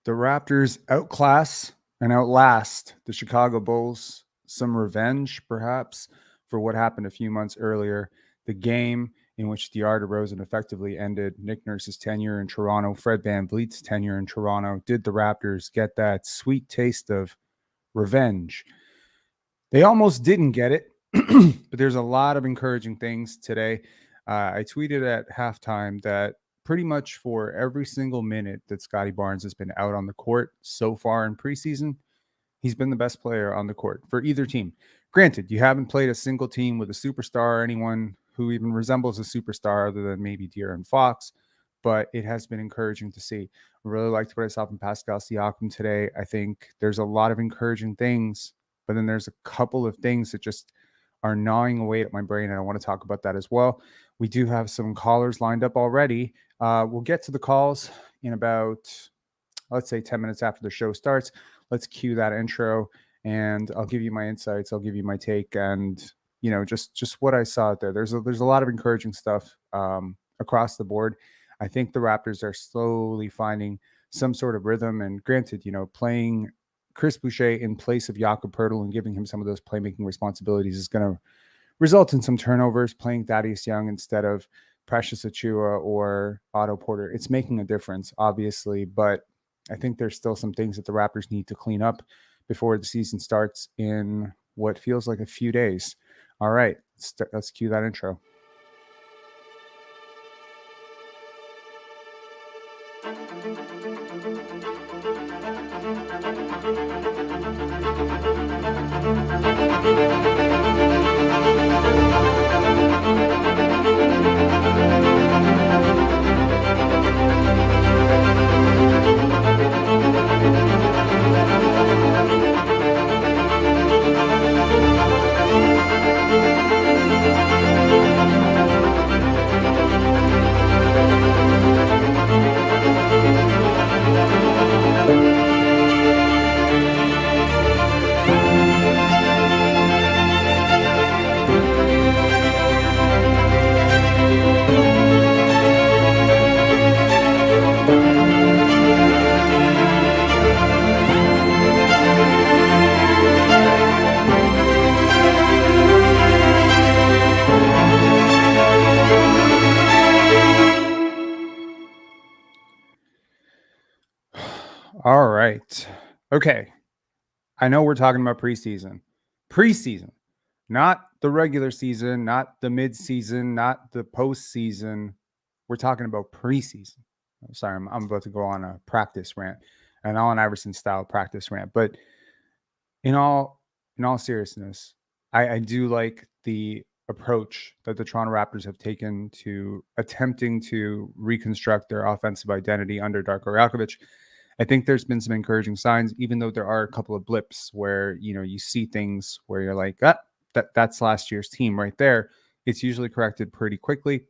The Raptors outclass and outlast the Chicago Bulls. Some revenge, perhaps, for what happened a few months earlier. The game in which DeAr DeRozan effectively ended Nick Nurse's tenure in Toronto, Fred VanVleet's tenure in Toronto. Did the Raptors get that sweet taste of revenge? They almost didn't get it, but there's a lot of encouraging things today. I tweeted at halftime that pretty much for every single minute that Scottie Barnes has been out on the court so far in preseason, he's been the best player on the court for either team. Granted, you haven't played a single team with a superstar or anyone who even resembles a superstar other than maybe De'Aaron Fox, but it has been encouraging to see. I really liked what I saw from Pascal Siakam today. I think there's a lot of encouraging things, but then there's a couple of things that just are gnawing away at my brain, and I want to talk about that as well. We do have some callers lined up already. We'll get to the calls in about, let's say, 10 minutes after the show starts. Let's cue that intro, and I'll give you my insights. I'll give you my take, and just what I saw out there. There's a lot of encouraging stuff across the board. I think the Raptors are slowly finding some sort of rhythm. And granted, playing Chris Boucher in place of Jakob and giving him some of those playmaking responsibilities is going to result in some turnovers. Playing Thaddeus Young instead of Precious Achua or Otto Porter, it's making a difference, obviously, but I think there's still some things that the Raptors need to clean up before the season starts in what feels like a few days. All right, let's cue that intro. All right. Okay. I know we're talking about preseason. Preseason, not the regular season, not the mid-season, not the postseason. We're talking about preseason. Sorry, I'm about to go on a practice rant, an Allen Iverson style practice rant. But in all seriousness, I do like the approach that the Toronto Raptors have taken to attempting to reconstruct their offensive identity under Darko Rakovic. I think there's been some encouraging signs, even though there are a couple of blips where, you see things where you're like, that's last year's team right there. It's usually corrected pretty quickly.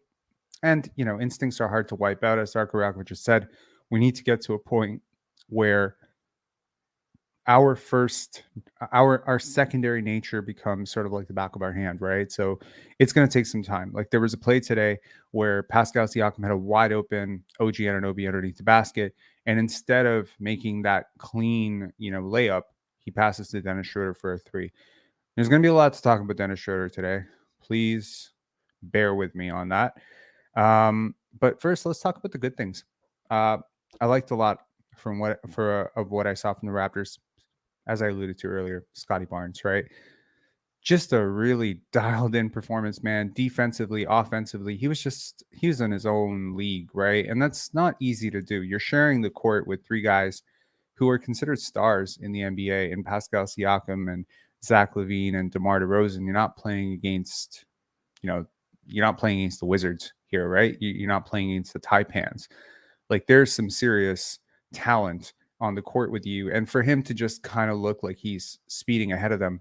And, instincts are hard to wipe out. As Darko Rakovic just said, we need to get to a point where our secondary nature becomes sort of like the back of our hand, right? So it's going to take some time. Like there was a play today where Pascal Siakam had a wide open O.G Anunoby underneath the basket. And instead of making that clean, layup, he passes to Dennis Schroder for a three. There's going to be a lot to talk about Dennis Schroder today. Please bear with me on that. But first, let's talk about the good things. I liked a lot of what I saw from the Raptors, as I alluded to earlier. Scottie Barnes, right? Just a really dialed in performance, man. Defensively, offensively, he was in his own league, right? And that's not easy to do. You're sharing the court with three guys who are considered stars in the NBA, and Pascal Siakam and Zach LaVine and DeMar DeRozan. You're not playing against, you're not playing against the Wizards here, right? You're not playing against the Taipans. Like there's some serious talent on the court with you. And for him to just kind of look like he's speeding ahead of them,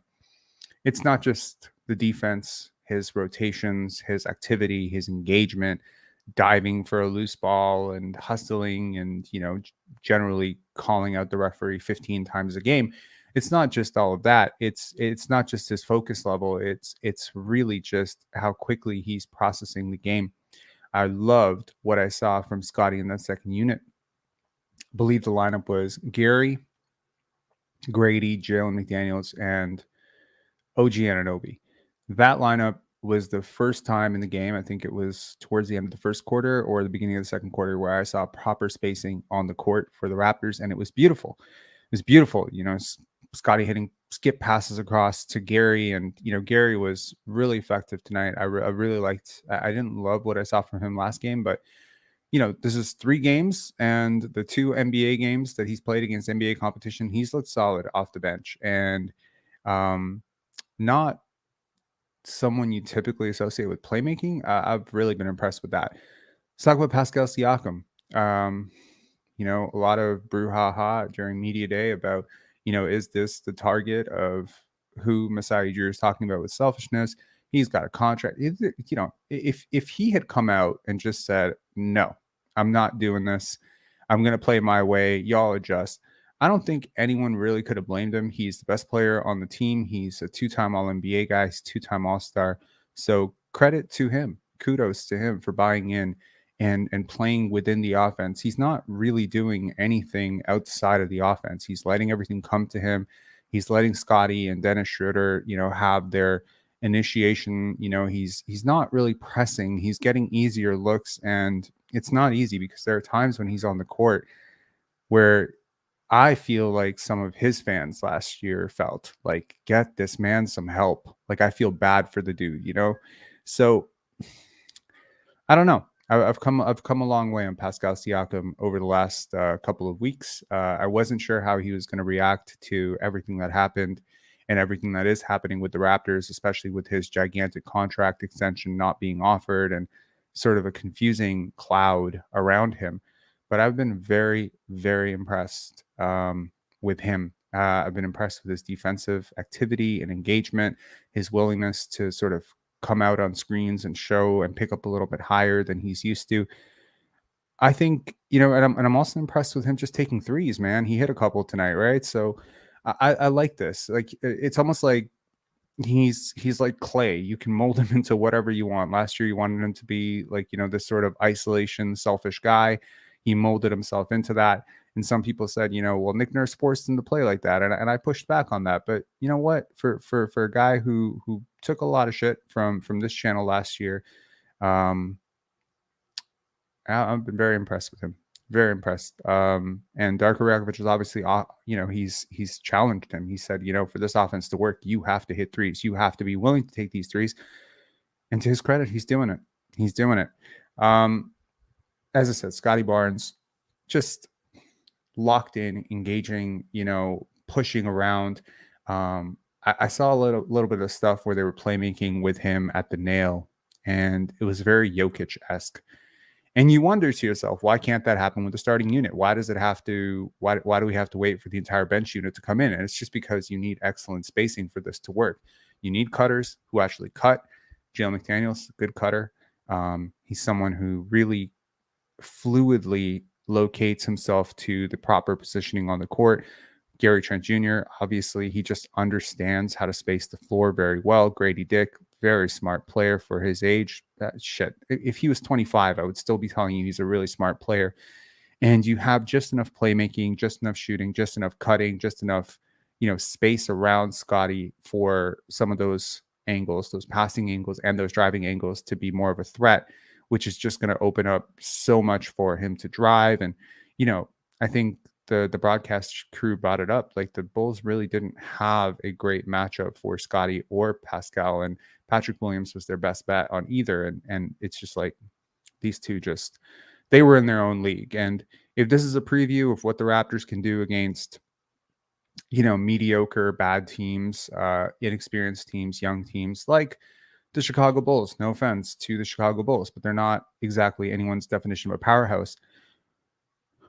it's not just the defense, his rotations, his activity, his engagement, diving for a loose ball and hustling and, generally calling out the referee 15 times a game. It's not just all of that. It's not just his focus level. It's really just how quickly he's processing the game. I loved what I saw from Scottie in that second unit. believe the lineup was Gary, Grady, Jalen McDaniels, and O.G Anunoby. That lineup was the first time in the game, I think it was towards the end of the first quarter or the beginning of the second quarter, where I saw proper spacing on the court for the Raptors, and it was beautiful. It was beautiful. Scottie hitting skip passes across to Gary, and Gary was really effective tonight. I really liked. I didn't love what I saw from him last game, but this is 3 games, and the 2 NBA games that he's played against NBA competition, he's looked solid off the bench, and not someone you typically associate with playmaking. I've really been impressed with that. Let's talk about Pascal Siakam. A lot of brouhaha during media day about, is this the target of who Masai Ujiri is talking about with selfishness? He's got a contract. If he had come out and just said, no, I'm not doing this, I'm going to play my way, y'all adjust, I don't think anyone really could have blamed him. He's the best player on the team. He's a 2-time All-NBA guy. He's 2-time All-Star. So credit to him. Kudos to him for buying in and playing within the offense. He's not really doing anything outside of the offense. He's letting everything come to him. He's letting Scottie and Dennis Schroder, have their initiation. He's not really pressing. He's getting easier looks, and it's not easy because there are times when he's on the court where I feel like some of his fans last year felt like, get this man some help. Like, I feel bad for the dude, So I don't know. I've come a long way on Pascal Siakam over the last couple of weeks. I wasn't sure how he was going to react to everything that happened and everything that is happening with the Raptors, especially with his gigantic contract extension not being offered and sort of a confusing cloud around him. But I've been very, very impressed with him. I've been impressed with his defensive activity and engagement, his willingness to sort of come out on screens and show and pick up a little bit higher than he's used to. I think, and I'm also impressed with him just taking threes, man. He hit a couple tonight, right? So I like this. Like, it's almost like he's like clay. You can mold him into whatever you want. Last year you wanted him to be like, this sort of isolation, selfish guy. He molded himself into that. And some people said, well, Nick Nurse forced him to play like that. And I pushed back on that. But you know what? For a guy who took a lot of shit from this channel last year, I've been very impressed with him. Very impressed. And Darko Rakovic is obviously, he's challenged him. He said, for this offense to work, you have to hit threes. You have to be willing to take these threes. And to his credit, he's doing it. He's doing it. As I said, Scottie Barnes just locked in, engaging, pushing around. I saw a little bit of stuff where they were playmaking with him at the nail, and it was very Jokic-esque. And you wonder to yourself, why can't that happen with the starting unit? Why does it have to? Why do we have to wait for the entire bench unit to come in? And it's just because you need excellent spacing for this to work. You need cutters who actually cut. Jalen McDaniels, good cutter. He's someone who really fluidly locates himself to the proper positioning on the court. Gary Trent Jr., obviously, he just understands how to space the floor very well. Grady Dick, very smart player for his age. Shit, if he was 25, I would still be telling you he's a really smart player. And you have just enough playmaking, just enough shooting, just enough cutting, just enough, space around Scottie for some of those angles, those passing angles and those driving angles to be more of a threat, which is just going to open up so much for him to drive. And, I think the broadcast crew brought it up. Like, the Bulls really didn't have a great matchup for Scottie or Pascal, and Patrick Williams was their best bet on either. And it's just like these two they were in their own league. And if this is a preview of what the Raptors can do against, mediocre, bad teams, inexperienced teams, young teams like the Chicago Bulls, no offense to the Chicago Bulls, but they're not exactly anyone's definition of a powerhouse.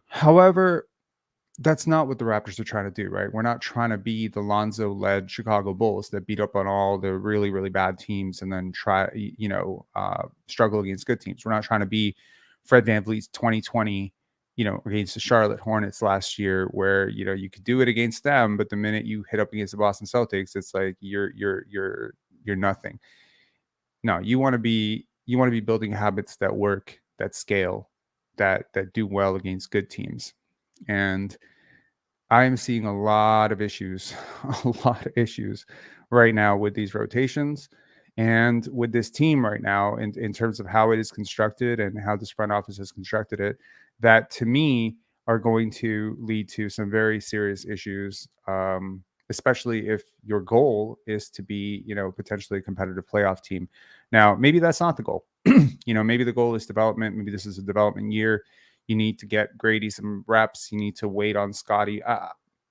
However, that's not what the Raptors are trying to do, right? We're not trying to be the Lonzo-led Chicago Bulls that beat up on all the really, really bad teams and then struggle against good teams. We're not trying to be Fred VanVleet's 2020, against the Charlotte Hornets last year, where you could do it against them, but the minute you hit up against the Boston Celtics, it's like you're nothing. No, you want to be building habits that work, that scale, that do well against good teams. And I am seeing a lot of issues, a lot of issues right now with these rotations and with this team right now in terms of how it is constructed and how this front office has constructed it, that to me are going to lead to some very serious issues, especially if your goal is to be, potentially a competitive playoff team. Now, maybe that's not the goal. Maybe the goal is development. Maybe this is a development year. You need to get Grady some reps. You need to wait on Scottie.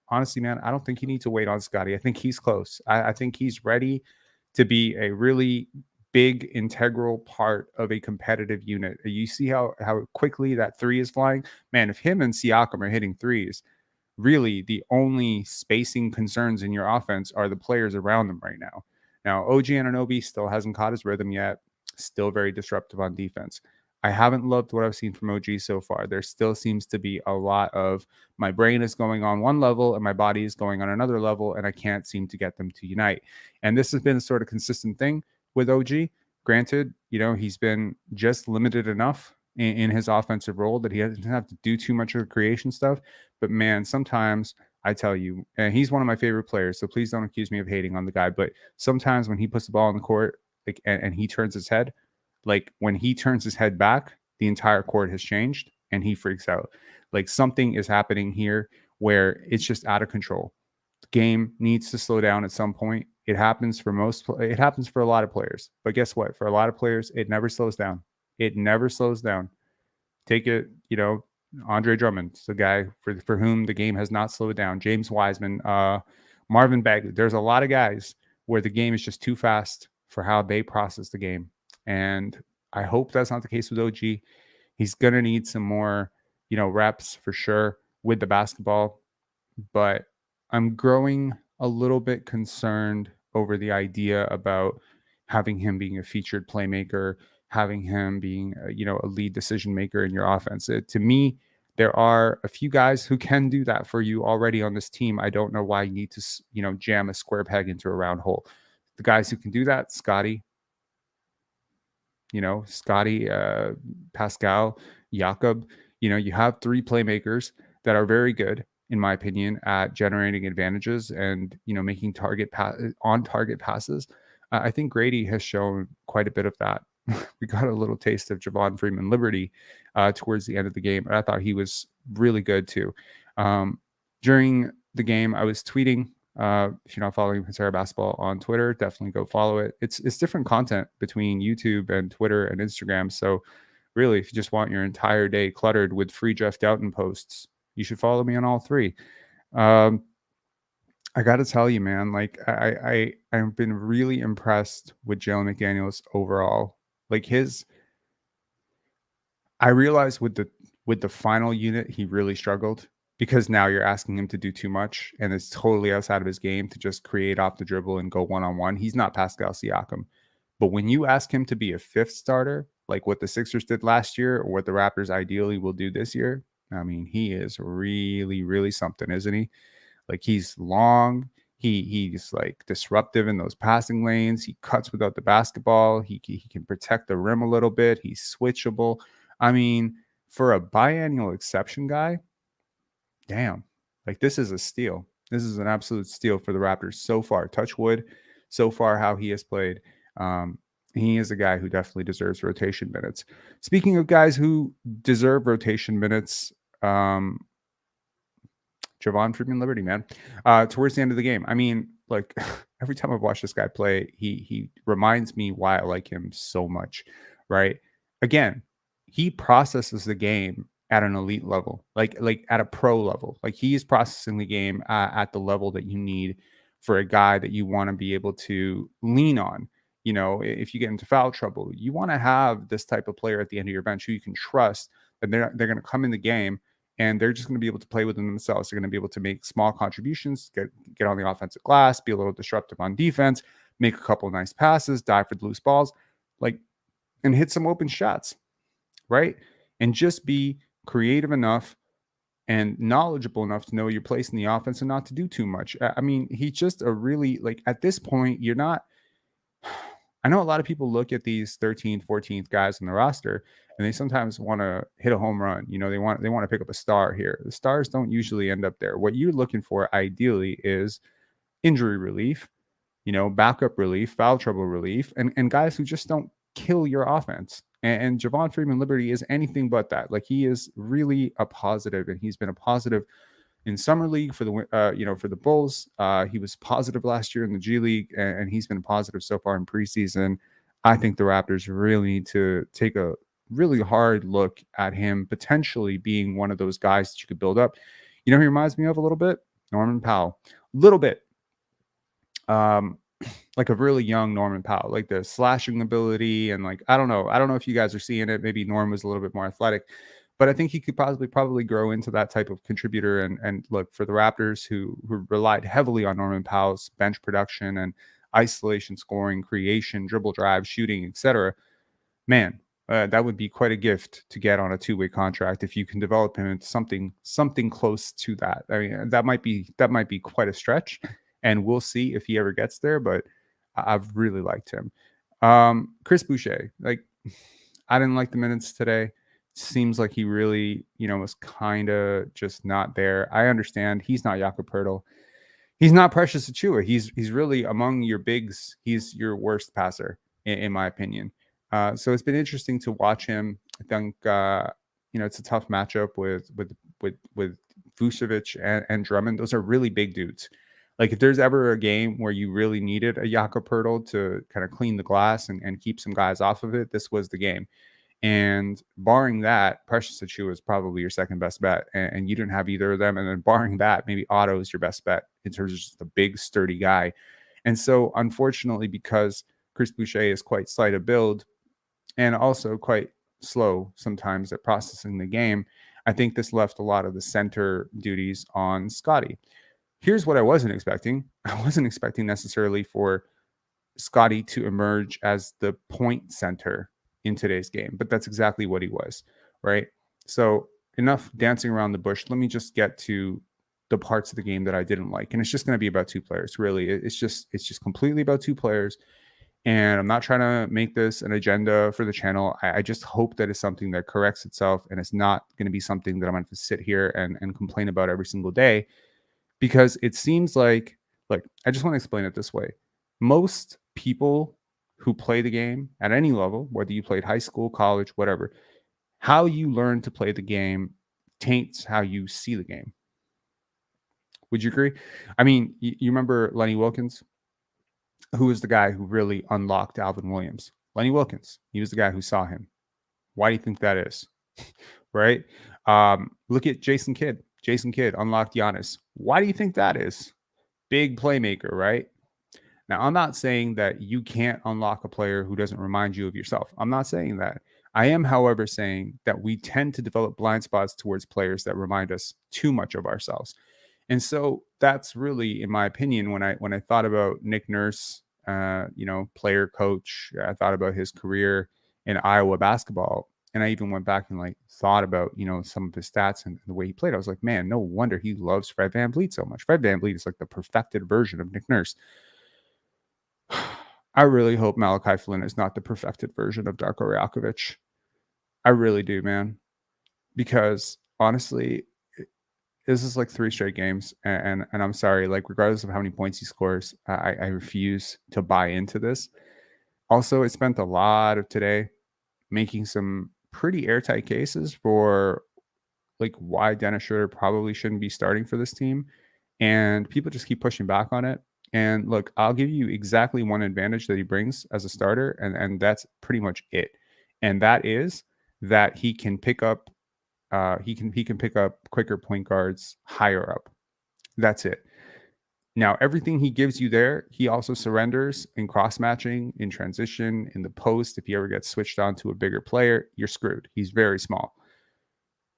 Honestly, man, I don't think you need to wait on Scottie. I think he's close. I think he's ready to be a really big integral part of a competitive unit. You see how quickly that three is flying? Man, if him and Siakam are hitting threes, really the only spacing concerns in your offense are the players around them right now. Now, O.G Anunoby still hasn't caught his rhythm yet, still very disruptive on defense. I haven't loved what I've seen from OG so far. There still seems to be a lot of my brain is going on one level and my body is going on another level, and I can't seem to get them to unite. And this has been a sort of consistent thing with OG. Granted, he's been just limited enough in his offensive role that he doesn't have to do too much of the creation stuff. But man, sometimes I tell you, and he's one of my favorite players, so please don't accuse me of hating on the guy. But sometimes when he puts the ball on the court, like, and he turns his head, like when he turns his head back, the entire court has changed and he freaks out. Like something is happening here where it's just out of control. The game needs to slow down at some point. It happens for a lot of players. But guess what? For a lot of players, it never slows down. It never slows down. Take it, Andre Drummond's the guy for whom the game has not slowed down. James Wiseman, Marvin Bagley. There's a lot of guys where the game is just too fast for how they process the game. And I hope that's not the case with OG. He's going to need some more, reps for sure with the basketball. But I'm growing a little bit concerned over the idea about having him being a featured playmaker, having him being, a lead decision maker in your offense. To me, there are a few guys who can do that for you already on this team. I don't know why you need to, jam a square peg into a round hole. The guys who can do that, Scottie, Pascal, Jakob, you have three playmakers that are very good, in my opinion, at generating advantages and, making on target passes. I think Grady has shown quite a bit of that. We got a little taste of Javon Freeman Liberty towards the end of the game. And I thought he was really good too. During the game, I was tweeting. If you're not following Pantera Basketball on Twitter, definitely go follow it. It's different content between YouTube and Twitter and Instagram. So really, if you just want your entire day cluttered with free Jeff Doughton posts, you should follow me on all three. I got to tell you, man, like I've been really impressed with Jalen McDaniels overall. Like I realized with the final unit, he really struggled because now you're asking him to do too much and it's totally outside of his game to just create off the dribble and go one-on-one. He's not Pascal Siakam. But when you ask him to be a fifth starter, like what the Sixers did last year or what the Raptors ideally will do this year, I mean, he is really, really something, isn't he? Like he's long. He's like disruptive in those passing lanes. He cuts without the basketball. He can protect the rim a little bit. He's switchable. I mean, for a biannual exception guy, damn, like this is a steal. This is an absolute steal for the Raptors so far. Touch wood, so far how he has played. He is a guy who definitely deserves rotation minutes. Speaking of guys who deserve rotation minutes, Javon Freeman Liberty, man. Towards the end of the game, I mean, like every time I've watched this guy play, he reminds me why I like him so much, right? Again, he processes the game at an elite level, like at a pro level. Like he is processing the game at the level that you need for a guy that you want to be able to lean on. If you get into foul trouble, you want to have this type of player at the end of your bench who you can trust that they're going to come in the game and they're just going to be able to play within themselves. They're going to be able to make small contributions, get on the offensive glass, be a little disruptive on defense, make a couple of nice passes, dive for the loose balls, and hit some open shots, right? And just be creative enough and knowledgeable enough to know your place in the offense and not to do too much. I mean, he's just a really, at this point, you're not I know a lot of people look at these 13th, 14th guys on the roster and they sometimes want to hit a home run. They want to pick up a star here. The stars don't usually end up there. What you're looking for ideally is injury relief, backup relief, foul trouble relief, and guys who just don't kill your offense. And Javon Freeman Liberty is anything but that. Like, he is really a positive, and he's been a positive in summer league for the Bulls. He was positive last year in the G League, and he's been positive so far in preseason. I think the Raptors really need to take a really hard look at him potentially being one of those guys that you could build up. He reminds me of a little bit Norman Powell, little bit. Like a really young Norman Powell, like the slashing ability, and like I don't know if you guys are seeing it. Maybe Norm was a little bit more athletic, but I think he could probably grow into that type of contributor. And look, for the Raptors who relied heavily on Norman Powell's bench production and isolation scoring, creation, dribble drive, shooting, etc. Man, that would be quite a gift to get on a two-way contract if you can develop him into something close to that. I mean, that might be quite a stretch, and we'll see if he ever gets there. But I've really liked him. Chris Boucher, like, I didn't like the minutes today. Seems like he really, was kind of just not there. I understand he's not Jakob. He's not Precious Achiuwa. He's really, among your bigs, he's your worst passer in my opinion. So it's been interesting to watch him. I think it's a tough matchup with Vucevic and Drummond. Those are really big dudes. Like, if there's ever a game where you really needed a Jakob to kind of clean the glass and keep some guys off of it, this was the game. And barring that, Precious Achiuwa is probably your second best bet, and you didn't have either of them. And then barring that, maybe Otto is your best bet in terms of just a big, sturdy guy. And so, unfortunately, because Chris Boucher is quite slight of build and also quite slow sometimes at processing the game, I think this left a lot of the center duties on Scottie. Here's what I wasn't expecting. I wasn't expecting necessarily for Scottie to emerge as the point center in today's game, but that's exactly what he was, right? So enough dancing around the bush. Let me just get to the parts of the game that I didn't like. And it's just going to be about two players, really. It's just completely about two players. And I'm not trying to make this an agenda for the channel. I just hope that it's something that corrects itself, and it's not going to be something that I'm going to sit here and complain about every single day. Because it seems like I just want to explain it this way. Most people who play the game at any level, whether you played high school, college, whatever, how you learn to play the game taints how you see the game. Would you agree? I mean, you remember Lenny Wilkins, who was the guy who really unlocked Alvin Williams? Lenny Wilkins. He was the guy who saw him. Why do you think that is? Right? Look at Jason Kidd. Jason Kidd unlocked Giannis. Why do you think that is? Big playmaker, right? Now, I'm not saying that you can't unlock a player who doesn't remind you of yourself. I'm not saying that. I am, however, saying that we tend to develop blind spots towards players that remind us too much of ourselves. And so that's really, in my opinion, when I thought about Nick Nurse, player coach, I thought about his career in Iowa basketball. And I even went back and thought about, some of his stats and the way he played. I was like, man, no wonder he loves Fred VanVleet so much. Fred VanVleet is like the perfected version of Nick Nurse. I really hope Malachi Flynn is not the perfected version of Darko Rajakovic. I really do, man. Because honestly, this is like 3 straight games. And I'm sorry, regardless of how many points he scores, I refuse to buy into this. Also, I spent a lot of today making some pretty airtight cases for why Dennis Schroder probably shouldn't be starting for this team. And people just keep pushing back on it. And look, I'll give you exactly one advantage that he brings as a starter, and that's pretty much it. And that is that he can pick up he can pick up quicker point guards higher up. That's it. Now, everything he gives you there, he also surrenders in cross-matching, in transition, in the post. If he ever gets switched on to a bigger player, you're screwed. He's very small.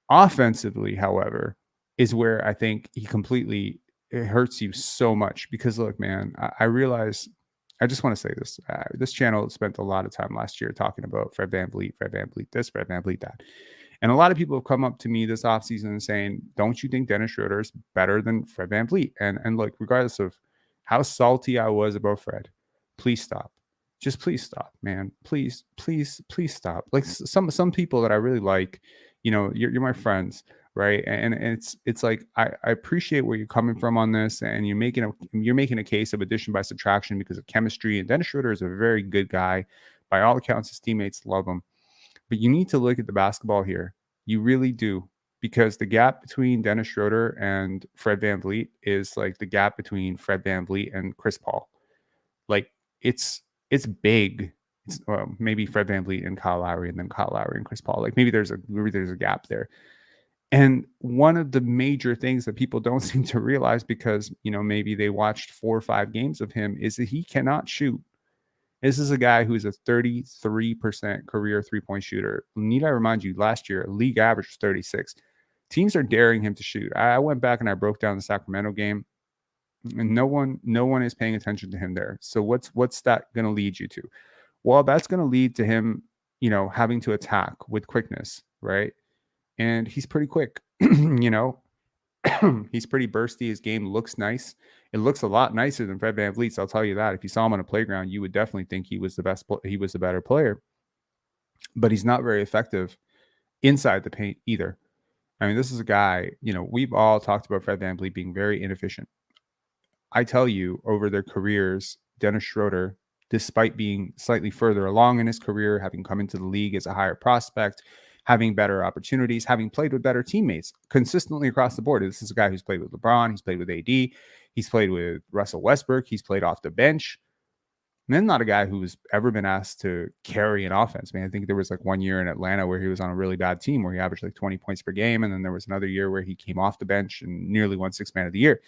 Offensively, however, is where I think it hurts you so much. Because look, man, I realize, I just want to say this. This channel spent a lot of time last year talking about Fred VanVleet this, Fred VanVleet that. And a lot of people have come up to me this offseason and saying, don't you think Dennis Schroder is better than Fred VanVleet? And look, regardless of how salty I was about Fred, please stop. just please stop, man. Please, please, please stop. Like some people that I really like, you're my friends, right? And it's like I appreciate where you're coming from on this, and you're making a case of addition by subtraction because of chemistry. And Dennis Schroder is a very good guy. By all accounts, his teammates love him. But you need to look at the basketball here. You really do. Because the gap between Dennis Schroder and Fred VanVleet is like the gap between Fred VanVleet and Chris Paul. Like it's big. It's maybe Fred VanVleet and Kyle Lowry, and then Kyle Lowry and Chris Paul. Like maybe there's a gap there. And one of the major things that people don't seem to realize, because maybe they watched 4 or 5 games of him, is that he cannot shoot. This is a guy who's a 33% career three-point shooter. Need I remind you, last year league average was 36. Teams are daring him to shoot. I went back and I broke down the Sacramento game, and no one is paying attention to him there. So what's that going to lead you to? Well, that's going to lead to him, having to attack with quickness, right? And he's pretty quick, He's pretty bursty. His game looks nice. It looks a lot nicer than Fred VanVleet's. I'll tell you that. If you saw him on a playground, you would definitely think he was the best. He was the better player, but he's not very effective inside the paint either. I mean, this is a guy, we've all talked about Fred VanVleet being very inefficient. I tell you, over their careers, Dennis Schroder, despite being slightly further along in his career, having come into the league as a higher prospect, having better opportunities, having played with better teammates consistently across the board. This is a guy who's played with LeBron, he's played with AD, he's played with Russell Westbrook, he's played off the bench. And then not a guy who's ever been asked to carry an offense. I mean, I think there was like one year in Atlanta where he was on a really bad team where he averaged like 20 points per game. And then there was another year where he came off the bench and nearly won Sixth Man of the Year.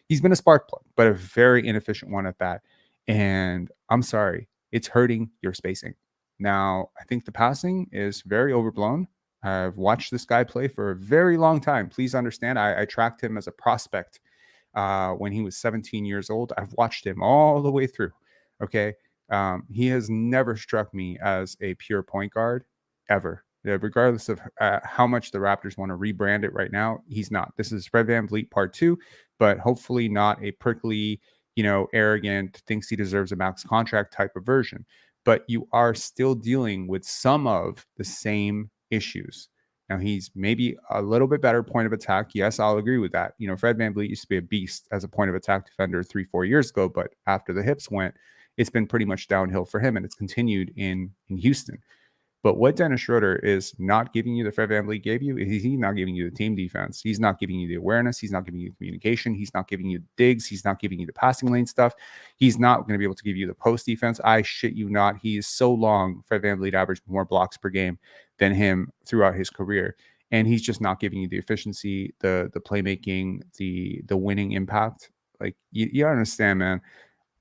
He's been a spark plug, but a very inefficient one at that. And I'm sorry, it's hurting your spacing. Now, I think the passing is very overblown. I've watched this guy play for a very long time. Please understand, I tracked him as a prospect when he was 17 years old. I've watched him all the way through. Okay. He has never struck me as a pure point guard ever. Regardless of how much the Raptors want to rebrand it right now, he's not. This is Fred VanVleet part 2, but hopefully not a prickly, arrogant, thinks he deserves a max contract type of version. But you are still dealing with some of the same issues. Now, he's maybe a little bit better point of attack. Yes, I'll agree with that. Fred VanVleet used to be a beast as a point of attack defender 3-4 years ago, but after the hips went, it's been pretty much downhill for him, and it's continued in Houston. But what Dennis Schroder is not giving you, the Fred VanVleet gave you, he's not giving you the team defense. He's not giving you the awareness. He's not giving you the communication. He's not giving you the digs. He's not giving you the passing lane stuff. He's not going to be able to give you the post defense. I shit you not. He is so long. Fred VanVleet averaged more blocks per game than him throughout his career. And he's just not giving you the efficiency, the playmaking, the winning impact. Like, you understand, man.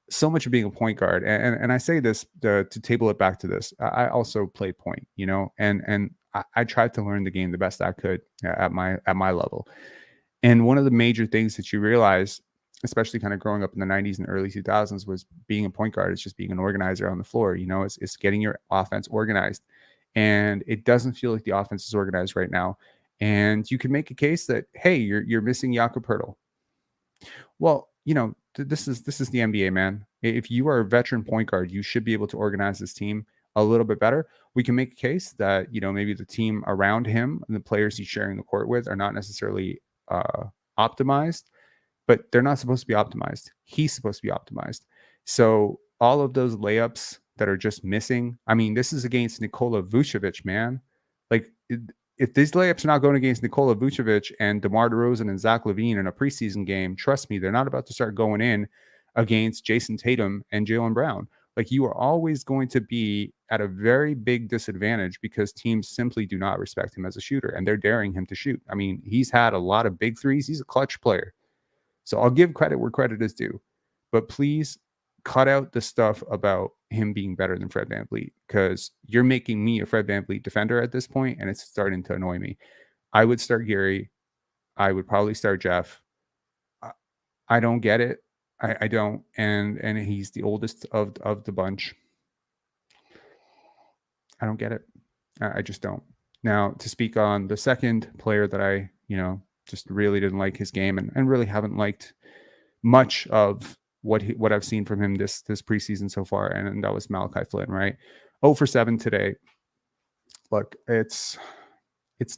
So much of being a point guard, and I say this to table it back to this. I also played point, and I tried to learn the game the best I could at my level. And one of the major things that you realize, especially kind of growing up in the 90s and early 2000s, was being a point guard is just being an organizer on the floor. It's getting your offense organized, and it doesn't feel like the offense is organized right now. And you can make a case that, hey, you're missing Jakob. Well, this is the NBA, man. If you are a veteran point guard, you should be able to organize this team a little bit better. We can make a case that, maybe the team around him and the players he's sharing the court with are not necessarily optimized, but they're not supposed to be optimized. He's supposed to be optimized. So all of those layups that are just missing, I mean, this is against Nikola Vucevic, man. Like, if these layups are not going against Nikola Vucevic and DeMar DeRozan and Zach LaVine in a preseason game, trust me, they're not about to start going in against Jason Tatum and Jaylen Brown. Like, you are always going to be at a very big disadvantage because teams simply do not respect him as a shooter, and they're daring him to shoot. I mean, he's had a lot of big threes. He's a clutch player. So I'll give credit where credit is due. But please cut out the stuff about him being better than Fred VanVleet, because you're making me a Fred VanVleet defender at this point, and it's starting to annoy me. I would start Gary. I would probably start Jeff. I don't get it. I don't. And he's the oldest of the bunch. I don't get it. I just don't. Now, to speak on the second player that I, just really didn't like his game and really haven't liked much of what I've seen from him this preseason so far, and that was Malachi Flynn, right? 0 for 7 today. Look, it's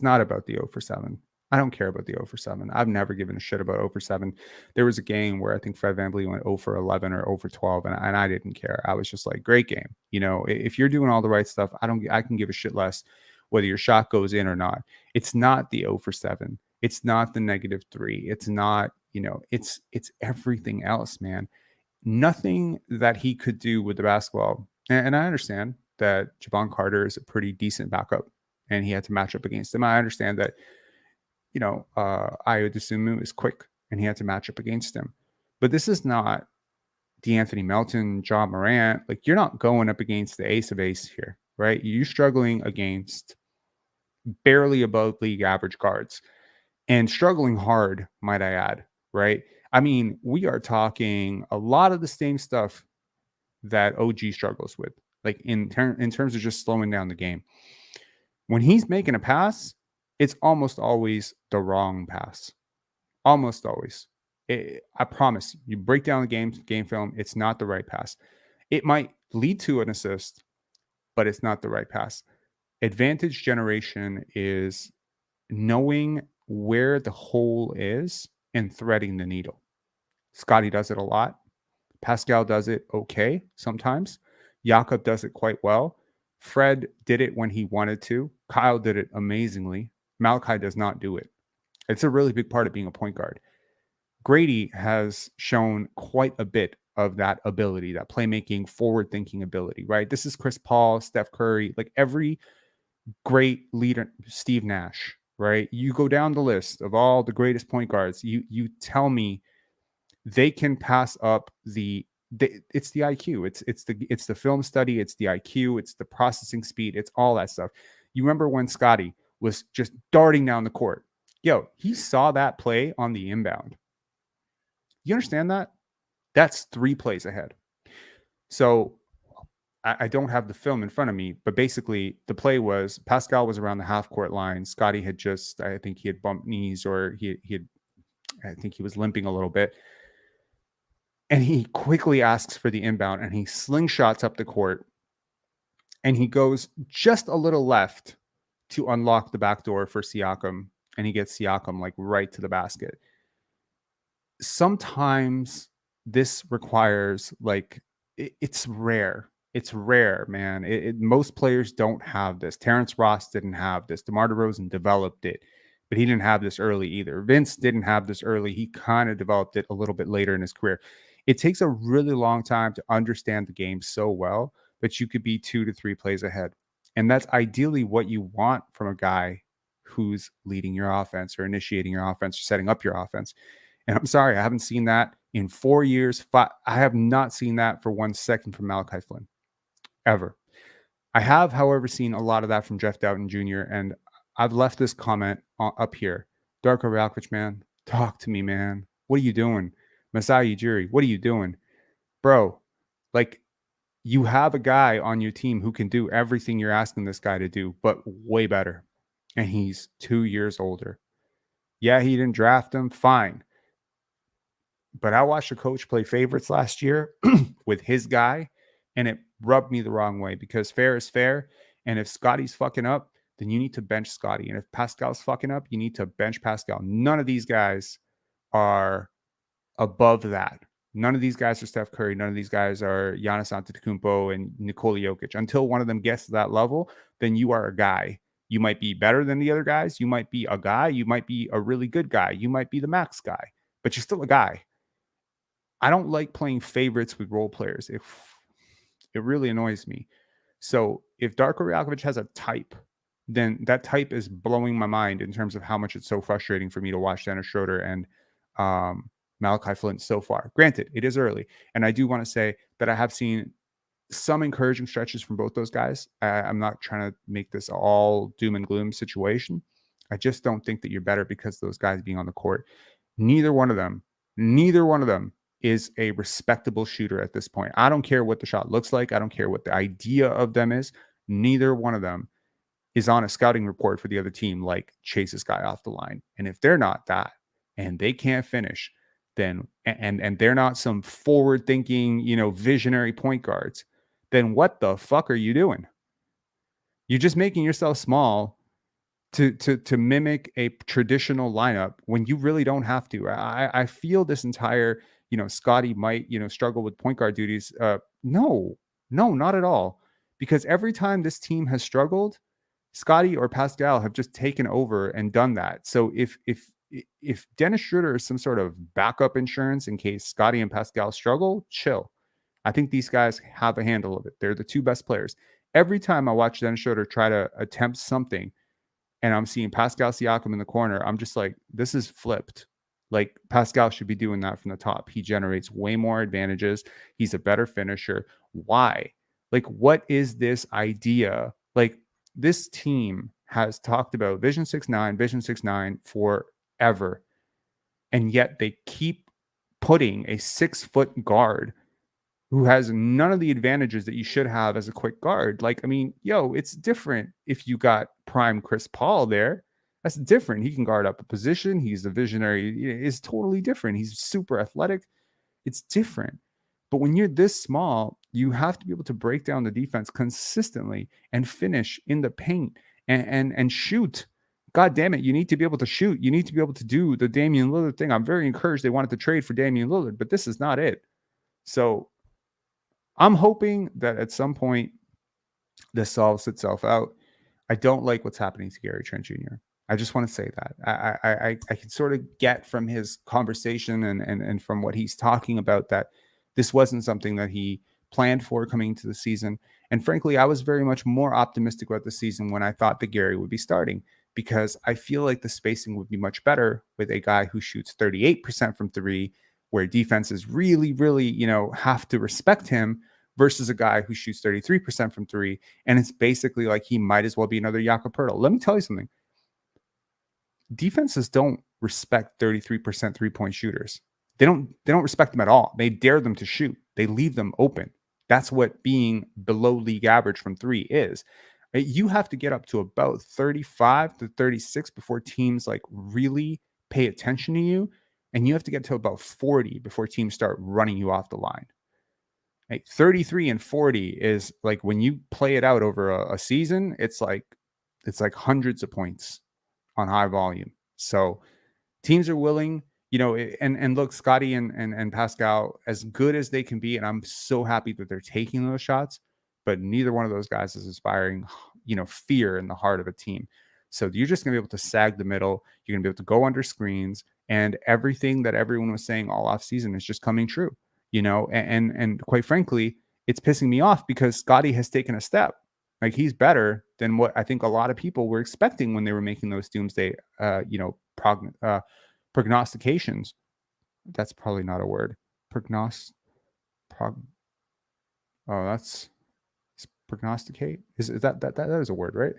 not about the 0 for 7. I don't care about the 0 for 7. I've never given a shit about 0 for 7. There was a game where I think Fred VanVleet went 0 for 11 or 0 for 12, and I didn't care. I was just like, great game. You know, if you're doing all the right stuff, I can give a shit less whether your shot goes in or not. It's not the 0 for 7. It's not the -3. It's not, you know, it's everything else, man. Nothing that he could do with the basketball. And I understand that Javon Carter is a pretty decent backup and he had to match up against him. I understand that, you know, Ayo Dosunmu is quick and he had to match up against him. But this is not DeAnthony Melton, John Morant. Like, you're not going up against the ace of ace here, right? You're struggling against barely above league average guards and struggling hard, might I add, right? I mean, we are talking a lot of the same stuff that OG struggles with, like in terms of just slowing down the game. When he's making a pass, it's almost always the wrong pass. Almost always. I promise. You break down the game film, it's not the right pass. It might lead to an assist, but it's not the right pass. Advantage generation is knowing where the hole is and threading the needle. Scottie does it a lot. Pascal does it okay sometimes. Jakob does it quite well. Fred did it when he wanted to. Kyle did it amazingly. Malachi does not do it. It's a really big part of being a point guard. Grady has shown quite a bit of that ability, that playmaking, forward-thinking ability, right? This is Chris Paul, Steph Curry, like every great leader, Steve Nash, right? You go down the list of all the greatest point guards, you tell me they can pass up it's the IQ, it's the film study, it's the IQ, it's the processing speed, it's all that stuff. You remember when Scottie was just darting down the court? Yo, he saw that play on the inbound. You understand that? That's 3 plays ahead. So I don't have the film in front of me, but basically the play was Pascal was around the half court line. Scottie had just, I think he had bumped knees, or I think he was limping a little bit. And he quickly asks for the inbound and he slingshots up the court and he goes just a little left to unlock the back door for Siakam. And he gets Siakam like right to the basket. Sometimes this requires like, it's rare. It's rare, man. Most players don't have this. Terrence Ross didn't have this. DeMar DeRozan developed it, but he didn't have this early either. Vince didn't have this early. He kind of developed it a little bit later in his career. It takes a really long time to understand the game so well that you could be 2 to 3 plays ahead. And that's ideally what you want from a guy who's leading your offense or initiating your offense or setting up your offense. And I'm sorry, I haven't seen that in 4 years. I have not seen that for 1 second from Malachi Flynn, ever. I have, however, seen a lot of that from Jeff Doughton Jr., and I've left this comment up here. Darko Rajakovic, man, talk to me, man. What are you doing? Masai Ujiri, what are you doing? Bro, like, you have a guy on your team who can do everything you're asking this guy to do, but way better. And he's 2 years older. Yeah, he didn't draft him. Fine. But I watched a coach play favorites last year with his guy, and it rubbed me the wrong way because fair is fair. And if Scottie's fucking up, then you need to bench Scottie. And if Pascal's fucking up, you need to bench Pascal. None of these guys are above that. None of these guys are Steph Curry. None of these guys are Giannis Antetokounmpo and Nikola Jokic. Until one of them gets to that level, then you are a guy. You might be better than the other guys. You might be a guy. You might be a really good guy. You might be the max guy, but you're still a guy. I don't like playing favorites with role players. It really annoys me. So if Darko Rajakovic has a type, then that type is blowing my mind in terms of how much it's so frustrating for me to watch Dennis Schroder and Malachi Flynn so far. Granted, it is early. And I do want to say that I have seen some encouraging stretches from both those guys. I'm not trying to make this all doom and gloom situation. I just don't think that you're better because of those guys being on the court. Neither one of them is a respectable shooter at this point. I don't care what the shot looks like. I don't care what the idea of them is. Neither one of them is on a scouting report for the other team, like chase this guy off the line. And if they're not that and they can't finish, then and they're not some forward thinking, visionary point guards, then what the fuck are you doing? You're just making yourself small to mimic a traditional lineup when you really don't have to. I feel this entire, Scottie might, struggle with point guard duties. No, not at all. Because every time this team has struggled, Scottie or Pascal have just taken over and done that. So if Dennis Schroder is some sort of backup insurance in case Scottie and Pascal struggle, chill. I think these guys have a handle of it. They're the two best players. Every time I watch Dennis Schroder try to attempt something and I'm seeing Pascal Siakam in the corner, I'm just like, this is flipped. Like Pascal should be doing that from the top. He generates way more advantages. He's a better finisher. Why? Like, what is this idea? Like, this team has talked about Vision 6'9" forever. And yet they keep putting a 6-foot guard who has none of the advantages that you should have as a quick guard. Like, I mean, it's different if you got prime Chris Paul there. That's different. He can guard up a position. He's a visionary. It's totally different. He's super athletic. It's different. But when you're this small, you have to be able to break down the defense consistently and finish in the paint and shoot. God damn it, you need to be able to shoot. You need to be able to do the Damian Lillard thing. I'm very encouraged they wanted to trade for Damian Lillard, but this is not it. So I'm hoping that at some point this solves itself out. I don't like what's happening to Gary Trent Jr. I just want to say that. I can sort of get from his conversation and from what he's talking about that this wasn't something that he planned for coming into the season. And frankly, I was very much more optimistic about the season when I thought that Gary would be starting, because I feel like the spacing would be much better with a guy who shoots 38% from three, where defenses really, really, have to respect him, versus a guy who shoots 33% from three. And it's basically like he might as well be another Jakob. Let me tell you something. Defenses don't respect 33% three-point shooters. They don't respect them at all. They dare them to shoot. They leave them open. That's what being below league average from three is. You have to get up to about 35 to 36 before teams like really pay attention to you. And you have to get to about 40 before teams start running you off the line. 33 and 40 is like, when you play it out over a season, it's like hundreds of points on high volume. So teams are willing, and look, Scottie and Pascal, as good as they can be, and I'm so happy that they're taking those shots, but neither one of those guys is inspiring, fear in the heart of a team. So you're just going to be able to sag the middle. You're going to be able to go under screens, and everything that everyone was saying all off season is just coming true. And quite frankly, it's pissing me off because Scottie has taken a step. Like, he's better than what I think a lot of people were expecting when they were making those doomsday, prognostications. That's probably not a word. That's prognosticate. Is that is a word, right?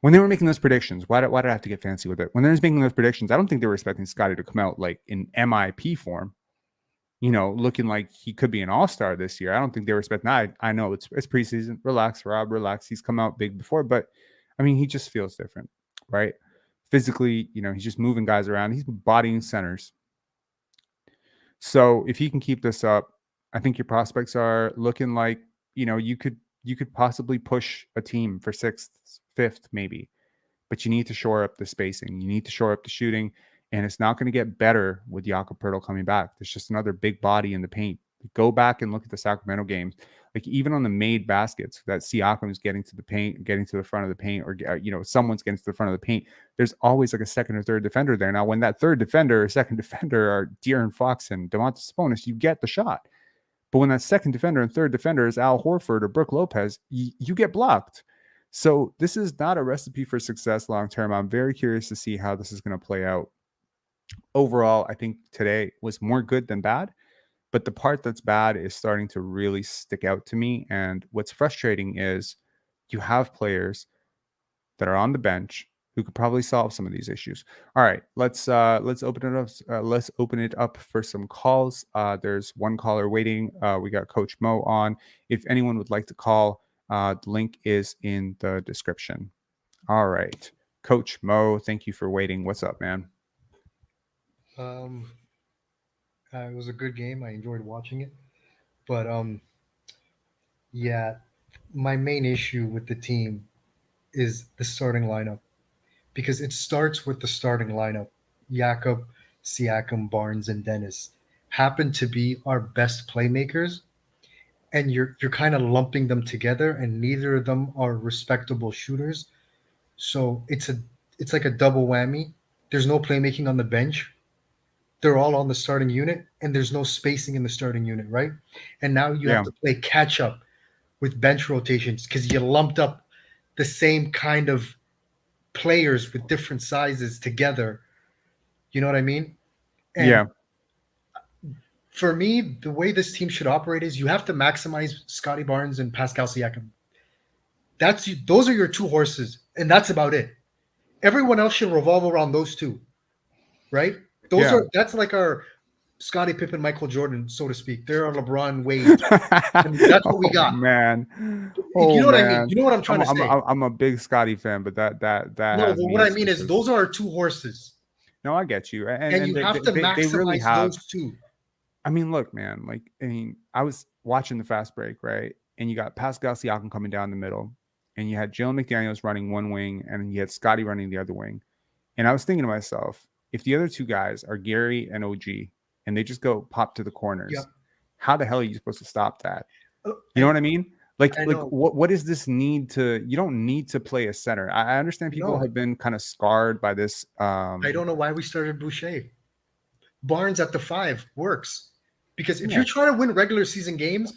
When they were making those predictions, why did I have to get fancy with it? When they were making those predictions, I don't think they were expecting Scottie to come out like in MIP form, looking like he could be an all-star this year. I don't think they were expecting that. I know it's preseason. Relax, Rob, relax. He's come out big before, but I mean, he just feels different, right? Physically, he's just moving guys around. He's bodying centers. So if he can keep this up, I think your prospects are looking like, you could possibly push a team for 6th, 5th, maybe, but you need to shore up the spacing. You need to shore up the shooting. And it's not going to get better with Jakob coming back. There's just another big body in the paint. Go back and look at the Sacramento games. Like, even on the made baskets that Siakam is getting to the paint, getting to the front of the paint, or, someone's getting to the front of the paint, there's always like a second or third defender there. Now, when that third defender or second defender are De'Aaron Fox and Domantas Sabonis, you get the shot. But when that second defender and third defender is Al Horford or Brook Lopez, you get blocked. So this is not a recipe for success long-term. I'm very curious to see how this is going to play out. Overall, I think today was more good than bad, but the part that's bad is starting to really stick out to me. And what's frustrating is you have players that are on the bench who could probably solve some of these issues. All right, let's open it up. Let's open it up for some calls. There's one caller waiting. We got Coach Mo on. If anyone would like to call, the link is in the description. All right, Coach Mo, thank you for waiting. What's up, man? It was a good game. I enjoyed watching it. But yeah, my main issue with the team is the starting lineup because it starts with the starting lineup. Jakob, Siakam, Barnes, and Dennis happen to be our best playmakers, and you're kind of lumping them together, and neither of them are respectable shooters. So it's like a double whammy. There's no playmaking on the bench. They're all on the starting unit, and there's no spacing in the starting unit, right? And now you have Yeah. to play catch up with bench rotations because you lumped up the same kind of players with different sizes together. You know what I mean? And Yeah. for me, the way this team should operate is you have to maximize Scottie Barnes and Pascal Siakam. Those are your two horses, and that's about it. Everyone else should revolve around those two, right? Yeah. That's like our Scottie Pippen, Michael Jordan, so to speak. They're our LeBron Wade, and that's what we Oh got. man. You Oh know what I mean? man. You know what I'm trying I'm to I'm say? I'm a big Scotty fan, but that No, has but me what in I mean is stitches. those are our two horses, No, I get you. And and you and have to they really maximize have. those two. I mean, look, man, like I mean, I was watching the fast break, right? And you got Pascal Siakam coming down the middle, and you had Jalen McDaniels running one wing, and you had Scotty running the other wing. And I was thinking to myself, if the other two guys are Gary and OG, and they just go pop to the corners, Yep. how the hell are you supposed to stop that? You know And what I mean? Like, I like know, what is this need to? You don't need to play a center. I understand people no, have been kind of scarred by this. I don't know why we started Boucher. Barnes at the five works because if Yeah, you're trying to win regular season games,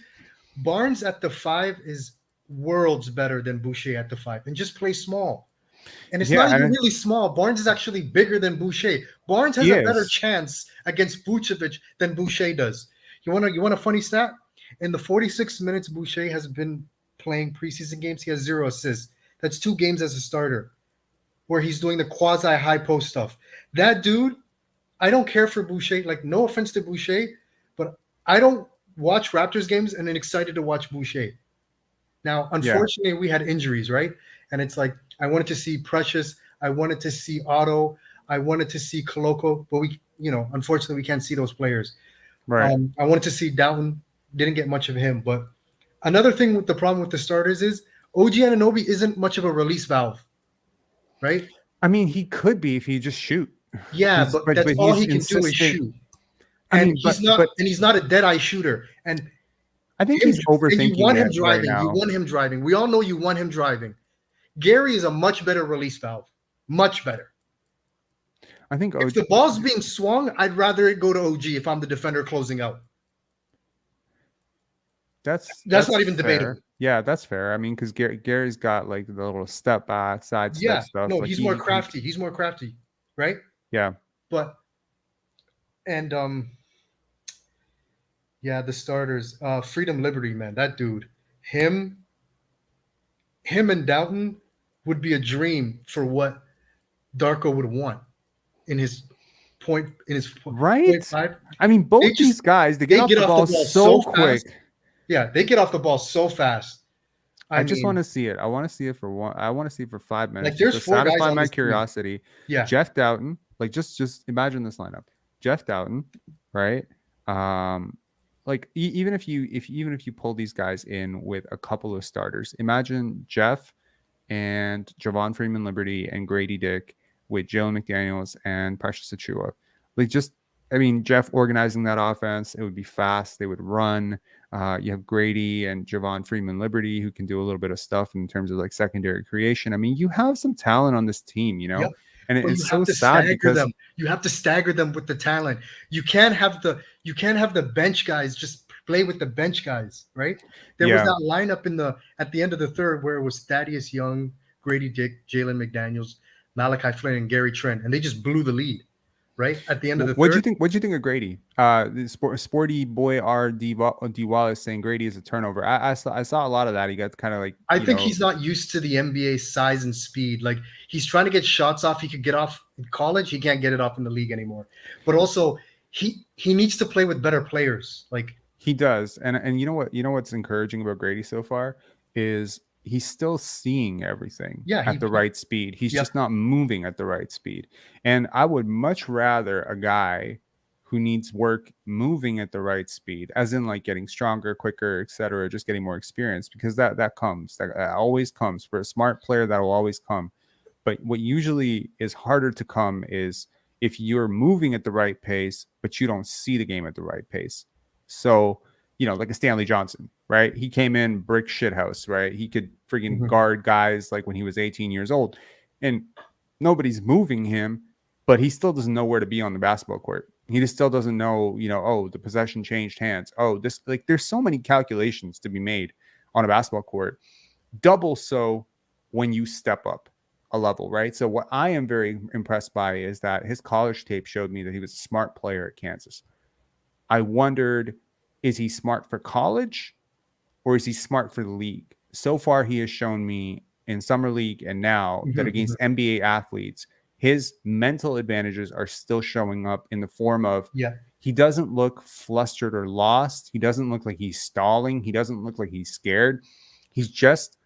Barnes at the five is worlds better than Boucher at the five, and just play small. And it's yeah, not even and really small. Barnes is actually bigger than Boucher. Barnes has he a better is chance against Vucevic than Boucher does. You want a funny stat? In the 46 minutes Boucher has been playing preseason games, he has 0 assists. That's 2 games as a starter, where he's doing the quasi high post stuff. That dude, I don't care for Boucher. Like, no offense to Boucher, but I don't watch Raptors games and then excited to watch Boucher. Now, yeah. unfortunately, we had injuries, right? And it's like I wanted to see Precious, I wanted to see Otto, I wanted to see Koloko, but unfortunately, we can't see those players. Right. I wanted to see Down, didn't get much of him. But another thing with the problem with the starters is OG Anunoby isn't much of a release valve, right? I mean, he could be if he just shoot. Yeah, He's but but that's but all he's he can do is insistent. shoot, I and mean, but he's not a dead eye shooter. And I think him he's and you overthinking want him it right driving. You now. want him driving. We all know you want him driving. Gary is a much better release valve, much better. I think If OG, the ball's being swung, I'd rather it go to OG if I'm the defender closing out. That's not that's even fair. debatable. Yeah, that's fair. I mean, because Gary's got like the little step back, side step Yeah, stuff. no, Like he's more he crafty. He's more crafty, right? yeah. But and yeah, the starters, Freedom Liberty, man, that dude, him, him and Doughton would be a dream for what Darko would want in his point Right? five. I mean, They both just these guys, they get they off get the off the ball ball so so quick. fast. Yeah, they get off the ball so fast. I I just want mean, to see it. I want to see it for one. I want to see it for 5 minutes like just there's to four guys satisfy on my this team. curiosity. Yeah, Jeff Doughton, like just imagine this lineup. Jeff Doughton, right? Um, like even if you pull these guys in with a couple of starters, imagine Jeff and Javon Freeman Liberty and Grady Dick with Joe McDaniels and Precious Achua. Like just, I mean, Jeff organizing that offense, it would be fast. They would run. You have Grady and Javon Freeman Liberty who can do a little bit of stuff in terms of like secondary creation. I mean, you have some talent on this team, yep. and But you it's have so to sad stagger because them. You have to stagger them with the talent. You can't have the bench guys just play with the bench guys, right? There was yeah, that lineup at the end of the third where it was Thaddeus Young, Grady Dick, Jalen McDaniels, Malachi Flynn, and Gary Trent, and they just blew the lead, right? At the end of the What'd you third. think? What'd you think of Grady? The sporty boy D Wallace saying Grady is a turnover. I saw a lot of that. He got kind of like I think he's not used to the NBA size and speed. Like, he's trying to get shots off he could get off in college. He can't get it off in the league anymore. But also, he needs to play with better players. Like, he does. And you know what's encouraging about Grady so far is he's still seeing everything yeah, at the right speed. He's yep, just not moving at the right speed. And I would much rather a guy who needs work moving at the right speed, as in like getting stronger, quicker, etc., just getting more experience, because that always comes for a smart player. That will always come. But what usually is harder to come is if you're moving at the right pace, but you don't see the game at the right pace. So, like a Stanley Johnson, right? He came in brick shithouse, right? He could freaking Mhm. guard guys like when he was 18 years old, and nobody's moving him, but he still doesn't know where to be on the basketball court. He just still doesn't know, oh, the possession changed hands. Oh, this, like, there's so many calculations to be made on a basketball court. Double so when you step up a level, right? So what I am very impressed by is that his college tape showed me that he was a smart player at Kansas. I wondered, is he smart for college or is he smart for the league? So far, he has shown me in summer league and now that Mhm, mhm. against NBA athletes, his mental advantages are still showing up in the form of Yeah, he doesn't look flustered or lost. He doesn't look like he's stalling. He doesn't look like he's scared. He's just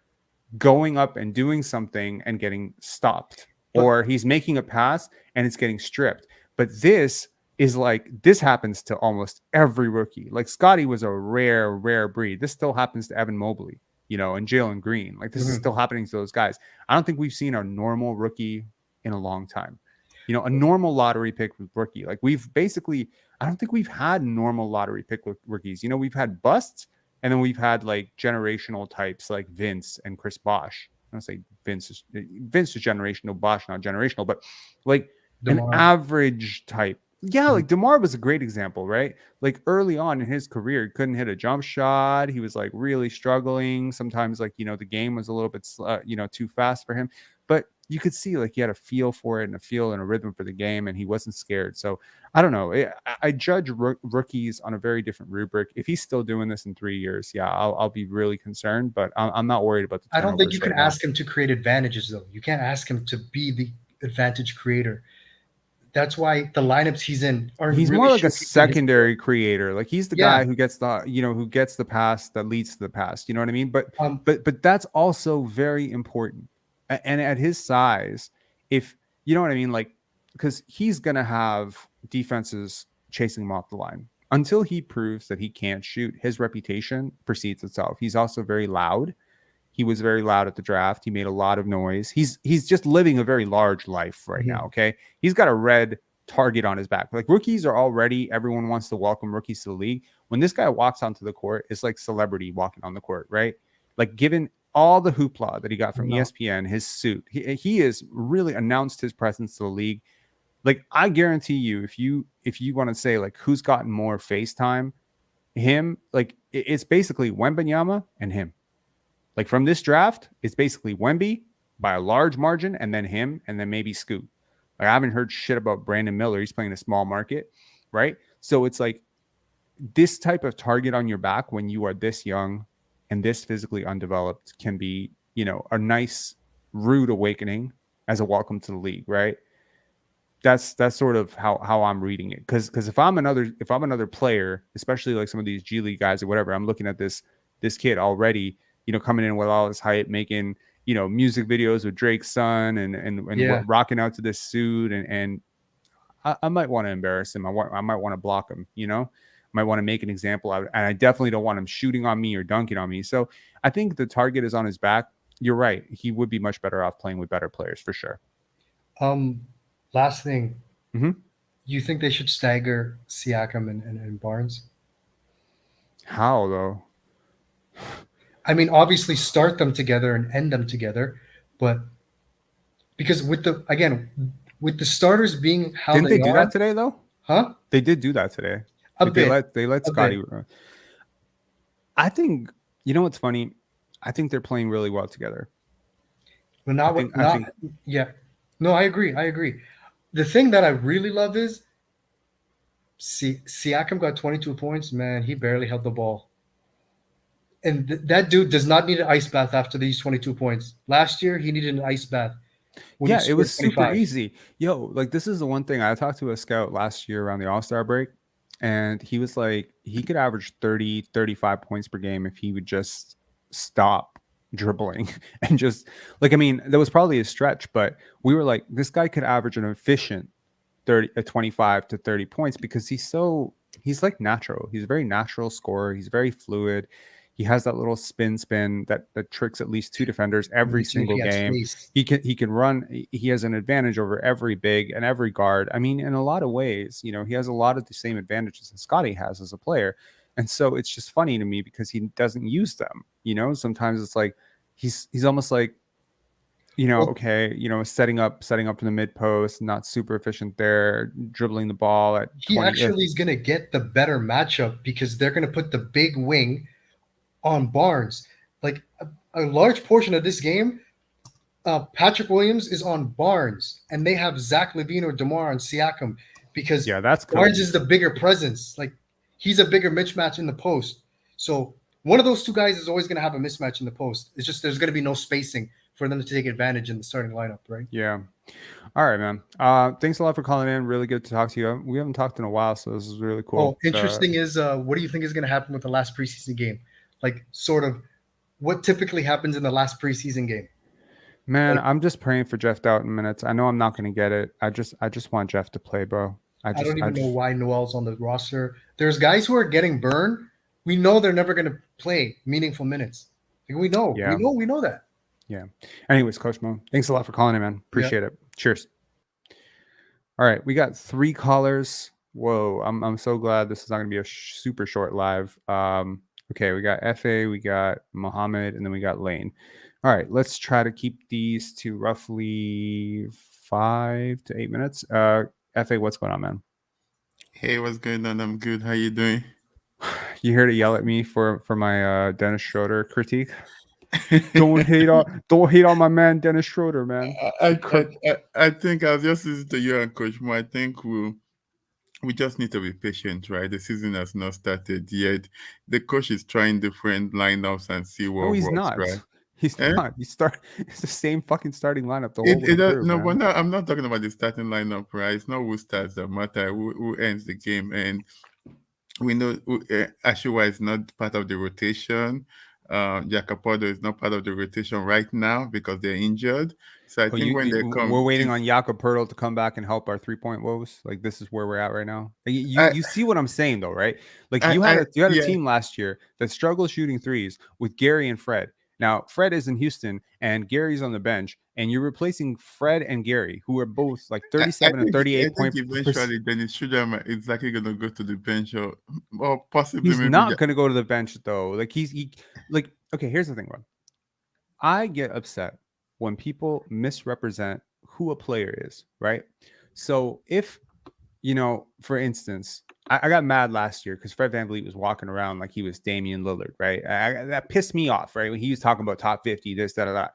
going up and doing something and getting stopped, but or he's making a pass and it's getting stripped. But this happens to almost every rookie. Like Scottie was a rare breed. This still happens to Evan Mobley, and Jalen Green. Like this is mhm. still happening to those guys. I don't think we've seen a normal rookie in a long time. A normal lottery pick rookie. Like I don't think we've had normal lottery pick rookies. We've had busts, and then we've had like generational types like Vince and Chris Bosh. I don't say Vince is generational, Bosh not generational, but like an DeMar. average type. Yeah, Mhm. like DeMar was a great example, right? Like early on in his career, he couldn't hit a jump shot. He was like really struggling. Sometimes, like, the game was a little bit, too fast for him. But you could see like he had a feel for it and a feel and a rhythm for the game, and he wasn't scared. So I don't know. I judge rookies on a very different rubric. If he's still doing this in 3 years, yeah, I'll be really concerned. But I'm not worried about the I don't think you turnovers can right now. ask him to create advantages, though. You can't ask him to be the advantage creator. That's why the lineups he's in aren't He's really more like a showcasing his skill. secondary creator. Like he's the Yeah. guy who gets the pass that leads to the pass. You know what I mean? But Um. but but that's also very important. And at his size, if you know what I mean, like, because he's gonna have defenses chasing him off the line until he proves that he can't shoot. His reputation precedes itself. He's also very loud. He was very loud at the draft. He made a lot of noise. He's just living a very large life right now. Mhm. Okay, he's got a red target on his back. Like rookies are already, everyone wants to welcome rookies to the league. When this guy walks onto the court, it's like celebrity walking on the court, right? Like given all the hoopla that he got from No. ESPN, his suit, he has really announced his presence to the league. Like I guarantee you, if you want to say like who's gotten more FaceTime, him, like it's basically Wembanyama and him. Like from this draft, it's basically Wemby by a large margin, and then him, and then maybe Scoot. Like I haven't heard shit about Brandon Miller. He's playing a small market, right? So it's like this type of target on your back when you are this young and this physically undeveloped can be, a nice rude awakening as a welcome to the league, right? That's sort of how I'm reading it. Because if I'm another player, especially like some of these G League guys or whatever, I'm looking at this kid already, coming in with all this hype, making music videos with Drake's son and Yeah. rocking out to this suit, and I might want to embarrass him. I might want to block him. Might want to make an example out, and I definitely don't want him shooting on me or dunking on me. So I think the target is on his back. You're right. He would be much better off playing with better players for sure. Um. Last thing, Mm-hmm. you think they should stagger Siakam and Barnes? How though? I mean, obviously start them together and end them together, but because with the starters being how Didn't they they do that are, today though? huh? They did do that today. A Like they bit, let they let a bit. Scotty. I think what's funny. I think they're playing really well together. But I not think what I not think yeah. No, I agree. I agree. The thing that I really love is Siakam got 22 points. Man, he barely held the ball. And that dude does not need an ice bath after these 22 points. Last year, he needed an ice bath when he yeah, it scored was super 25. easy. Yo, like this is the one thing I talked to a scout last year around the All-Star break, and he was like he could average 30, 35 points per game if he would just stop dribbling and just, like, I mean, that was probably a stretch, but we were like, this guy could average an efficient 25 to 30 points because he's like natural. He's a very natural scorer. He's very fluid. He has that little spin that tricks at least two defenders every Makes you if single he has game. space. He can run. He has an advantage over every big and every guard. I mean, in a lot of ways, he has a lot of the same advantages that Scottie has as a player. And so it's just funny to me because he doesn't use them. Sometimes it's like he's almost like okay, setting up from the mid post, not super efficient there, dribbling the ball at He 20. actually is going to get the better matchup because they're going to put the big wing on Barnes. Like a large portion of this game, Patrick Williams is on Barnes, and they have Zach LaVine or DeMar on Siakam because that's Barnes is the bigger presence. Like he's a bigger mismatch in the post. So one of those two guys is always going to have a mismatch in the post. It's just there's going to be no spacing for them to take advantage in the starting lineup, right? Yeah. All right, man. Thanks a lot for calling in. Really good to talk to you. We haven't talked in a while, so this is really cool. Oh, interesting is what do you think is going to happen with the last preseason game? Like sort of what typically happens in the last preseason game? Man, I'm just praying for Jeff Doughton minutes. I know I'm not going to get it. I just want Jeff to play, bro. I don't even know why Noel's on the roster. There's guys who are getting burned. We know they're never going to play meaningful minutes. Like we know that. Yeah. Anyways, Coach Mo, thanks a lot for calling in, man. Appreciate it. Cheers. All right, we got 3 callers. Whoa, I'm so glad this is not going to be a super short live. Okay, we got Efe, we got Mohammed, and then we got Lane. All right, let's try to keep these to roughly 5 to 8 minutes. Efe, what's going on, man? Hey, what's going on? I'm good. How you doing? You here to yell at me for my Dennis Schroder critique? Don't hate on my man Dennis Schroder, man. I think I'll just listen to you and Coach Mo. I think we just need to be patient, right? The season has not started yet. The coach is trying different lineups and see what works, not. Right? He's not. It's the same fucking starting lineup the whole way through. No, but no, I'm not talking about the starting lineup, right? It's not who starts that matter, who ends the game. And we know Ashua is not part of the rotation. Jakob is not part of the rotation right now because they're injured. So I think when they come, we're waiting on Jakob to come back and help our 3-point woes. Like this is where we're at right now. Like, you see what I'm saying though, right? Like you had a team last year that struggled shooting threes with Gary and Fred. Now Fred is in Houston and Gary's on the bench, and you're replacing Fred and Gary, who are both like 37 and 38 points. Eventually, Dennis Schroder is likely going to go to the bench, or possibly he's not going to go to the bench though. Like okay. Here's the thing, bro. I get upset when people misrepresent who a player is, right? So if for instance, I got mad last year because Fred VanVleet was walking around like he was Damian Lillard, right? That pissed me off, right? When he was talking about top 50, this, that.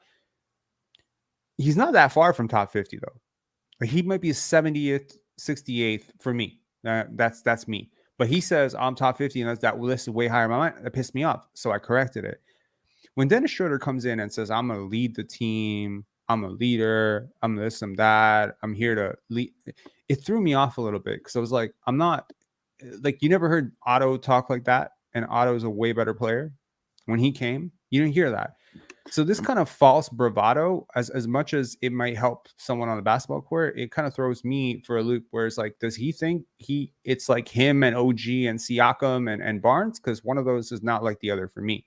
He's not that far from top 50 though. Like he might be 70th, 68th for me. That's me. But he says I'm top 50, and that list is way higher in my mind. That pissed me off, so I corrected it. When Dennis Schroder comes in and says I'm going to lead the team, I'm a leader, I'm this, I'm that, I'm here to lead, it threw me off a little bit because I was like, I'm not like, you never heard Otto talk like that, and Otto is a way better player. When he came, you didn't hear that. So this kind of false bravado, as much as it might help someone on the basketball court, it kind of throws me for a loop where it's like, does he think it's like him and OG and Siakam and Barnes? Because one of those is not like the other for me.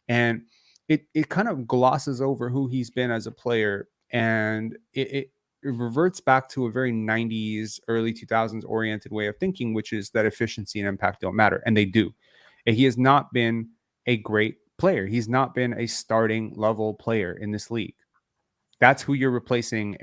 And it kind of glosses over who he's been as a player, and it reverts back to a very 90s, early 2000s oriented way of thinking, which is that efficiency and impact don't matter, and they do. And he has not been a great player. He's not been a starting level player in this league. That's who you're replacing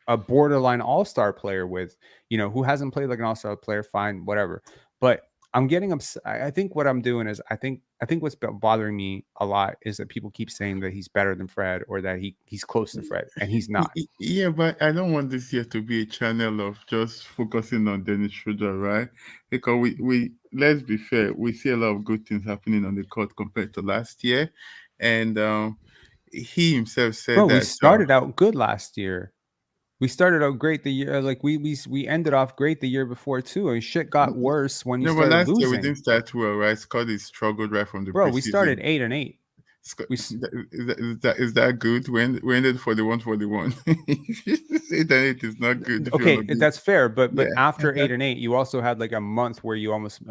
a borderline all-star player with, who hasn't played like an all-star player, fine, whatever. But I'm getting upset. I think what I'm doing is I think what's bothering me a lot is that people keep saying that he's better than Fred or that he's close to Fred, and he's not. Yeah, but I don't want this year to be a channel of just focusing on Dennis Schroder, right? Because we let's be fair, we see a lot of good things happening on the court compared to last year, and he himself said that we started out good last year. We started out great the year, like we ended off great the year before too. And shit got worse when you started losing. Year we didn't start well, right? Scottie struggled right from the bro. preseason. We started 8-8. Is that good? We ended for the 141. If you say that it is not good. If you Okay, want to be, that's fair, but yeah, after exactly. 8-8, you also had like a month where you almost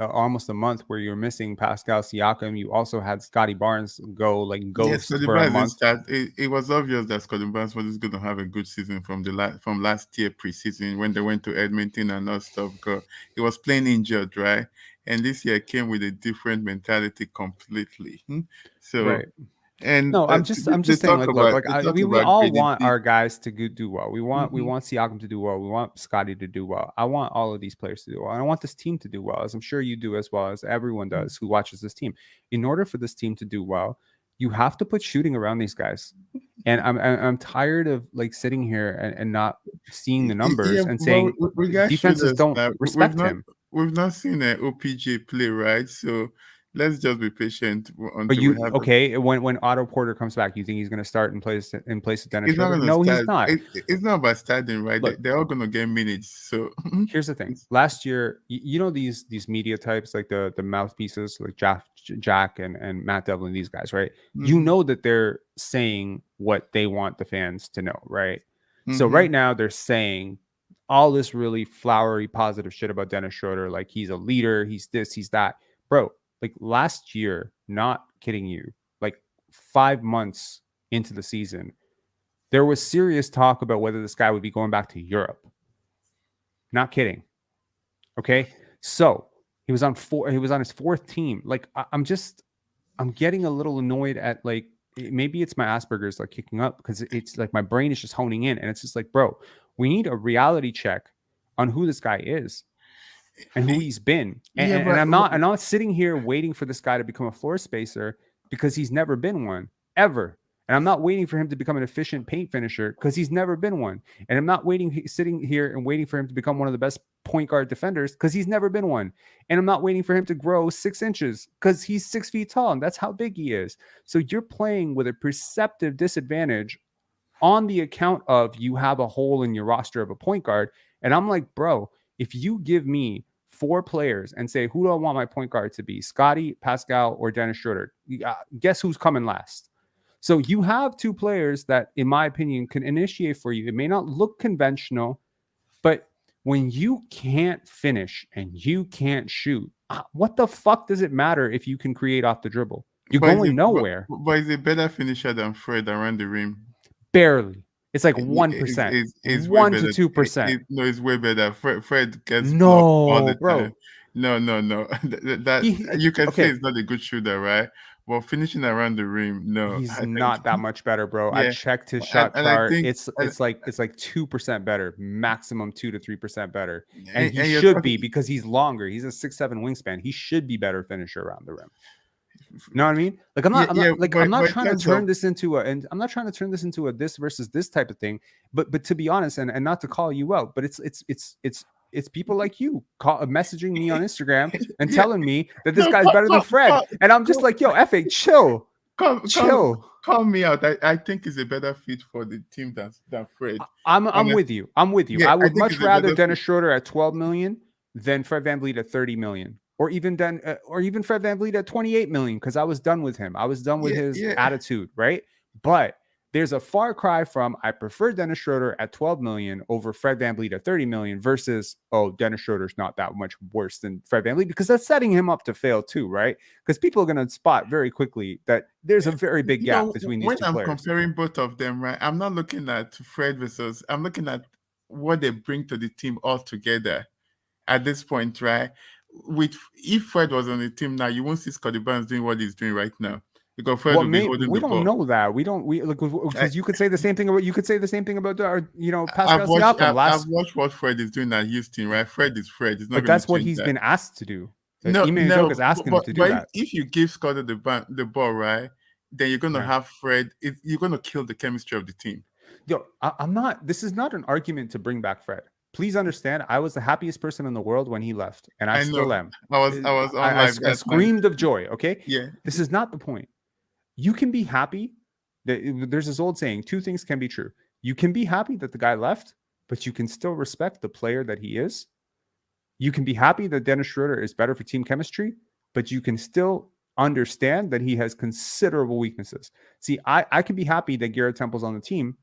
a month where you're missing Pascal Siakam. You also had Scottie Barnes go like Yes, ghost Scottie for a Barnes didn't month. start. It was obvious that Scottie Barnes was going to have a good season from from last year preseason when they went to Edmonton and all stuff. Because he was playing injured, right? And this year came with a different mentality completely. So, Right. and No, I'm just saying, like, look, like they talk we about all want grading. our guys to do well. We want Mm-hmm. Siakam to do well. We want Scotty to do well. I want all of these players to do well. And I want this team to do well, as I'm sure you do, as well as everyone does who watches this team. In order for this team to do well, you have to put shooting around these guys. And I'm tired of like sitting here and not seeing the Yeah, numbers and but saying we got defenses shooters don't now. respect him. We've not seen an OPJ play, right? So let's just be patient But until we you have. okay? When Otto Porter comes back, you think he's going to start in place of Dennis He's not Schroeder? going to No, he's start. not. It's not about starting, right? Look, They're all going to get minutes. So here's the thing. Last year, you know these media types, like the mouthpieces, like Jack and Matt Devlin, these guys, right? You Mhm, know that they're saying what they want the fans to know, right? So right mhm. now they're saying all this really flowery, positive shit about Dennis Schroeder, like he's a leader, he's this, he's that, bro. Like last year, not kidding you, like 5 months into the season, there was serious talk about whether this guy would be going back to Europe. Not kidding. Okay. So he was on his fourth team. Like I'm getting a little annoyed at like maybe it's my Asperger's like kicking up because it's like my brain is just honing in and it's just like, bro, we need a reality check on who this guy is and who he's been. Yeah, And I'm not sitting here waiting for this guy to become a floor spacer because he's never been one ever. And I'm not waiting for him to become an efficient paint finisher because he's never been one. And I'm not sitting here and waiting for him to become one of the best point guard defenders because he's never been one. And I'm not waiting for him to grow 6 inches because he's 6 feet tall and that's how big he is. So you're playing with a perceptive disadvantage on the account of you have a hole in your roster of a point guard. And I'm like, bro, if you give me 4 players and say, who do I want my point guard to be? Scottie, Pascal, or Dennis Schroeder? Guess who's coming last? So you have 2 players that, in my opinion, can initiate for you. It may not look conventional, but when you can't finish and you can't shoot, what the fuck does it matter if you can create off the dribble? You're going nowhere. but he's a better finisher than Fred around the rim. Barely. It's like 1%, It's way 1 to better. 2%. No, it's way better. Fred gets blocked all No, the time. bro. No. That you can say Okay. he's not a good shooter, right? But finishing around the rim, no. He's I think, not that much better, bro. I yeah. checked his shot And I chart. think, It's like 2% better, maximum 2 to 3% better. And he and you're should talking, be because he's longer. He's a 6'7" wingspan. He should be better finisher around the rim. You know what I mean? Like I'm not but in trying to terms turn of, this into a this versus this type of thing. But to be honest, and not to call you out, but it's people like you messaging me on Instagram and yeah, telling me that this no, guy's better than Fred, and I'm just like, yo, Efe, chill. call me out. I think he's a better fit for the team than Fred. I'm with you. I'm with you. Yeah, I I would think much he's a rather better Dennis fit. Schroeder at 12 million than Fred VanVleet at 30 million, or even Fred VanVleet at 28 million because I was done with him. I was done with his Yeah. attitude, right? But there's a far cry from I prefer Dennis Schroeder at 12 million over Fred VanVleet at 30 million versus, oh, Dennis Schroeder's not that much worse than Fred VanVleet because that's setting him up to fail too, right? Because people are going to spot very quickly that there's a very big gap between these When 2 I'm players. comparing both of them, right, I'm not looking at Fred versus, I'm looking at what they bring to the team altogether at this point, right? If Fred was on the team now, you won't see Scottie Barnes doing what he's doing right now because Fred will be holding we the don't ball. know that. We like because you could say the same thing about I've Pascal Siakam I've watched what Fred is doing at Houston, right? Fred is Fred. He's not but going to that's what change he's that. been asked to do. No, Ime Udoka no, is asking him to do but that. if you give Scottie the ball, right, then you're going to have Fred. You're going to kill the chemistry of the team. Yo, I'm not. This is not an argument to bring back Fred. Please understand, I was the happiest person in the world when he left, and I still am. I was on live. I screamed of joy. Okay, yeah. This is not the point. You can be happy. There's this old saying: 2 things can be true. You can be happy that the guy left, but you can still respect the player that he is. You can be happy that Dennis Schroeder is better for team chemistry, but you can still understand that he has considerable weaknesses. See, I could be happy that Garrett Temple's on the team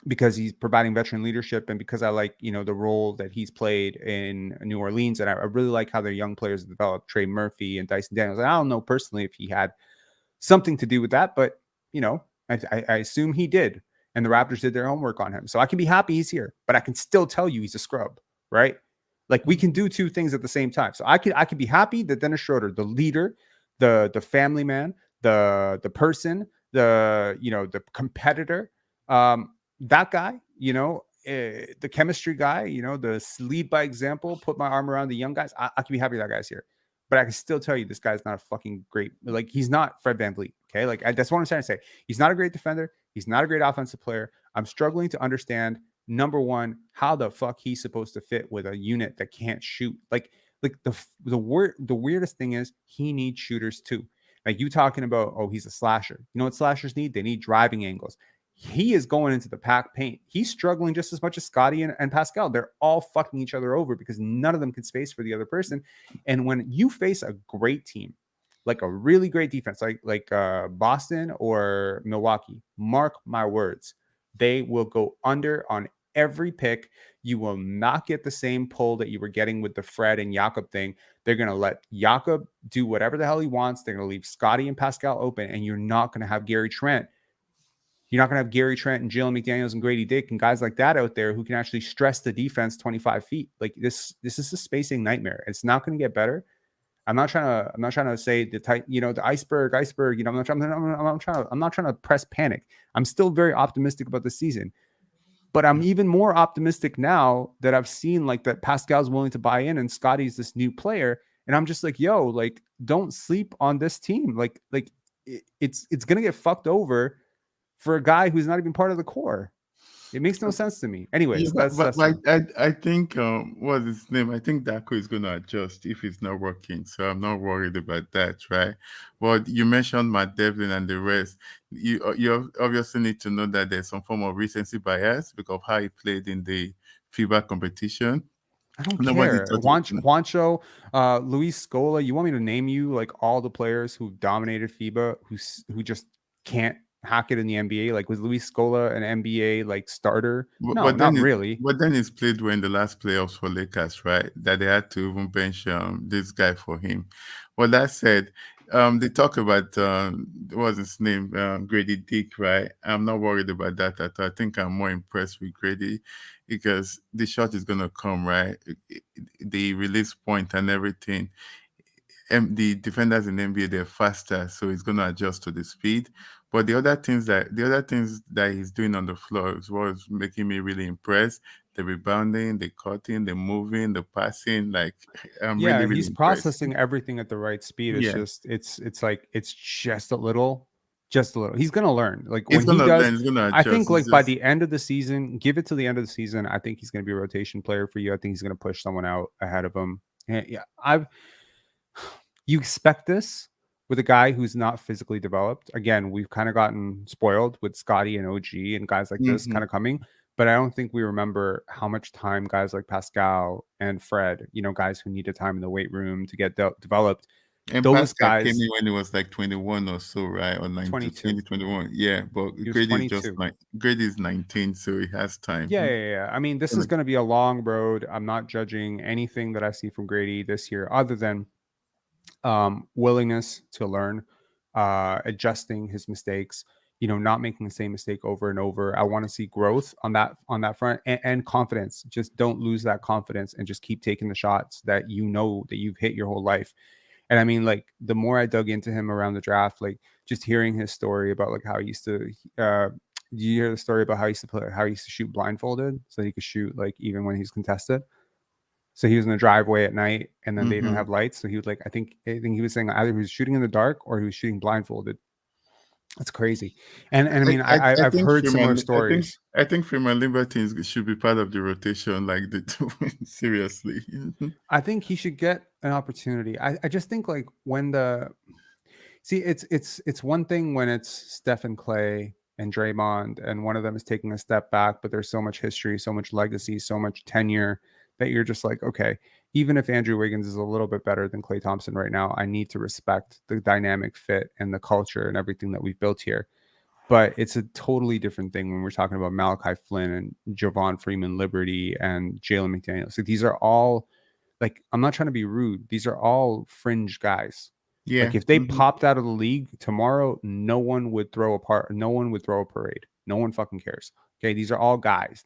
because he's providing veteran leadership and because I like, the role that he's played in New Orleans. And I really like how their young players developed, Trey Murphy and Dyson Daniels. And I don't know personally if he had something to do with that, but, I assume he did. And the Raptors did their homework on him. So I can be happy he's here, but I can still tell you he's a scrub, right? Like we can do two things at the same time. So I could be happy that Dennis Schroder, the leader, the family man, the person, the competitor, that guy, the chemistry guy, the lead by example, put my arm around the young guys. I can be happy that guy's here, but I can still tell you this guy's not a fucking great, like he's not Fred VanVleet. Okay. Like that's what I'm trying to say. He's not a great defender. He's not a great offensive player. I'm struggling to understand, number one, how the fuck he's supposed to fit with a unit that can't shoot. Like the weirdest thing is he needs shooters too. Like you talking about, oh, he's a slasher. You know what slashers need? They need driving angles. He is going into the pack paint. He's struggling just as much as Scottie and Pascal. They're all fucking each other over because none of them can space for the other person. And when you face a great team, like a really great defense, like Boston or Milwaukee, mark my words, they will go under on every pick. You will not get the same pull that you were getting with the Fred and Jakob thing. They're going to let Jakob do whatever the hell he wants. They're going to leave Scottie and Pascal open, and you're not going to have Gary Trent. You're not going to have Gary Trent and Jalen McDaniels and Grady Dick and guys like that out there who can actually stress the defense 25 feet. Like this is a spacing nightmare. It's not going to get better. I'm not trying to say the type, the iceberg. I'm not trying to press panic. I'm still very optimistic about the season, but I'm even more optimistic now that I've seen like that Pascal's willing to buy in and Scottie's this new player. And I'm just like, yo, like, don't sleep on this team. Like it's going to get fucked over for a guy who's not even part of the core. It makes no sense to me. Anyways, but I think what's his name? I think Daco is going to adjust if it's not working. So I'm not worried about that, right? But you mentioned Matt Devlin and the rest. You obviously need to know that there's some form of recency bias because of how he played in the FIBA competition. I don't care. Juancho, Luis Scola. You want me to name you like all the players who dominated FIBA who just can't hack it in the NBA? Like, was Luis Scola an NBA like starter? No, but not really. But then he's played well in the last playoffs for Lakers, right? That they had to even bench this guy for him. Well, that said, they talk about what's his name, Grady Dick, right? I'm not worried about that at all. I think I'm more impressed with Grady because the shot is gonna come, right? The release point and everything. The defenders in the NBA, they're faster, so he's going to adjust to the speed. But the other things that he's doing on the floor is what's making me really impressed. The rebounding, the cutting, the moving, the passing. Like I'm really he's impressed. Processing everything at the right speed. It's just a little. He's gonna learn. Like when he does, I think like by the end of the season, give it to the end of the season. I think he's gonna be a rotation player for you. I think he's gonna push someone out ahead of him. And you expect this with a guy who's not physically developed. Again, we've kind of gotten spoiled with Scottie and OG and guys like this kind of coming, but I don't think we remember how much time guys like Pascal and Fred, guys who needed time in the weight room to get developed. And those guys came in when he was like 21 or so, right? Or 19, 21. Yeah, but Grady is 19, so he has time. Yeah. I mean, this is going to be a long road. I'm not judging anything that I see from Grady this year other than willingness to learn, adjusting his mistakes, not making the same mistake over and over. I want to see growth on that front and confidence. Just don't lose that confidence and just keep taking the shots that that you've hit your whole life. And I mean, like the more I dug into him around the draft, like just hearing his story about like how he used to do you hear the story about how he used to shoot blindfolded so he could shoot like even when he's contested? So he was in the driveway at night and then they didn't have lights. So he would like, I think he was saying either he was shooting in the dark or he was shooting blindfolded. That's crazy. And I mean, I've heard similar stories. I think Freeman Libertines should be part of the rotation, like the two. Seriously. I think he should get an opportunity. I just think like when it's one thing when it's Steph and Clay and Draymond and one of them is taking a step back, but there's so much history, so much legacy, so much tenure that you're just like, okay, even if Andrew Wiggins is a little bit better than Klay Thompson right now, I need to respect the dynamic fit and the culture and everything that we've built here. But it's a totally different thing when we're talking about Malachi Flynn and Javon Freeman Liberty and Jalen McDaniels. Like, these are all, like, I'm not trying to be rude. These are all fringe guys. Yeah. Like, if they popped out of the league tomorrow, no one would throw a parade. No one fucking cares. Okay, these are all guys.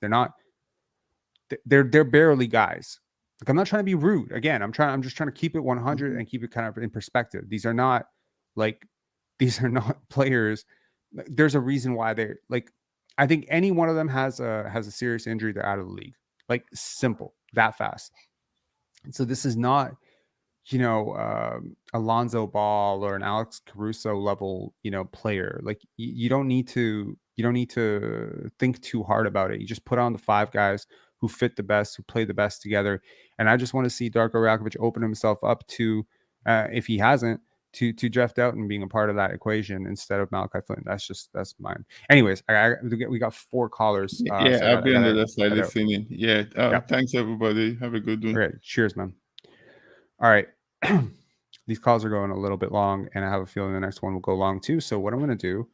They're barely guys. Like, I'm not trying to be rude. Again, I'm just trying to keep it 100 and keep it kind of in perspective. These are not players. There's a reason why they're like, I think any one of them has a serious injury, they're out of the league. Like, simple, that fast. And so this is not, Alonzo Ball or an Alex Caruso level, player. Like, you don't need to think too hard about it. You just put on the 5 guys who fit the best, who play the best together. And I just want to see Darko Rakovic open himself up to, if he hasn't, to Jeff Doughton being a part of that equation instead of Malachi Flynn. That's mine. Anyways, we got 4 callers. I'll be on the other side listening. Yeah. Yep. Thanks, everybody. Have a good one. Okay. Cheers, man. All right. These calls are going a little bit long, and I have a feeling the next one will go long too. So what I'm going to do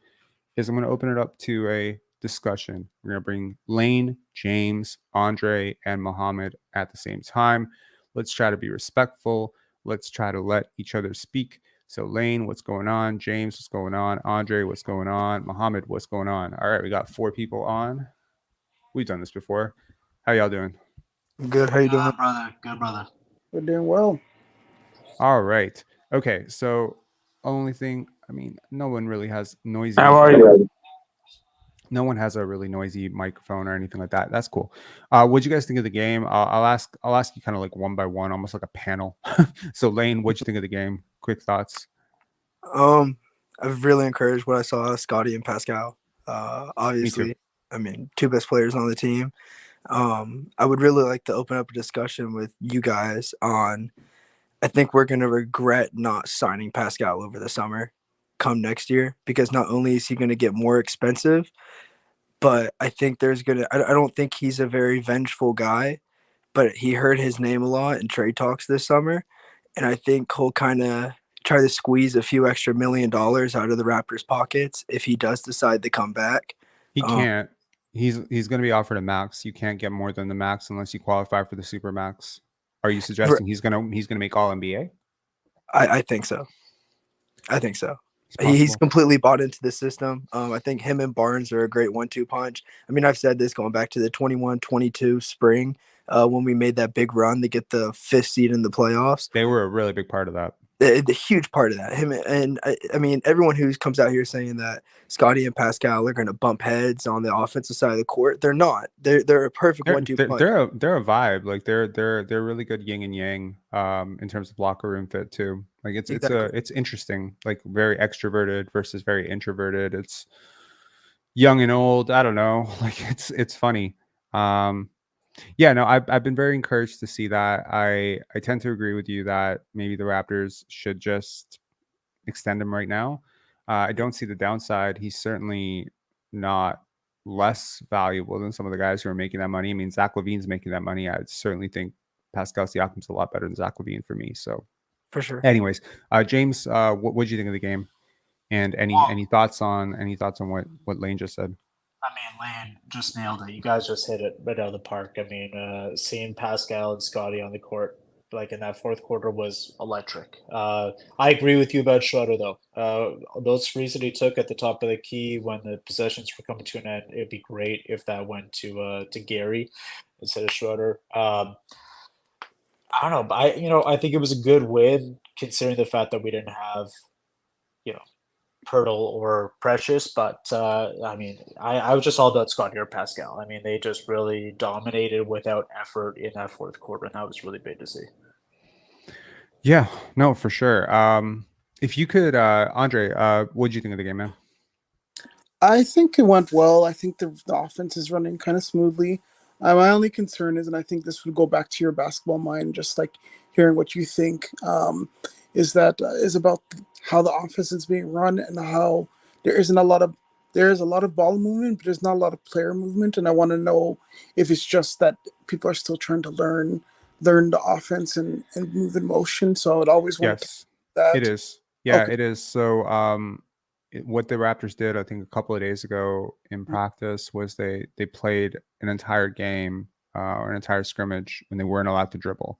is I'm going to open it up to a discussion. We're going to bring Lane, James, Andre, and Mohammed at the same time. Let's try to be respectful. Let's try to let each other speak. So Lane, what's going on? James, what's going on? Andre, what's going on? Mohammed, what's going on? All right, we got 4 people on. We've done this before. How y'all doing? Good. How you doing, brother? Good, brother. We're doing well. All right. Okay, so only thing, I mean, no one really has noisy. How are you? No one has a really noisy microphone or anything like that. That's cool. What'd you guys think of the game? I'll ask you kind of like one by one, almost like a panel. So Lane, what'd you think of the game? Quick thoughts. I've really encouraged what I saw, Scottie and Pascal. Obviously, I mean, 2 best players on the team. I would really like to open up a discussion with you guys on, I think we're going to regret not signing Pascal over the summer come next year, because not only is he going to get more expensive, but I think I don't think he's a very vengeful guy, but he heard his name a lot in trade talks this summer. And I think he'll kind of try to squeeze a few extra $1 million out of the Raptors' pockets if he does decide to come back. He can't. He's going to be offered a max. You can't get more than the max unless you qualify for the super max. Are you suggesting he's gonna make All NBA? I think so. He's completely bought into the system. I think him and Barnes are a great 1-2 punch. I mean, I've said this going back to the 21-22 spring when we made that big run to get the 5th seed in the playoffs. They were a really big part of that. The huge part of that. Him and I mean, everyone who comes out here saying that Scottie and Pascal are going to bump heads on the offensive side of the court, they're not. They're a perfect 1-2 punch. They're a vibe. Like they're really good yin and yang in terms of locker room fit too. Like it's interesting. Like very extroverted versus very introverted. It's young and old. I don't know. Like it's funny. Yeah, no, I've been very encouraged to see that. I tend to agree with you that maybe the Raptors should just extend him right now. I don't see the downside. He's certainly not less valuable than some of the guys who are making that money. I mean, Zach LaVine's making that money. I certainly think Pascal Siakam's a lot better than Zach LaVine for me. So for sure. Anyways, James, what did you think of the game? And any thoughts on what Lane just said? I mean, Lane just nailed it. You guys just hit it right out of the park. I mean, seeing Pascal and Scottie on the court, like in that 4th quarter, was electric. I agree with you about Schroder, though. Those threes that he took at the top of the key when the possessions were coming to an end, it'd be great if that went to Gary instead of Schroder. I don't know, but I think it was a good win considering the fact that we didn't have, Hurdle or Precious, but I mean, I was just all about Scottie or Pascal. I mean, they just really dominated without effort in that 4th quarter, and that was really big to see. Yeah, no, for sure. If you could, Andre, what did you think of the game, man? I think it went well. I think the offense is running kind of smoothly. My only concern is, and I think this would go back to your basketball mind, just like hearing what you think, is about how the offense is being run and how there is a lot of ball movement, but there's not a lot of player movement. And I want to know if it's just that people are still trying to learn learn the offense and move in motion. So I would always want to Yes, that. it is. Yeah, Okay. it is. So, what the Raptors did, I think, a couple of days ago in practice was they played an entire game or an entire scrimmage when they weren't allowed to dribble.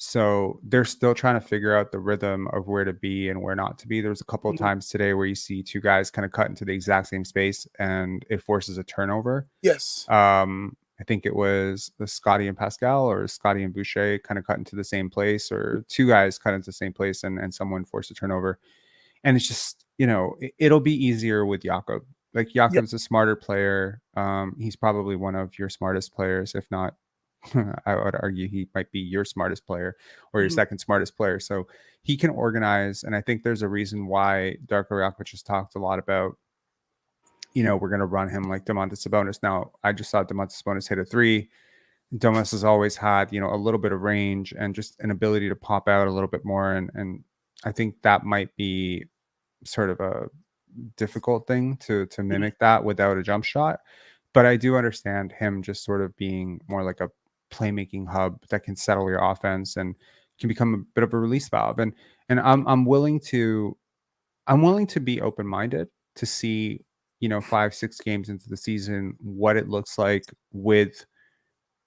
So they're still trying to figure out the rhythm of where to be and where not to be. There was a couple of Mhm. times today where you see two guys kind of cut into the exact same space and it forces a turnover. Yes. I think it was the Scottie and Pascal or Scottie and Boucher kind of cut into the same place, or two guys cut into the same place and someone forced a turnover. And it's just, it'll be easier with Jakob. Like Yeah. Jakob's a smarter player. He's probably one of your smartest players, if not, I would argue he might be your smartest player or your Mhm. second smartest player. So he can organize. And I think there's a reason why Darko Rakovic has talked a lot about, we're going to run him like Domantas Sabonis. Now, I just saw Domantas Sabonis hit a three. Domas has always had, a little bit of range and just an ability to pop out a little bit more. And I think that might be sort of a difficult thing to mimic that without a jump shot. But I do understand him just sort of being more like a playmaking hub that can settle your offense and can become a bit of a release valve. And I'm willing to be open-minded to see, 5-6 games into the season what it looks like with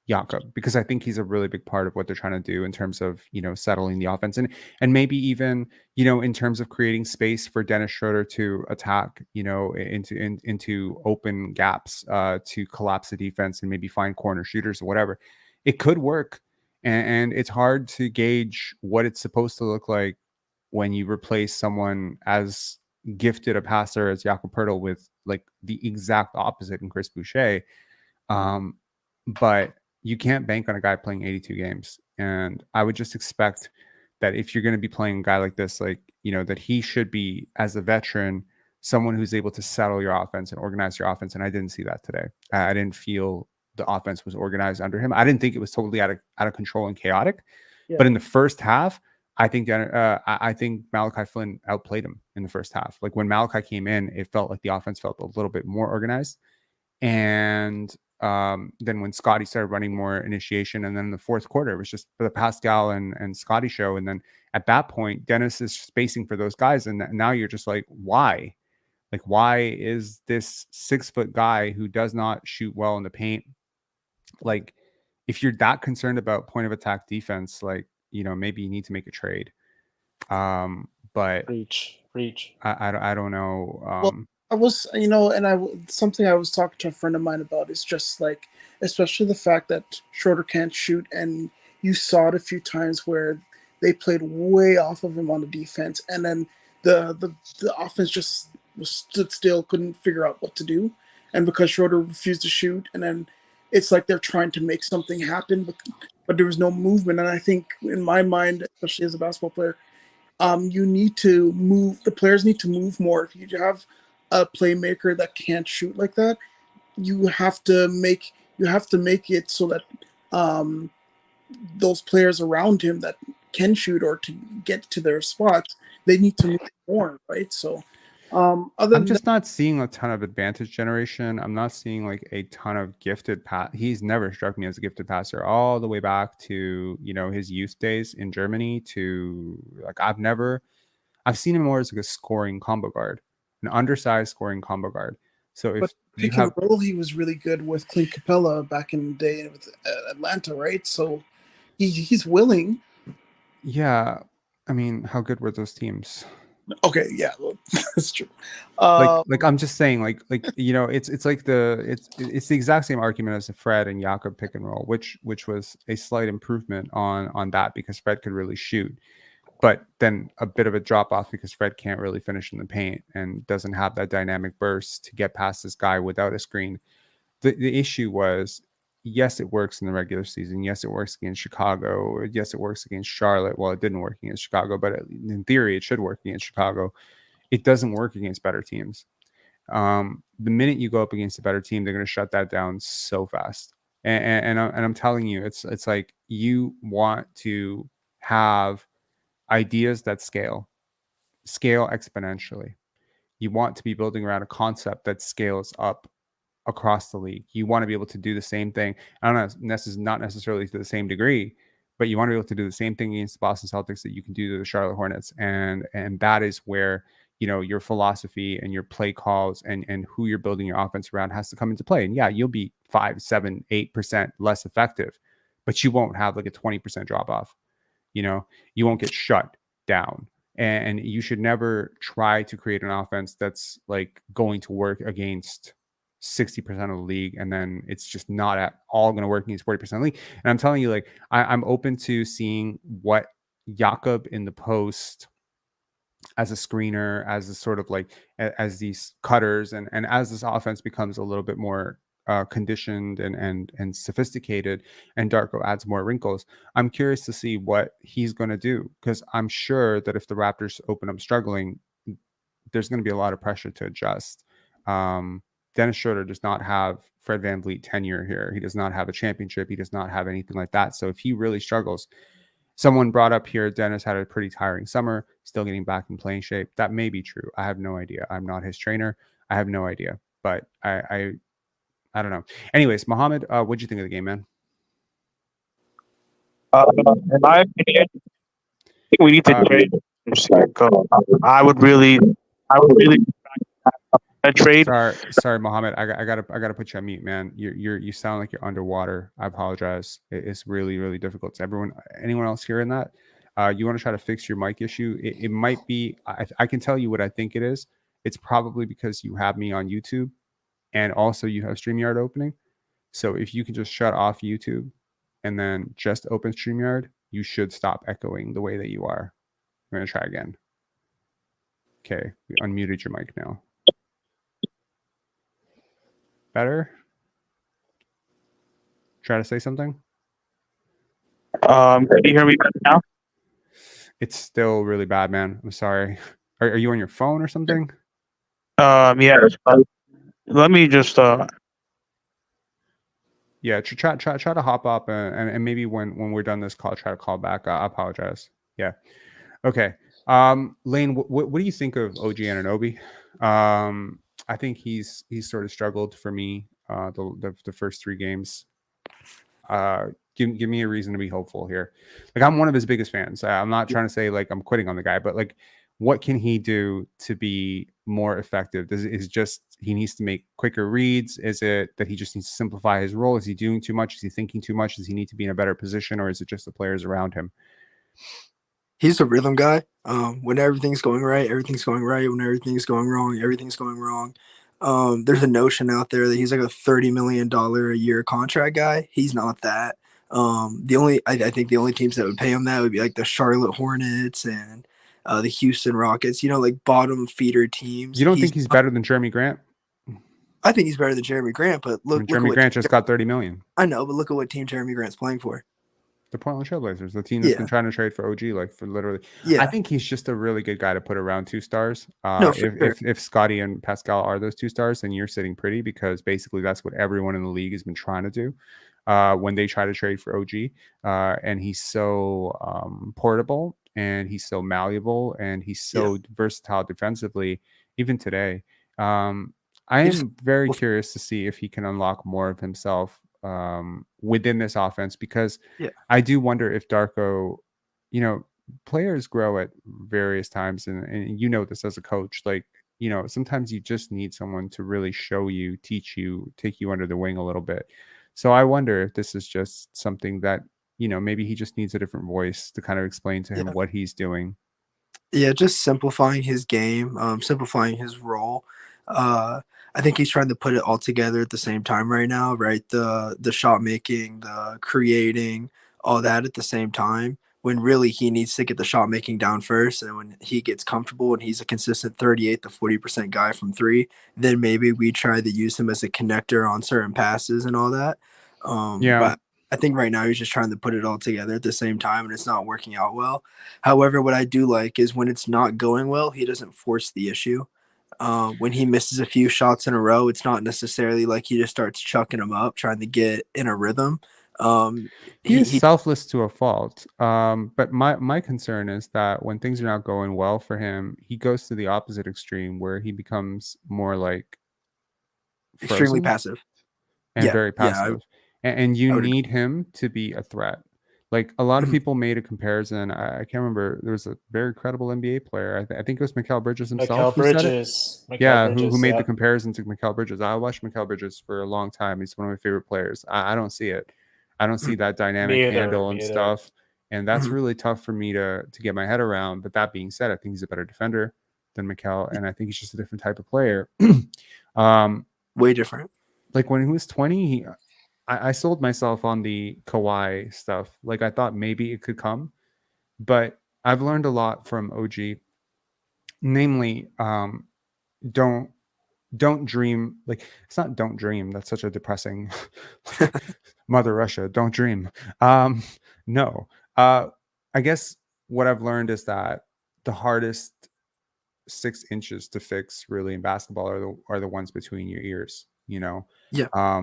Jakob, because I think he's a really big part of what they're trying to do in terms of, settling the offense and maybe even, in terms of creating space for Dennis Schroder to attack, into open gaps, to collapse the defense and maybe find corner shooters or whatever. It could work. And it's hard to gauge what it's supposed to look like when you replace someone as gifted a passer as Jakob Poeltl with like the exact opposite in Chris Boucher. But you can't bank on a guy playing 82 games. And I would just expect that if you're going to be playing a guy like this, like, that he should be, as a veteran, someone who's able to settle your offense and organize your offense. And I didn't see that today. I didn't feel the offense was organized under him. I didn't think it was totally out of control and chaotic. Yeah. But in the first half, I think Malachi Flynn outplayed him in the first half. Like when Malachi came in, it felt like the offense felt a little bit more organized. And then when Scottie started running more initiation, and then in the fourth quarter, it was just the Pascal and Scottie show. And then at that point, Dennis is spacing for those guys. And now you're just like, why? Like, why is this 6-foot guy who does not shoot well in the paint? Like, if you're that concerned about point of attack defense, like, maybe you need to make a trade. But Reach. I don't know. Well, I was, something I was talking to a friend of mine about is just like, especially the fact that Schroder can't shoot, and you saw it a few times where they played way off of him on the defense, and then the offense just stood still, couldn't figure out what to do, and because Schroder refused to shoot, and then it's like they're trying to make something happen, but there was no movement, and I think in my mind, especially as a basketball player, you need to move. The players need to move more. If you have a playmaker that can't shoot like that, you have to make it so that those players around him that can shoot or to get to their spots, they need to move more, right? So, other I'm than just not seeing a ton of advantage generation. I'm not seeing like a ton of gifted pass. He's never struck me as a gifted passer all the way back to, his youth days in Germany to like, I've seen him more as like a scoring combo guard, an undersized scoring combo guard. So if but you pick and have, roll, he was really good with Clint Capella back in the day with Atlanta, right? So he's willing. yeah, I mean, how good were those teams? Okay, yeah, well, that's true. Like I'm just saying, like it's like it's the exact same argument as the Fred and Jakob pick and roll, which was a slight improvement on that because Fred could really shoot, but then a bit of a drop off because Fred can't really finish in the paint and doesn't have that dynamic burst to get past this guy without a screen. The issue was, yes, it works in the regular season. Yes, it works against Chicago. Yes, it works against Charlotte. Well, it didn't work against Chicago, but in theory, it should work against Chicago. It doesn't work against better teams. The minute you go up against a better team, they're going to shut that down so fast. And I'm telling you, it's like you want to have ideas that scale exponentially. You want to be building around a concept that scales up across the league. You want to be able to do the same thing. I don't know, not necessarily to the same degree, but you want to be able to do the same thing against the Boston Celtics that you can do to the Charlotte Hornets. And that is where, your philosophy and your play calls and who you're building your offense around has to come into play. And yeah, you'll be 5, 7, 8% less effective, but you won't have like a 20% drop off. You won't get shut down. And you should never try to create an offense that's like going to work against 60% of the league, and then it's just not at all going to work against 40% of the league. And I'm telling you, like, I'm open to seeing what Jakob in the post as a screener, as a sort of like as these cutters, and as this offense becomes a little bit more conditioned and sophisticated, and Darko adds more wrinkles, I'm curious to see what he's going to do, because I'm sure that if the Raptors open up struggling, there's going to be a lot of pressure to adjust. Dennis Schroder does not have Fred VanVleet tenure here. He does not have a championship. He does not have anything like that. So if he really struggles, someone brought up here, Dennis had a pretty tiring summer, still getting back in playing shape. That may be true. I have no idea. I'm not his trainer. I have no idea. But I don't know. Anyways, Mohammed, what'd you think of the game, man? In my opinion, I think we need to trade Siakam. I would really a trade. Sorry, Mohammed. I gotta put you on mute, man. You sound like you're underwater. I apologize. It's really, really difficult. Anyone else hearing that? You want to try to fix your mic issue? It might be. I can tell you what I think it is. It's probably because you have me on YouTube, and also you have StreamYard opening. So if you can just shut off YouTube and then just open StreamYard, you should stop echoing the way that you are. I'm gonna try again. Okay, we unmuted your mic now. Better? Try to say something? Can you hear me better now? It's still really bad, man. I'm sorry. Are you on your phone or something? Yeah. Let me just Yeah, try to hop up and maybe when we're done this call, try to call back. I apologize. Yeah. Okay. Lane, what do you think of O.G Anunoby? I think he's sort of struggled for me the first 3 games. Give me a reason to be hopeful here. Like, I'm one of his biggest fans. I'm not trying to say like I'm quitting on the guy, but like, what can he do to be more effective? Is just he needs to make quicker reads? Is it that he just needs to simplify his role? Is he doing too much? Is he thinking too much? Does he need to be in a better position, or is it just the players around him? He's a rhythm guy. When everything's going right, everything's going right. When everything's going wrong, everything's going wrong. There's a notion out there that he's like a $30 million a year contract guy. He's not that. I think the only teams that would pay him that would be like the Charlotte Hornets and the Houston Rockets. Like bottom feeder teams. You don't think he's better than Jeremy Grant? I think he's better than Jeremy Grant, but look, Jeremy Grant just got $30 million. I know, but look at what team Jeremy Grant's playing for. The Portland Trailblazers, the team that's been trying to trade for OG, like for literally. Yeah, I think he's just a really good guy to put around 2 stars. If Scottie and Pascal are those 2 stars, then you're sitting pretty, because basically that's what everyone in the league has been trying to do when they try to trade for OG. And he's so portable, and he's so malleable, and he's so versatile defensively. Even today, I am very curious to see if he can unlock more of himself within this offense, because I do wonder if Darko, players grow at various times, and this as a coach, like, sometimes you just need someone to really show you, teach you, take you under the wing a little bit. So I wonder if this is just something that, maybe he just needs a different voice to kind of explain to him what he's doing. Yeah, just simplifying his game, simplifying his role. I think he's trying to put it all together at the same time right now, right? The shot making, the creating, all that at the same time, when really he needs to get the shot making down first. And when he gets comfortable and he's a consistent 38 to 40% guy from 3, then maybe we try to use him as a connector on certain passes and all that. But I think right now he's just trying to put it all together at the same time, and it's not working out well. However, what I do like is when it's not going well, he doesn't force the issue. When he misses a few shots in a row, it's not necessarily like he just starts chucking them up, trying to get in a rhythm. He's selfless to a fault. But my concern is that when things are not going well for him, he goes to the opposite extreme, where he becomes more like extremely passive and very passive. And you need him to be a threat. Like a lot of people made a comparison. I can't remember. There was a very credible NBA player. I think it was Mikal Bridges himself Mikal who said it. Bridges. Yeah, Mikal who Bridges, made the yeah. comparison to Mikal Bridges. I watched Mikal Bridges for a long time. He's one of my favorite players. I don't see it. I don't see that dynamic Me either, handle and me either. stuff. And that's Mhm. really tough for me to get my head around. But that being said, I think he's a better defender than Mikal, and I think he's just a different type of player. Way different. Like when he was 20, I sold myself on the Kawhi stuff. Like I thought maybe it could come, but I've learned a lot from OG. Namely, don't dream. Like it's not don't dream. That's such a depressing Mother Russia. Don't dream. No. I guess what I've learned is that the hardest 6 inches to fix really in basketball are the ones between your ears, you know. Yeah.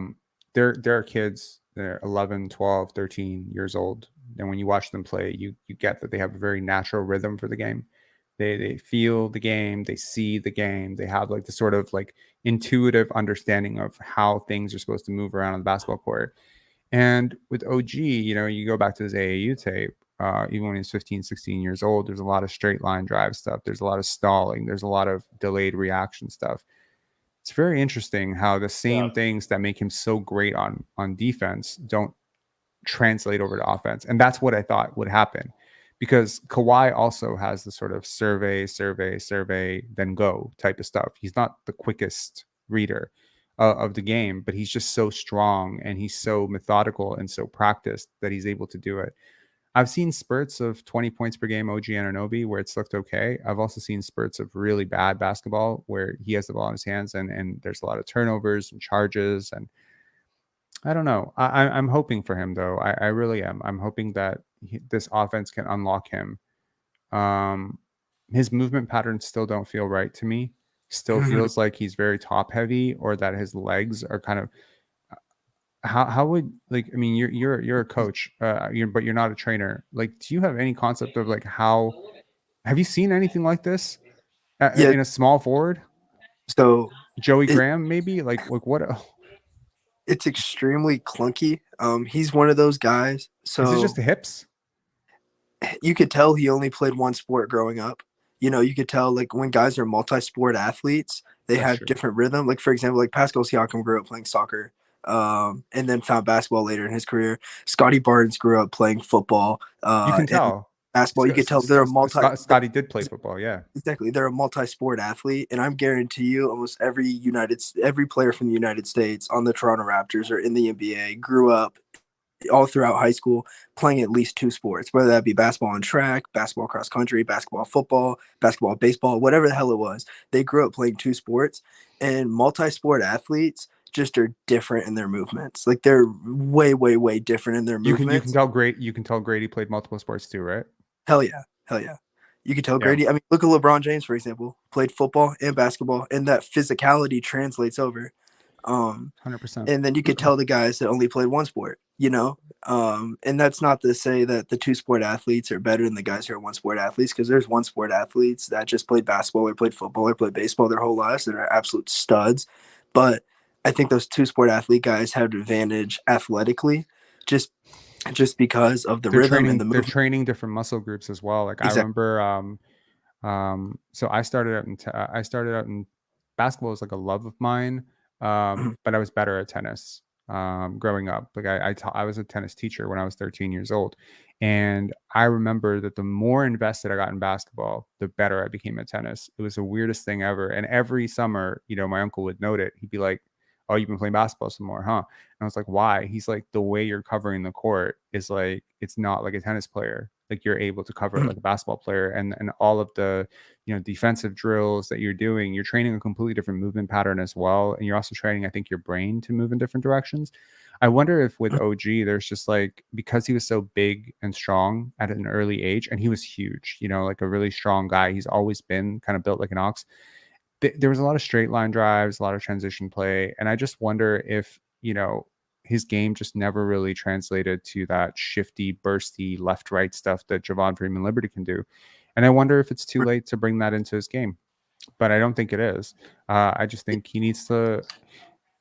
There are kids, they're 11, 12, 13 years old, and when you watch them play, you get that they have a very natural rhythm for the game. They feel the game, they see the game, they have like the sort of like intuitive understanding of how things are supposed to move around on the basketball court. And with OG, you know, you go back to his AAU tape, even when he's 15, 16 years old, there's a lot of straight line drive stuff. There's a lot of stalling. There's a lot of delayed reaction stuff. It's very interesting how the same things that make him so great on defense don't translate over to offense. And that's what I thought would happen, because Kawhi also has the sort of survey, then go type of stuff. He's not the quickest reader of the game, but he's just so strong and he's so methodical and so practiced that he's able to do it. I've seen spurts of 20 points per game O.G. Anunoby where it's looked okay. I've also seen spurts of really bad basketball where he has the ball in his hands and there's a lot of turnovers and charges. And I don't know. I'm hoping for him, though. I really am. I'm hoping that this offense can unlock him. His movement patterns still don't feel right to me. Still feels like he's very top heavy, or that his legs are kind of. How would, like, I mean, you're a coach, but you're not a trainer. Like, do you have any concept of like how? Have you seen anything like this Yeah. in a small forward? So Joey it, Graham, maybe like what? it's extremely clunky. He's one of those guys. Is it So just the hips? you could tell he only played one sport growing up. You know, you could tell like when guys are multi-sport athletes, they That's have true. different rhythm. Like for example, like Pascal Siakam grew up playing soccer, and then found basketball later in his career. Scottie Barnes grew up playing football, You can and tell. basketball. You could tell they're a Scottie did play football, yeah. exactly. They're a multi-sport athlete, and I'm guarantee you, almost every player from the United States on the Toronto Raptors or in the NBA grew up all throughout high school playing at least 2 sports, whether that be basketball and track, basketball cross country, basketball football, basketball baseball, whatever the hell it was. They grew up playing 2 sports, and multi-sport athletes just are different in their movements. Like they're way different in their movements. You can tell Grady played multiple sports too, right? Hell yeah. You could tell Yeah. Grady. I mean, look at LeBron James, for example, played football and basketball, and that physicality translates over. 100%. And then you could tell the guys that only played one sport, you know? And that's not to say that the 2 sport athletes are better than the guys who are 1 sport athletes, because there's 1 sport athletes that just played basketball or played football or played baseball their whole lives that are absolute studs. But I think those 2 sport athlete guys have an advantage athletically just because of the rhythm and the movement. They're training different muscle groups as well. Like Exactly. I remember so I started out in basketball was like a love of mine. But I was better at tennis growing up. Like I was a tennis teacher when I was 13 years old. And I remember that the more invested I got in basketball, the better I became at tennis. It was the weirdest thing ever. And every summer, you know, my uncle would note it. He'd be like, "Oh, you've been playing basketball some more, huh?" And I was like, "Why?" He's like, "The way you're covering the court is like, it's not like a tennis player. Like you're able to cover it like a basketball player, and all of the, you know, defensive drills that you're doing, you're training a completely different movement pattern as well. And you're also training, I think, your brain to move in different directions." I wonder if with OG, there's just like, because he was so big and strong at an early age, and he was huge, you know, like a really strong guy. He's always been kind of built like an ox. There was a lot of straight line drives, a lot of transition play. And I just wonder if, you know, his game just never really translated to that shifty, bursty, left-right stuff that Javon, Freeman, Liberty can do. And I wonder if it's too late to bring that into his game. But I don't think it is. I just think he needs to.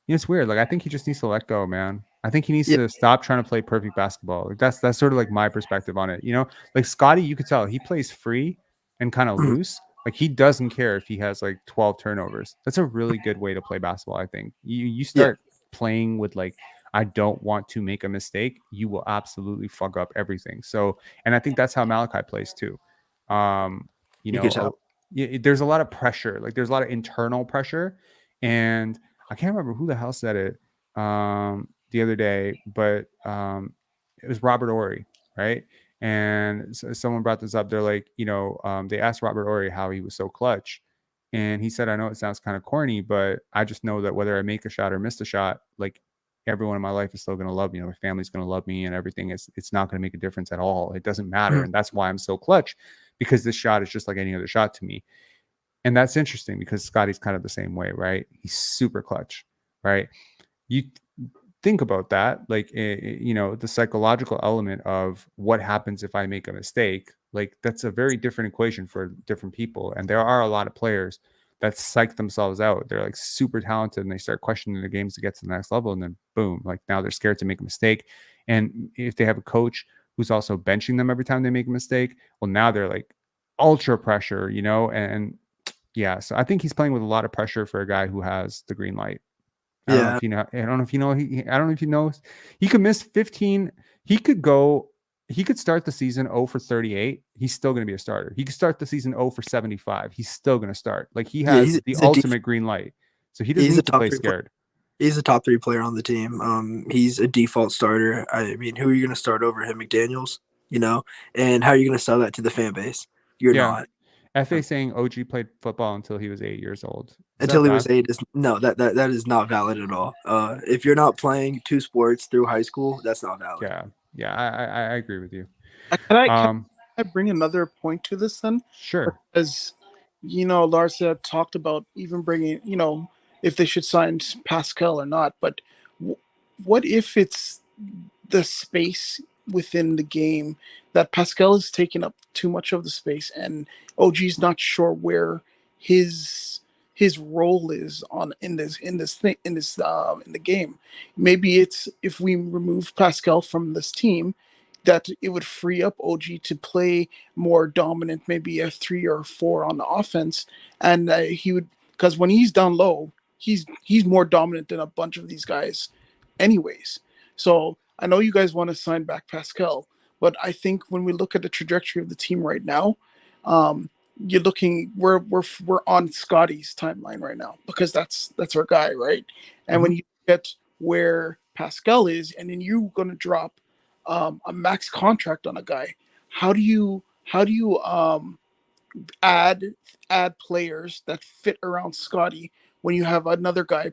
You know, it's weird. Like I think he just needs to let go, man. I think he needs Yeah. to stop trying to play perfect basketball. Like that's sort of like my perspective on it. You know, like Scottie, you could tell he plays free and kind of Mhm. loose. Like he doesn't care if he has like 12 turnovers. That's a really good way to play basketball. I think you start playing with like, I don't want to make a mistake. You will absolutely fuck up everything. So, and I think that's how Malachi plays too. You You could know, tell. there's a lot of pressure. Like there's a lot of internal pressure, and I can't remember who the hell said it the other day, but it was Robert Ory, right? And someone brought this up. They're like, they asked Robert Ory how he was so clutch, and he said, "I know it sounds kind of corny, but I just know that whether I make a shot or miss a shot, like everyone in my life is still going to love me. My family's going to love me, and everything. It's not going to make a difference at all. It doesn't matter, Mhm. and that's why I'm so clutch, because this shot is just like any other shot to me." And that's interesting because Scottie's kind of the same way, right? He's super clutch, right? You think about that, like, the psychological element of what happens if I make a mistake, like that's a very different equation for different people. And there are a lot of players that psych themselves out. They're like super talented and they start questioning their games to get to the next level. And then boom, like now they're scared to make a mistake. And if they have a coach who's also benching them every time they make a mistake, well, now they're like ultra pressure, and yeah, so I think he's playing with a lot of pressure for a guy who has the green light. I don't know Yeah. if you know. I don't know if you know. I don't know if you know. He could miss 15. He could go. He could start the season 0 for 38. He's still going to be a starter. He could start the season 0 for 75. He's still going to start. Like he Yeah. has the ultimate green light. So he doesn't He's a need to top play 3 player. scared. He's a top 3 player on the team. He's a default starter. I mean, who are you going to start over him? McDaniels, and how are you going to sell that to the fan base? You're Yeah. not. FA saying OG played football until he was 8 years old. Is Until that he was bad? 8 is no, that is not valid at all. If you're not playing 2 sports through high school, that's not valid. Yeah. I agree with you. Can I bring another point to this then? Sure. Because, Lars had talked about even bringing, if they should sign Pascal or not. But what if it's the space within the game that Pascal is taking up too much of the space, and OG's not sure where his role is in the game. Maybe it's if we remove Pascal from this team, that it would free up OG to play more dominant, maybe a 3 or 4 on the offense, and he would, because when he's down low, he's more dominant than a bunch of these guys, anyways. So I know you guys want to sign back Pascal, but I think when we look at the trajectory of the team right now, you're looking we're on Scottie's timeline right now because that's our guy, right? And when you get where Pascal is, and then you're going to drop a max contract on a guy, how do you add players that fit around Scottie when you have another guy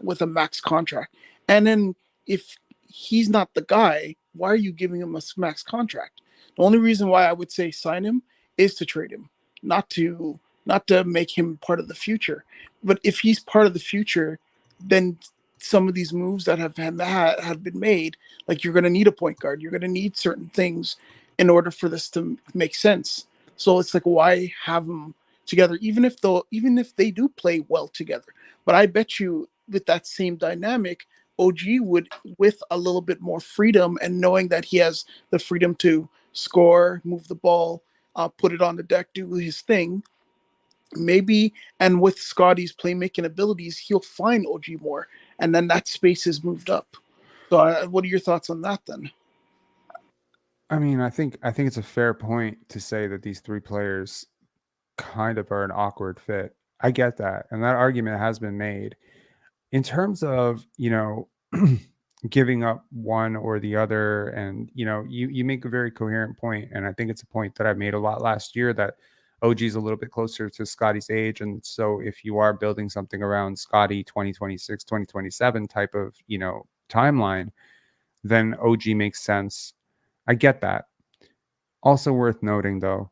with a max contract? And then if he's not the guy, why are you giving him a max contract? The only reason why I would say sign him is to trade him, not to make him part of the future. But if he's part of the future, then some of these moves that have been made, like you're going to need a point guard, you're going to need certain things in order for this to make sense. So it's like, why have them together, even if they do play well together? But I bet you with that same dynamic, OG would, with a little bit more freedom and knowing that he has the freedom to score, move the ball, put it on the deck, do his thing, maybe. And with Scottie's playmaking abilities, he'll find OG more, and then that space is moved up. So, what are your thoughts on that then? I mean, I think it's a fair point to say that these 3 players kind of are an awkward fit. I get that, and that argument has been made. In terms of, giving up one or the other, and you make a very coherent point, and I think it's a point that I made a lot last year, that OG is a little bit closer to Scottie's age, and so if you are building something around Scottie 2026, 2027 type of, timeline, then OG makes sense. I get that. Also worth noting though,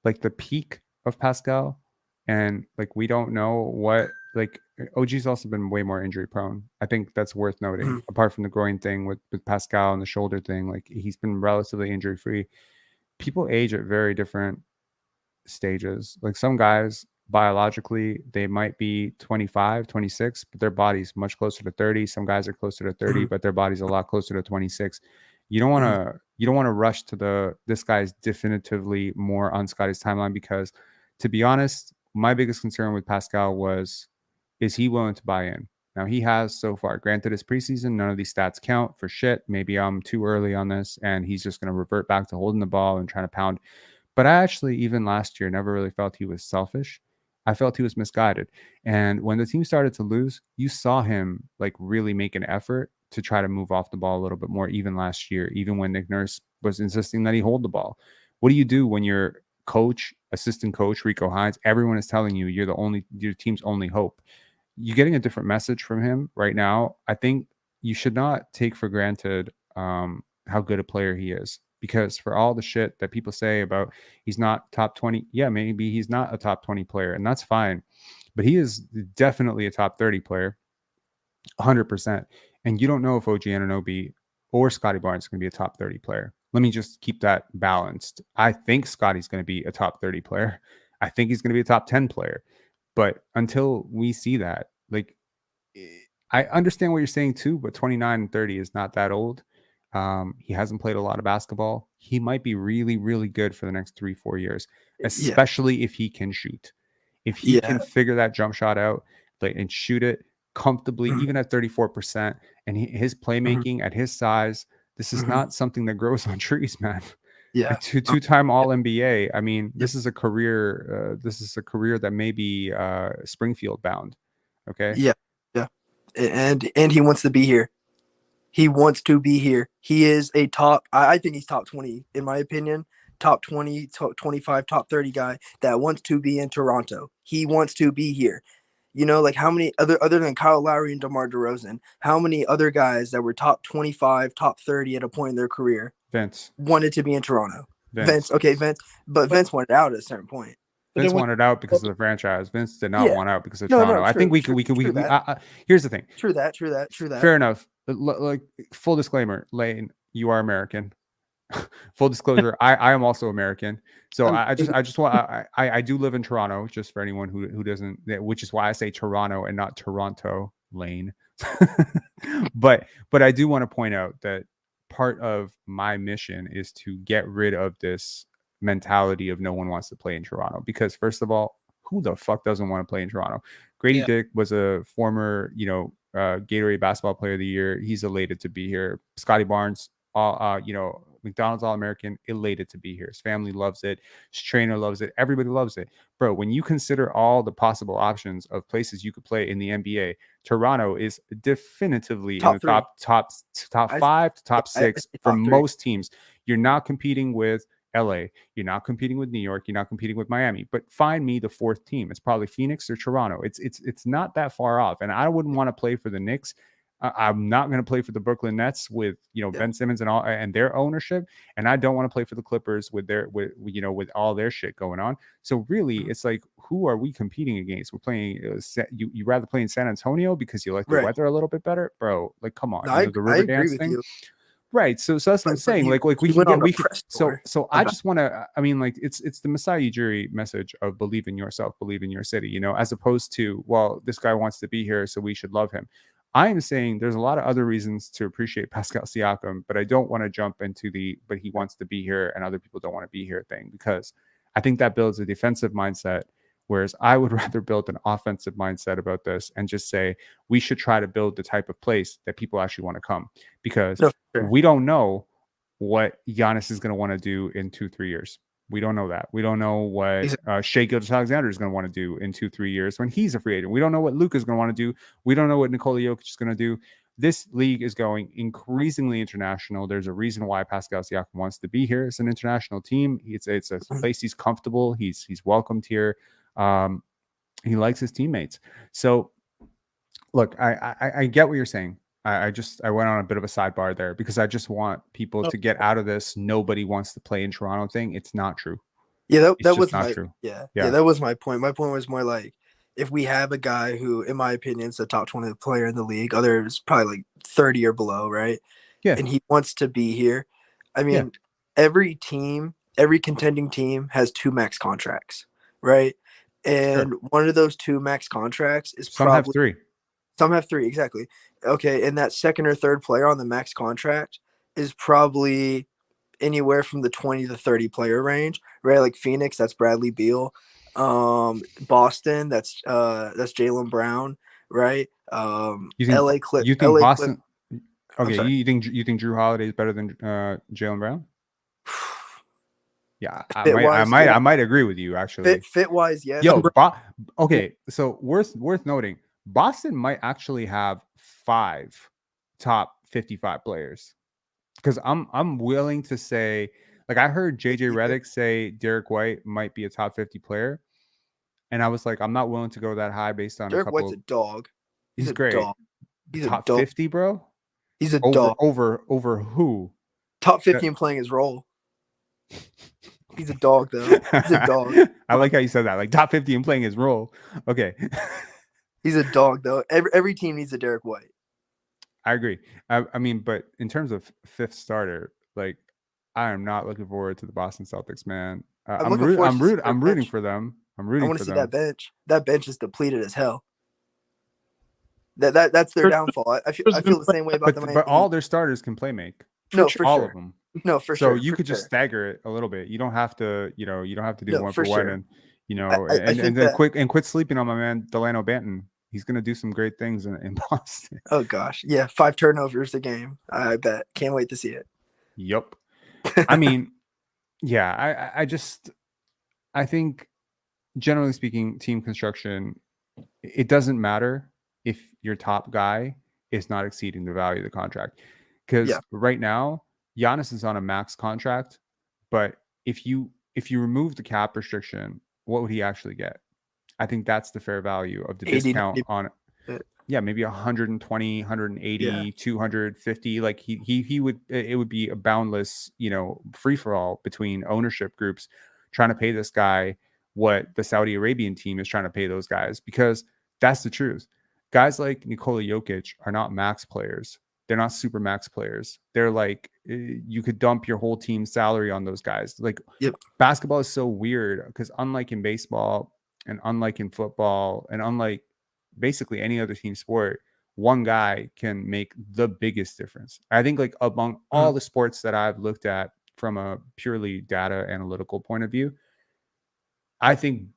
like the peak of Pascal, and like we don't know what, like OG's also been way more injury prone. I think that's worth noting. Apart from the groin thing with Pascal and the shoulder thing, like he's been relatively injury free. People age at very different stages. Like some guys biologically, they might be 25, 26, but their body's much closer to 30. Some guys are closer to 30, but their body's a lot closer to 26. You don't want to rush to this guy's definitively more on Scotty's timeline, because to be honest, my biggest concern with Pascal was, is he willing to buy in? Now, he has so far. Granted, it's preseason. None of these stats count for shit. Maybe I'm too early on this, and he's just going to revert back to holding the ball and trying to pound. But I actually, even last year, never really felt he was selfish. I felt he was misguided. And when the team started to lose, you saw him like really make an effort to try to move off the ball a little bit more, even last year, even when Nick Nurse was insisting that he hold the ball. What do you do when your coach, assistant coach, Rico Hines, everyone is telling you your team's only hope? You're getting a different message from him right now. I think you should not take for granted how good a player he is, because for all the shit that people say about he's not top 20, yeah, maybe he's not a top 20 player, and that's fine, but he is definitely a top 30 player, 100%. And you don't know if O.G Anunoby or Scottie Barnes is going to be a top 30 player. Let me just keep that balanced. I think Scottie's going to be a top 30 player. I think he's going to be a top 10 player. But until we see that, like, I understand what you're saying too, but 29 and 30 is not that old. He hasn't played a lot of basketball. He might be really, really good for the next 3-4 years, especially if he can shoot. If he can figure that jump shot out and shoot it comfortably, even at 34%, and his playmaking at his size, this is not something that grows on trees, man. Yeah, two-time All NBA. I mean, this is a career. This is a career that may be Springfield bound. Okay. Yeah, and he wants to be here. He wants to be here. He is a top. I think he's top 20 in my opinion. Top 20, top 25, top 30 guy that wants to be in Toronto. He wants to be here. You know, like how many other than Kyle Lowry and DeMar DeRozan, how many other guys that were top 25, top 30 at a point in their career wanted to be in Toronto? Vince. But Vince wanted out at a certain point. Vince wanted out because of the franchise. Vince did not want out because of Toronto. I think we can. Here's the thing. True that. Fair enough. Like, full disclaimer, Lane, you are American. Full disclosure, I am also American. So I just want I do live in Toronto, just for anyone who doesn't, which is why I say Toronto and not Toronto, Lane. but I do want to point out that part of my mission is to get rid of this mentality of no one wants to play in Toronto, because first of all, who the fuck doesn't want to play in Toronto? Grady Dick was a former, Gatorade basketball player of the year. He's elated to be here. Scottie Barnes, McDonald's All-American, elated to be here. His family loves it. His trainer loves it. Everybody loves it. Bro, when you consider all the possible options of places you could play in the NBA, Toronto is definitively in the top 5 to top 6 for most teams. You're not competing with LA. You're not competing with New York. You're not competing with Miami. But find me the 4th team. It's probably Phoenix or Toronto. It's not that far off. And I wouldn't want to play for the Knicks. I'm not going to play for the Brooklyn Nets with Ben Simmons and their ownership, and I don't want to play for the Clippers with all their shit going on. So really, it's like, who are we competing against? We're playing. You rather play in San Antonio because you like the weather a little bit better, bro? Like, come on, no, the river dance thing. Right. So that's what I'm saying. We can. So I just want to. I mean, like, it's the Masai Ujiri message of believe in yourself, believe in your city. As opposed to, well, this guy wants to be here, so we should love him. I am saying there's a lot of other reasons to appreciate Pascal Siakam, but I don't want to jump into but he wants to be here and other people don't want to be here thing, because I think that builds a defensive mindset, whereas I would rather build an offensive mindset about this and just say we should try to build the type of place that people actually want to come, because we don't know what Giannis is going to want to do in 2-3 years. We don't know that. We don't know what Shai Gilgeous-Alexander is going to want to do in 2-3 years when he's a free agent. We don't know what Luka is going to want to do. We don't know what Nikola Jokic is going to do. This league is going increasingly international. There's a reason why Pascal Siakam wants to be here. It's an international team. It's a place he's comfortable. He's welcomed here. He likes his teammates. So, look, I get what you're saying. I went on a bit of a sidebar there because I just want people to get out of this nobody wants to play in Toronto thing. It's not true. Yeah, that was not true. Yeah, that was my point. My point was more like, if we have a guy who, in my opinion, is a top 20 player in the league, others probably like 30 or below, right? Yeah. And he wants to be here. I mean, every contending team has 2 max contracts, right? and one of those 2 max contracts is Some have probably 3. some have 3 exactly. Okay, and that second or third player on the max contract is probably anywhere from the 20 to 30 player range, right? Like Phoenix, that's Bradley Beal. Boston, that's Jaylen Brown, right? You think LA Clip. you think LA Boston? Clip. Okay, you think Drew Holiday is better than Jaylen Brown? Yeah, I might agree with you actually. Fit wise, yes. Yo, okay, so worth noting, Boston might actually have 5 top 55 players. Because I'm willing to say, like, I heard JJ Redick say Derek White might be a top 50 player, and I was like, I'm not willing to go that high based on Derek a couple. White's a dog. He's a great. dog. He's top a dog. 50, bro. He's a dog. Over who? Top 50 and playing his role. He's a dog, though. He's a dog. I like how you said that. Like top 50 and playing his role. Okay. He's a dog, though. Every team needs a Derek White. I agree. I mean, but in terms of 5th starter, like, I am not looking forward to the Boston Celtics, man. I'm rooting for them. I want to see that bench. That bench is depleted as hell. That's their downfall. I feel the same way about them. But all their starters can play make. No, for all sure. of them. No, for so sure. you could just stagger it a little bit. You don't have to, you don't have to do one for one, and and then quit sleeping on my man Delano Banton. He's gonna do some great things in Boston. Oh gosh, yeah, 5 turnovers a game. I bet. Can't wait to see it. Yup. I mean, yeah. I think, generally speaking, team construction, it doesn't matter if your top guy is not exceeding the value of the contract, because right now Giannis is on a max contract, but if you remove the cap restriction, what would he actually get? I think that's the fair value of the discount on maybe 120, 180, 250. Like he would, it would be a boundless, free for all between ownership groups trying to pay this guy what the Saudi Arabian team is trying to pay those guys, because that's the truth. Guys like Nikola Jokic are not max players. They're not super max players. They're like, you could dump your whole team's salary on those guys. Like, basketball is so weird because unlike in baseball and unlike in football and unlike basically any other team sport, one guy can make the biggest difference. I think, like, among all the sports that I've looked at from a purely data analytical point of view, I think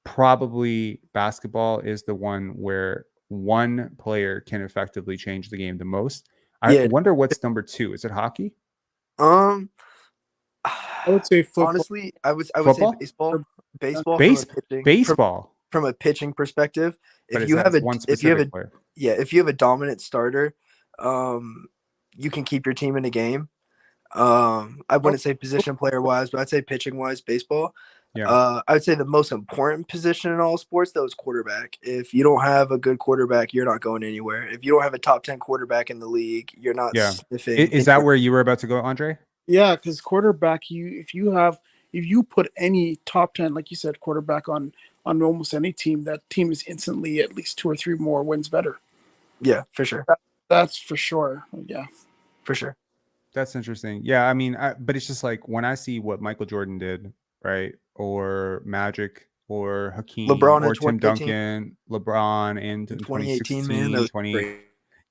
probably basketball is the one where one player can effectively change the game the most. I wonder what's number 2. Is it hockey? I would say football. Honestly, I would say baseball. Baseball. From a pitching perspective, if you have a dominant starter, you can keep your team in the game. I wouldn't say position player wise, but I'd say pitching wise, baseball. I would say the most important position in all sports, though, is quarterback. If you don't have a good quarterback, you're not going anywhere. If you don't have a top 10 quarterback in the league, you're not sniffing. Is that where you were about to go, Andre? Yeah, because quarterback, if you put any top 10, like you said, quarterback on almost any team, that team is instantly at least 2 or 3 more wins better. Yeah, for sure. That's for sure. Yeah, for sure. That's interesting. Yeah, I mean, but it's just like when I see what Michael Jordan did, right? Or Magic, or Hakeem, LeBron, or Tim Duncan, LeBron in 2018, 2016, man, that was 20. great.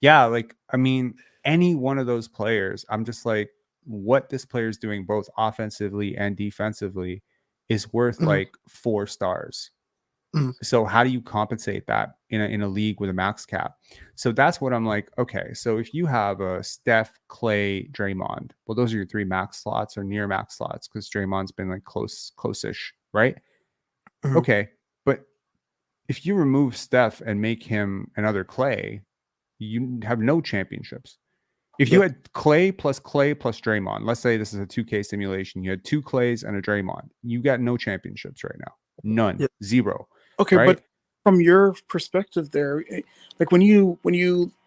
Yeah, like, I mean, any one of those players, I'm just like, what this player is doing both offensively and defensively is worth like 4 stars. So how do you compensate that in a league with a max cap? So that's what I'm like, okay, so if you have a Steph, Clay, Draymond, well, those are your 3 max slots or near max slots, because Draymond's been like close-ish, right? Okay, but if you remove Steph and make him another Clay, you have no championships. If you had Clay plus Draymond, let's say this is a 2K simulation, you had 2 Clays and a Draymond, you got no championships right now. None. 0. Okay, right? But from your perspective there, like when you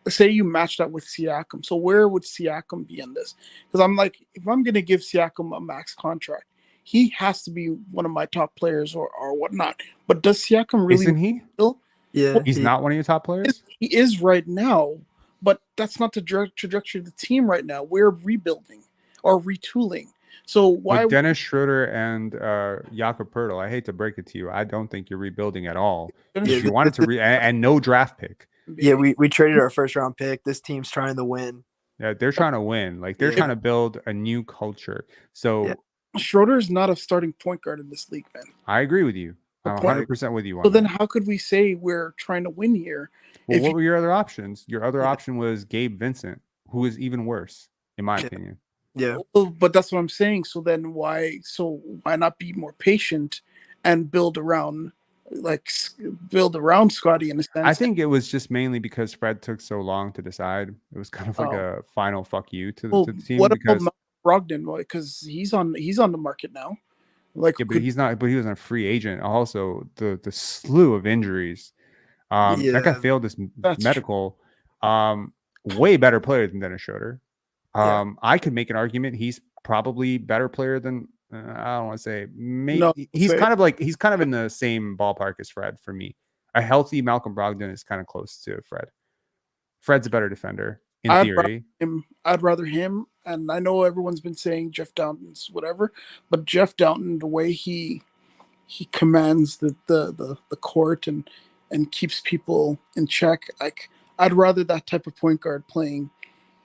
say you matched up with Siakam, so where would Siakam be in this? Because I'm like, if I'm going to give Siakam a max contract, he has to be one of my top players or whatnot. But does Siakam really? Isn't he? Still? Yeah, he's not one of your top players. He is right now, but that's not the trajectory of the team right now. We're rebuilding or retooling. So why With Dennis Schroder and Jakob Pertl, I hate to break it to you, I don't think you're rebuilding at all. Dennis If Yeah, you wanted to and no draft pick. yeah, we traded our first round pick. This team's trying to win. Yeah, they're trying to win. Like they're Yeah. trying to build a new culture. So Yeah. Schroeder is not a starting point guard in this league, man. I agree with you. I'm A point- 100% with you on So then that. how could we say we're trying to win here? Well, if what you- were your other options? Your other Yeah. option was Gabe Vincent, who is even worse, in my Yeah. opinion. Yeah, Well, but that's what I'm saying. So then why not be more patient and build around Scottie in a sense? I think it was just mainly because Fred took so long to decide. It was kind of like Oh. a final fuck you to Well, the team. what Because about Brogdon? Because he's on the market now. Like, yeah, but he's not. But he was a free agent. Also, the slew of injuries. That guy Yeah. failed his That's medical. Way better player than Dennis Schroder. Yeah. I could make an argument he's probably better player than I don't want to say maybe No, he's say it. he's kind of in the same ballpark as Fred for me. A healthy Malcolm Brogdon is kind of close to Fred. Fred's a better defender in theory. I'd rather him. And I know everyone's been saying Jeff Downton's whatever, but Jeff Downton, the way he commands the court and keeps people in check, like I'd rather that type of point guard playing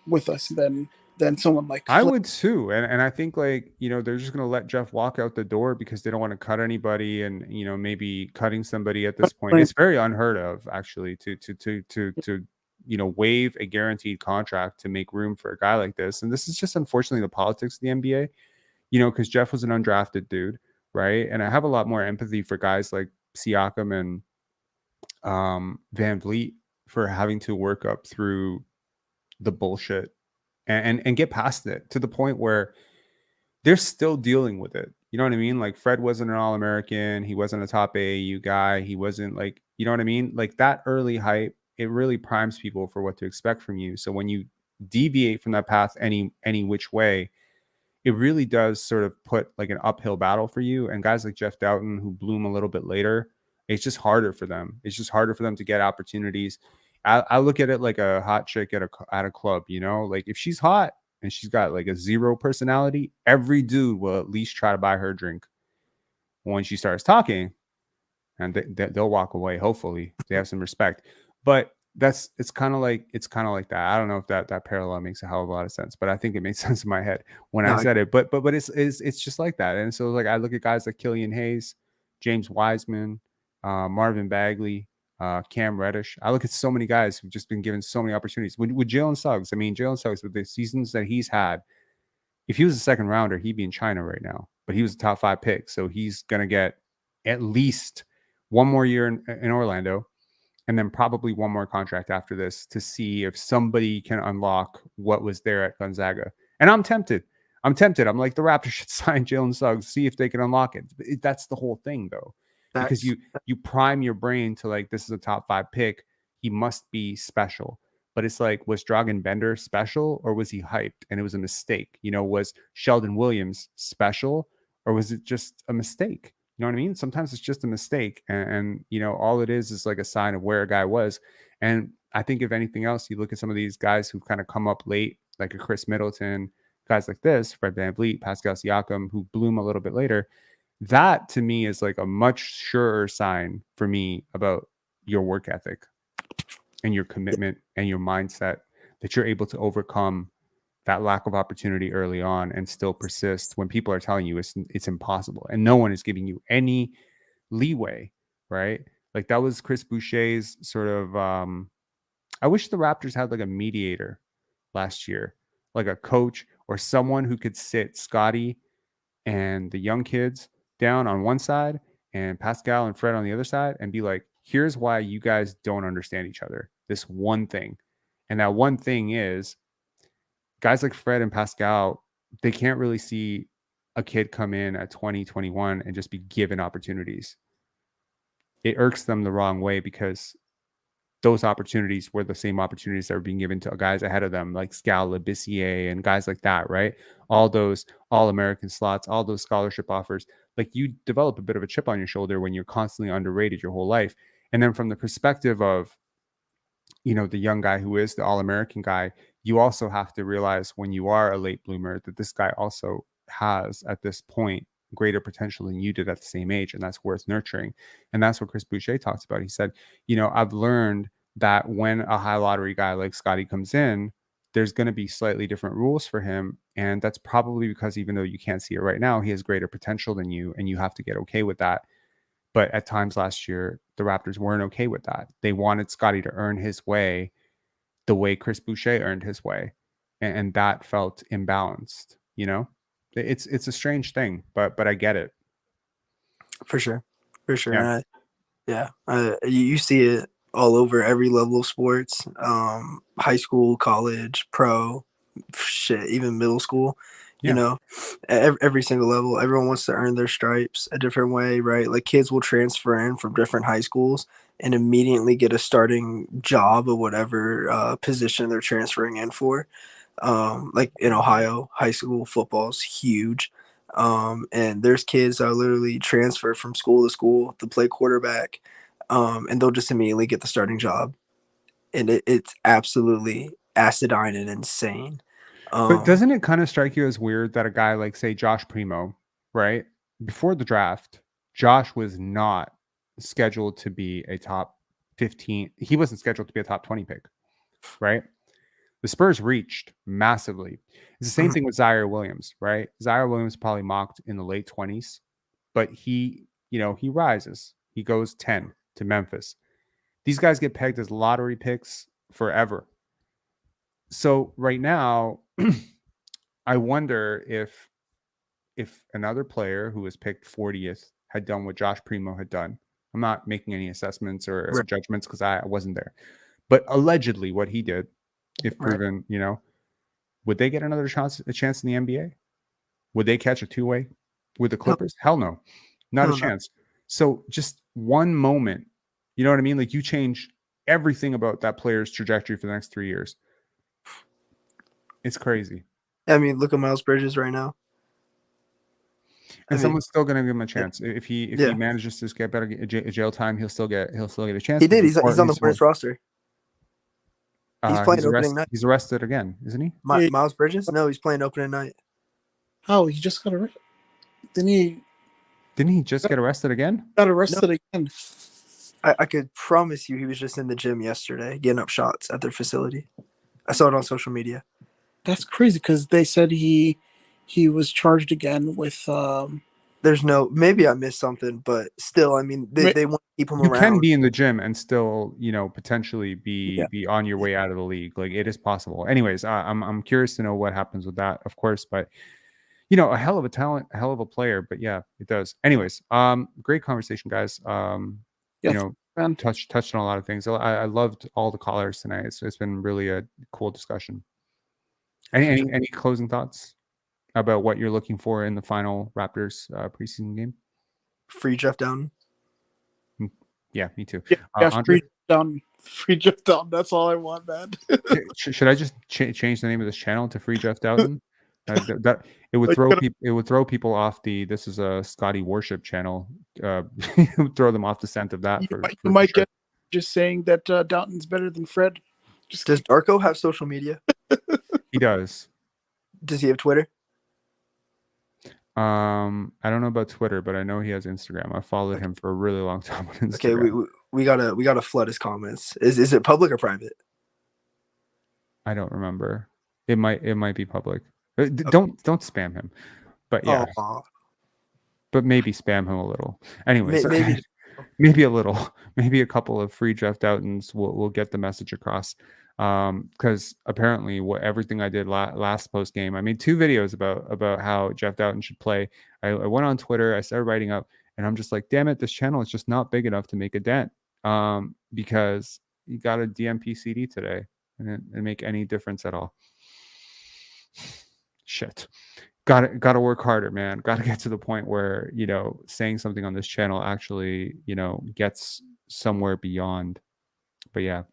with us than someone like I Flynn. would too. And I think like, they're just going to let Jeff walk out the door because they don't want to cut anybody and, maybe cutting somebody at this point. It's very unheard of actually to waive a guaranteed contract to make room for a guy like this. And this is just unfortunately the politics of the NBA, because Jeff was an undrafted dude, right? And I have a lot more empathy for guys like Siakam and Van Vliet for having to work up through the bullshit and get past it to the point where they're still dealing with it. You know what I mean? Like Fred wasn't an All-American. He wasn't a top AAU guy. He wasn't like, you know what I mean? Like that early hype, it really primes people for what to expect from you. So when you deviate from that path any which way, it really does sort of put like an uphill battle for you. And guys like Jeff Doughton who bloom a little bit later, it's just harder for them. It's just harder for them to get opportunities. I look at it like a hot chick at a club, like if she's hot and she's got like a zero personality, every dude will at least try to buy her a drink. When she starts talking, and they'll walk away. Hopefully they have some respect, but it's kind of like that. I don't know if that parallel makes a hell of a lot of sense, but I think it made sense in my head when I said it. But it's just like that. And so like I look at guys like Killian Hayes, James Wiseman, Marvin Bagley, Cam Reddish. I look at so many guys who've just been given so many opportunities. With Jalen Suggs, Jalen Suggs with the seasons that he's had, if he was a second rounder, he'd be in China right now. But he was a top 5 pick, so he's gonna get at least one more year in Orlando, and then probably one more contract after this to see if somebody can unlock what was there at Gonzaga. And I'm tempted. I'm like the Raptors should sign Jalen Suggs, see if they can unlock it. That's the whole thing, though. Because you prime your brain to like, this is a top 5 pick. He must be special. But it's like, was Dragan Bender special or was he hyped? And it was a mistake. Was Sheldon Williams special or was it just a mistake? You know what I mean? Sometimes it's just a mistake. And all it is like a sign of where a guy was. And I think if anything else, you look at some of these guys who've kind of come up late, like a Chris Middleton, guys like this, Fred VanVleet, Pascal Siakam, who bloom a little bit later. That to me is like a much surer sign for me about your work ethic and your commitment and your mindset that you're able to overcome that lack of opportunity early on and still persist when people are telling you it's impossible and no one is giving you any leeway, right? Like that was Chris Boucher's sort of I wish the Raptors had like a mediator last year, like a coach or someone who could sit Scottie and the young kids down on one side and Pascal and Fred on the other side and be like, here's why you guys don't understand each other. This one thing. And that one thing is guys like Fred and Pascal, they can't really see a kid come in at 20, 21 and just be given opportunities. It irks them the wrong way because those opportunities were the same opportunities that were being given to guys ahead of them, like Scala, Bissier, and guys like that, right? All those All-American slots, all those scholarship offers. Like you develop a bit of a chip on your shoulder when you're constantly underrated your whole life. And then from the perspective of, the young guy who is the All-American guy, you also have to realize when you are a late bloomer that this guy also has at this point greater potential than you did at the same age, and that's worth nurturing. And that's what Chris Boucher talks about. He said, I've learned that when a high lottery guy like Scottie comes in, there's going to be slightly different rules for him. And that's probably because even though you can't see it right now, he has greater potential than you, and you have to get okay with that. But at times last year, the Raptors weren't okay with that. They wanted Scottie to earn his way the way Chris Boucher earned his way. And that felt imbalanced, It's a strange thing, but I get it. For sure. Yeah. You see it all over every level of sports, high school, college, pro, shit, even middle school. Every single level, everyone wants to earn their stripes a different way, right? Like kids will transfer in from different high schools and immediately get a starting job of whatever position they're transferring in for. Like in Ohio, high school football is huge. And there's kids that literally transfer from school to school to play quarterback, and they'll just immediately get the starting job. And it's absolutely acidine and insane. But doesn't it kind of strike you as weird that a guy like, say, Josh Primo, right? Before the draft, Josh was not scheduled to be a top 15. He wasn't scheduled to be a top 20 pick, right? The Spurs reached massively. It's the same thing with Zaire Williams, right? Zaire Williams probably mocked in the late 20s, but he rises. He goes 10 to Memphis. These guys get pegged as lottery picks forever. So right now, I wonder if another player who was picked 40th had done what Josh Primo had done. I'm not making any assessments or judgments because I wasn't there. But allegedly what he did, if proven, would they get a chance in the NBA? Would they catch a two-way with the Clippers? Hell no. Not a chance. So just one moment, you know what I mean? Like you change everything about that player's trajectory for the next 3 years. It's crazy. I mean, look at Miles Bridges right now. And someone's still going to give him a chance. If he manages to get better jail time, he'll still get a chance. He did. He's on the Hornets roster. He's playing opening night. He's arrested again, isn't he? Miles Bridges? No, he's playing opening night. Oh, he just got arrested. Didn't he just get arrested again? Got arrested again. I could promise you he was just in the gym yesterday getting up shots at their facility. I saw it on social media. That's crazy because they said he was charged again with. There's no. Maybe I missed something, but still, I mean, they want to keep him around. You can be in the gym and still, potentially be on your way out of the league. Like it is possible. Anyways, I'm curious to know what happens with that, of course. But a hell of a talent, a hell of a player. But yeah, it does. Anyways, great conversation, guys. Touched on a lot of things. I loved all the callers tonight. It's been really a cool discussion. Any closing thoughts about what you're looking for in the final Raptors preseason game? Free Jeff Dowtin. Yeah, me too. Yeah, free Jeff Dowtin. That's all I want, man. Should I just change the name of this channel to Free Jeff Dowtin? That it would throw people. It would throw people off the. This is a Scottie worship channel. Throw them off the scent of that. You might get just saying that Dowtin's better than Fred. Does Darko have social media? He does. Does he have Twitter? I don't know about Twitter, but I know he has Instagram. I followed him for a really long time on Instagram. Okay, we gotta flood his comments. Is it public or private? I don't remember. It might be public. Don't spam him. But yeah. But maybe spam him a little. Anyways, maybe a little. Maybe a couple of free Jeff Doutins will get the message across. Because apparently everything I did last post game, I made 2 videos about how Jeff Dowtin should play. I went on Twitter, I started writing up, and I'm just like, damn it, this channel is just not big enough to make a dent. Because you got a DMP CD today and it didn't make any difference at all. Shit. Gotta work harder, man. Gotta get to the point where, saying something on this channel actually, gets somewhere beyond. But yeah.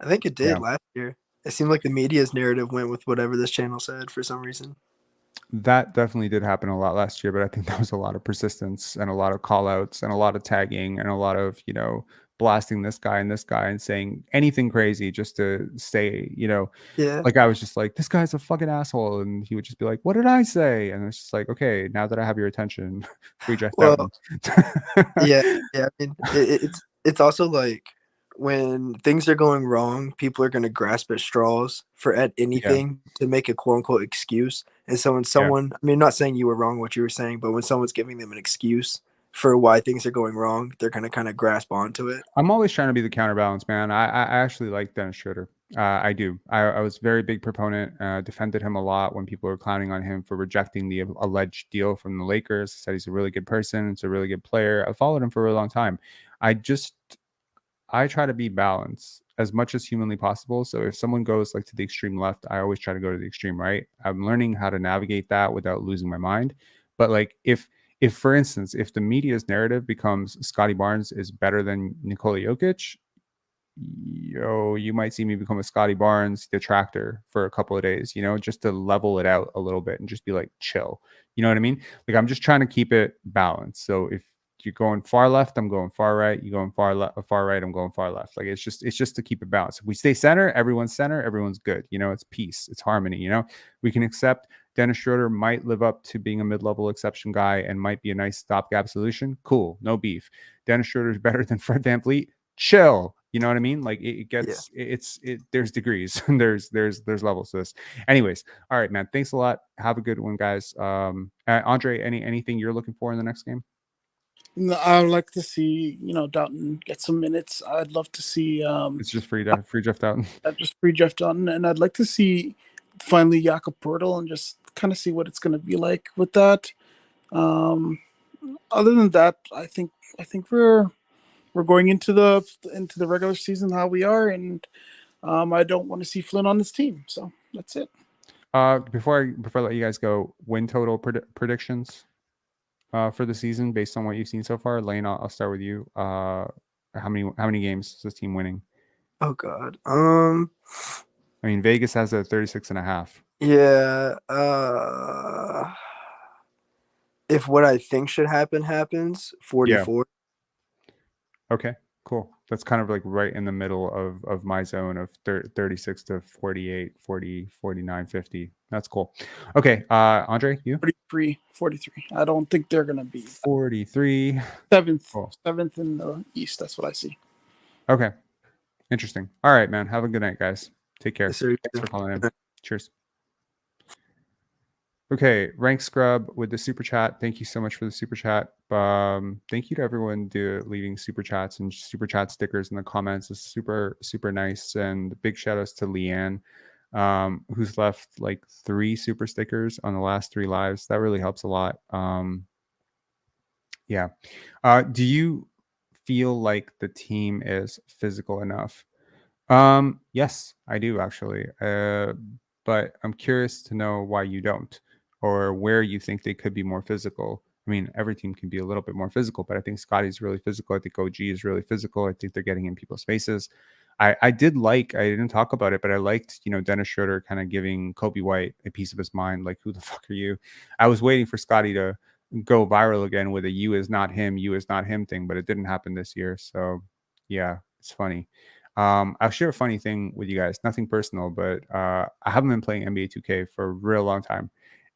I think it did last year. It seemed like the media's narrative went with whatever this channel said for some reason. That definitely did happen a lot last year, but I think that was a lot of persistence and a lot of call outs and a lot of tagging and a lot of, blasting this guy and saying anything crazy just to say, Yeah. like I was just like, this guy's a fucking asshole. And he would just be like, what did I say? And it's just like, okay, now that I have your attention, free Jeff Well, Doughton. yeah. I mean, it's also like when things are going wrong, people are going to grasp at straws at anything to make a quote unquote excuse. And so when someone, I mean, not saying you were wrong what you were saying, but when someone's giving them an excuse for why things are going wrong, they're going to kind of grasp onto it. I'm always trying to be the counterbalance, man. I actually like Dennis Schroder. I do. I was a very big proponent, defended him a lot when people were clowning on him for rejecting the alleged deal from the Lakers. Said he's a really good person. It's a really good player. I followed him for a really long time. I try to be balanced as much as humanly possible. So if someone goes like to the extreme left, I always try to go to the extreme right. I'm learning how to navigate that without losing my mind. But like if for instance, if the media's narrative becomes Scottie Barnes is better than Nikola Jokic, you might see me become a Scottie Barnes detractor for a couple of days, just to level it out a little bit and just be like, chill. You know what I mean? Like I'm just trying to keep it balanced. So if you're going far left, I'm going far right. You're going far right, I'm going far left. Like it's just to keep it balanced. If we stay center, everyone's good. It's peace, it's harmony. We can accept Dennis Schroder might live up to being a mid-level exception guy and might be a nice stopgap solution. Cool, no beef. Dennis Schroder is better than Fred VanVleet. Chill. You know what I mean? Like there's degrees and there's levels to this. Anyways, all right, man. Thanks a lot. Have a good one, guys. Andre, anything you're looking for in the next game? I would like to see, Doughton get some minutes. I'd love to see. It's just free Jeff Doughton. Just free Jeff Doughton, and I'd like to see finally Jakob and just kind of see what it's going to be like with that. Other than that, I think we're going into the regular season how we are, and I don't want to see Flynn on this team. So that's it. Before I let you guys go, win total predictions for the season based on what you've seen so far. Lane, I'll start with you. How many games is this team winning? Oh God. I mean, Vegas has a 36.5. Yeah. If what I think should happen happens, 44. Yeah. Okay, cool. That's kind of like right in the middle of my zone of 36 to 48, 40, 49, 50. That's cool. Okay, Andre, you? 43. I don't think they're going to be 43. Seventh in the East. That's what I see. Okay, interesting. All right, man. Have a good night, guys. Take care. Yes, sir. Thanks for calling in. Cheers. Okay, Rank Scrub with the super chat. Thank you so much for the super chat. Thank you to everyone leaving super chats and super chat stickers in the comments. It's super, super nice. And big shout outs to Leanne, who's left like 3 super stickers on the last 3 lives. That really helps a lot. Yeah. Do you feel like the team is physical enough? Yes, I do actually. But I'm curious to know why you don't, or where you think they could be more physical. I mean, every team can be a little bit more physical, but I think Scottie's really physical. I think OG is really physical. I think they're getting in people's faces. I didn't talk about it, but I liked, Dennis Schroder kind of giving Kobe White a piece of his mind. Like, who the fuck are you? I was waiting for Scottie to go viral again with a "you is not him" thing, but it didn't happen this year. So yeah, it's funny. I'll share a funny thing with you guys. Nothing personal, but I haven't been playing NBA 2K for a real long time.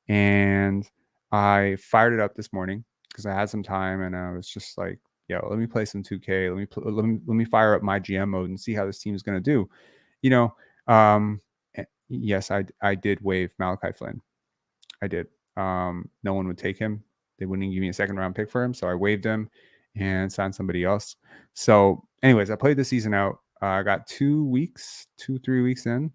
And I fired it up this morning because I had some time and I was just like, yo, let me play some 2K. Let me fire up my GM mode and see how this team is going to do. Yes, I did waive Malachi Flynn. I did. No one would take him. They wouldn't give me a second round pick for him. So I waived him and signed somebody else. So anyways, I played the season out. I got 3 weeks in.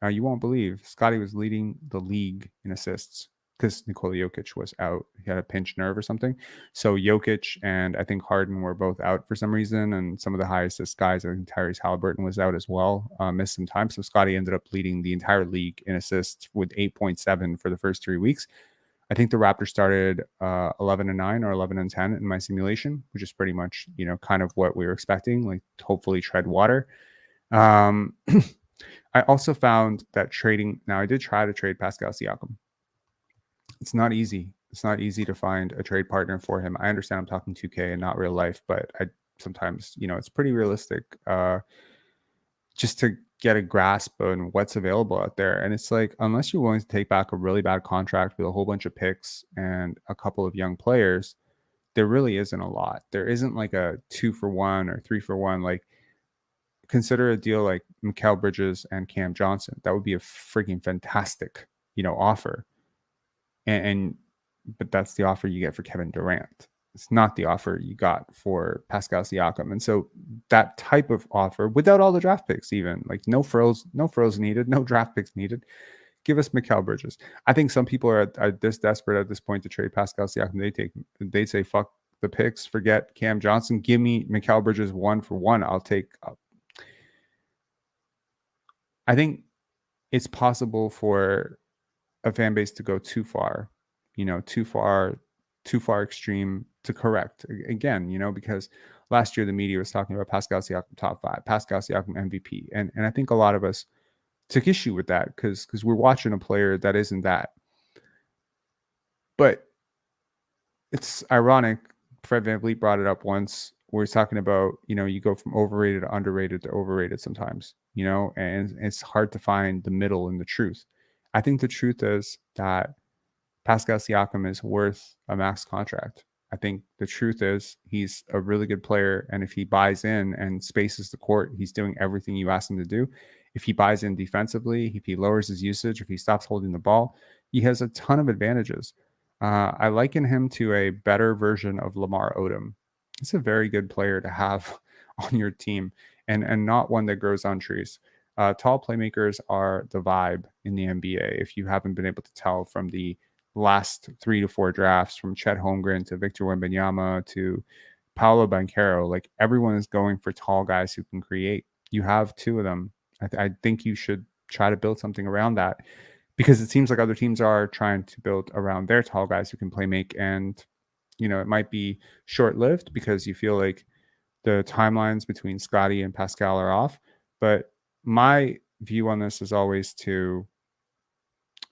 You won't believe Scottie was leading the league in assists because Nikola Jokic was out. He had a pinched nerve or something. So Jokic and I think Harden were both out for some reason. And some of the high assist guys, I think Tyrese Halliburton was out as well, missed some time. So Scottie ended up leading the entire league in assists with 8.7 for the first 3 weeks. I think the Raptors started 11-9 or 11-10 in my simulation, which is pretty much, kind of what we were expecting, like hopefully tread water. I also found that now I did try to trade Pascal Siakam. It's not easy. It's not easy to find a trade partner for him. I understand I'm talking 2K and not real life, but sometimes, it's pretty realistic, just to get a grasp on what's available out there. And it's like, unless you're willing to take back a really bad contract with a whole bunch of picks and a couple of young players, there really isn't a lot. There isn't like a 2-for-1 or 3-for-1. Like, consider a deal like Mikal Bridges and Cam Johnson. That would be a freaking fantastic, offer. But that's the offer you get for Kevin Durant. It's not the offer you got for Pascal Siakam. And so that type of offer, without all the draft picks, even like no frills needed, no draft picks needed, give us Mikal Bridges. I think some people are this desperate at this point to trade Pascal Siakam. They say, fuck the picks, forget Cam Johnson. Give me Mikal Bridges 1-for-1. I'll take up. I think it's possible for a fan base to go too far, too far extreme to correct again, because last year the media was talking about Pascal Siakam top 5, Pascal Siakam MVP. And I think a lot of us took issue with that because we're watching a player that isn't that. But it's ironic. Fred VanVleet brought it up once where he's talking about, you go from overrated to underrated to overrated sometimes, and it's hard to find the middle in the truth. I think the truth is that Pascal Siakam is worth a max contract. I think the truth is he's a really good player. And if he buys in and spaces the court, he's doing everything you ask him to do. If he buys in defensively, if he lowers his usage, if he stops holding the ball, he has a ton of advantages. I liken him to a better version of Lamar Odom. He's a very good player to have on your team and not one that grows on trees. Tall playmakers are the vibe in the NBA. If you haven't been able to tell from the last 3 to 4 drafts, from Chet Holmgren to Victor Wembanyama to Paolo Banchero, like everyone is going for tall guys who can create. You have 2 of them. I think you should try to build something around that, because it seems like other teams are trying to build around their tall guys who can play make. And, it might be short-lived because you feel like the timelines between Scottie and Pascal are off. But my view on this is always to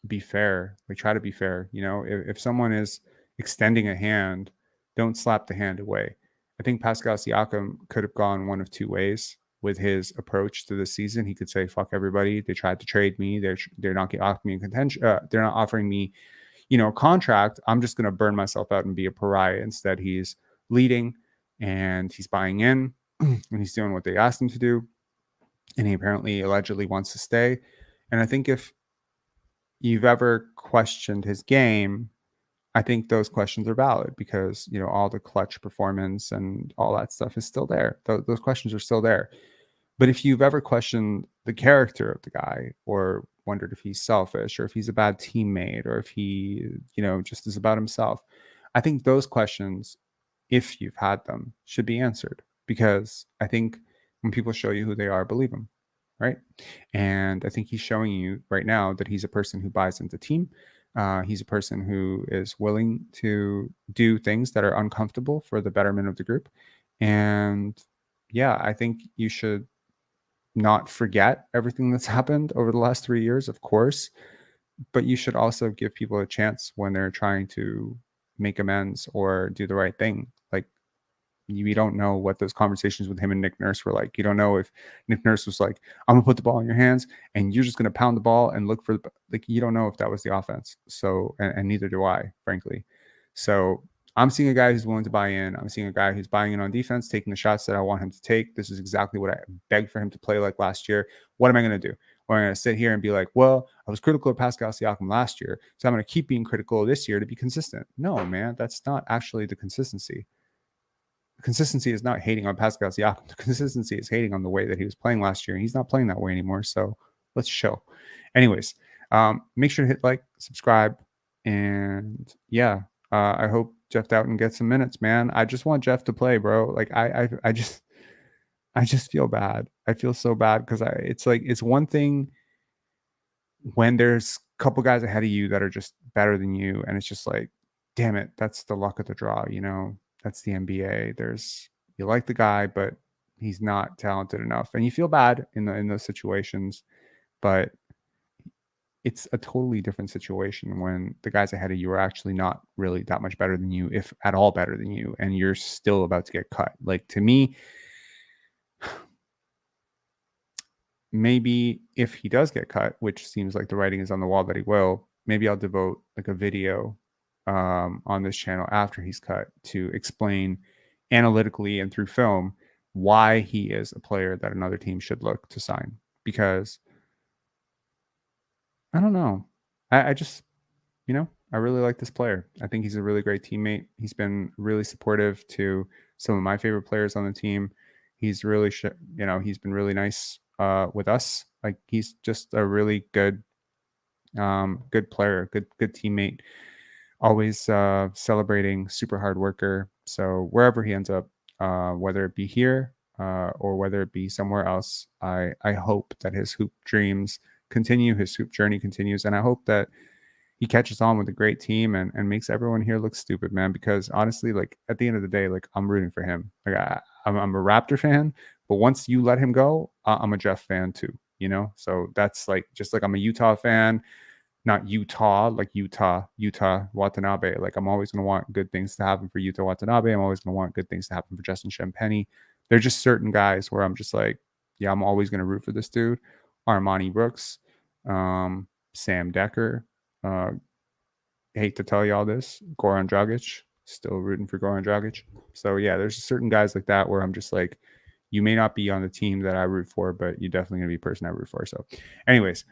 be fair. Like, try to be fair. If someone is extending a hand, don't slap the hand away. I think Pascal Siakam could have gone one of 2 ways with his approach to the season. He could say, fuck everybody. They tried to trade me. They're not offering me contention. They're not offering me, a contract. I'm just going to burn myself out and be a pariah. Instead, he's leading and he's buying in and he's doing what they asked him to do. And he apparently allegedly wants to stay. And I think if you've ever questioned his game, I think those questions are valid because, all the clutch performance and all that stuff is still there. Those questions are still there. But if you've ever questioned the character of the guy or wondered if he's selfish or if he's a bad teammate or if he, just is about himself, I think those questions, if you've had them, should be answered, because I think when people show you who they are, believe them. Right. And I think he's showing you right now that he's a person who buys into team. He's a person who is willing to do things that are uncomfortable for the betterment of the group. And yeah, I think you should not forget everything that's happened over the last 3 years, of course, but you should also give people a chance when they're trying to make amends or do the right thing. Like, you don't know what those conversations with him and Nick Nurse were like. You don't know if Nick Nurse was like, I'm gonna put the ball in your hands and you're just gonna pound the ball and look for you don't know if that was the offense. So, and neither do I, frankly. So I'm seeing a guy who's willing to buy in. I'm seeing a guy who's buying in on defense, taking the shots that I want him to take. This is exactly what I begged for him to play like last year. What am I going to do? Well, I'm going to sit here and be like, well, I was critical of Pascal Siakam last year, so I'm going to keep being critical this year to be consistent. No, man, that's not actually the consistency. The consistency is not hating on Pascal Siakam. The consistency is hating on the way that he was playing last year. And he's not playing that way anymore. So let's chill. Anyways, make sure to hit like, subscribe, and yeah, I hope Jeff Doughton gets some minutes, man. I just want Jeff to play, bro. Like I just feel bad. I feel so bad because it's one thing when there's a couple guys ahead of you that are just better than you, and it's just like, damn it, that's the luck of the draw, That's the NBA. You like the guy, but he's not talented enough, and you feel bad in those situations. But it's a totally different situation when the guys ahead of you are actually not really that much better than you, if at all better than you, and you're still about to get cut. Like, to me, maybe if he does get cut, which seems like the writing is on the wall that he will, maybe I'll devote like a video on this channel after he's cut to explain analytically and through film why he is a player that another team should look to sign. Because I don't know. I just, I really like this player. I think he's a really great teammate. He's been really supportive to some of my favorite players on the team. He's really, he's been really nice with us. Like, he's just a really good player, good teammate. Always celebrating, super hard worker. So wherever he ends up, whether it be here or whether it be somewhere else, I hope that his hoop dreams continue, his hoop journey continues, and I hope that he catches on with a great team and makes everyone here look stupid, man. Because honestly, like, at the end of the day, like, I'm rooting for him. Like, I'm a Raptor fan, but once you let him go, I'm a Jeff fan too. So that's like, just like I'm a Utah fan, not Utah, like Utah Watanabe. Like, I'm always going to want good things to happen for Utah Watanabe. I'm always going to want good things to happen for Justin Champagny. There's just certain guys where I'm just like, yeah, I'm always going to root for this dude. Armani Brooks, Sam Decker. Hate to tell you all this, Goran Dragic, still rooting for Goran Dragic. So yeah, there's certain guys like that where I'm just like, you may not be on the team that I root for, but you're definitely gonna be a person I root for. So anyways,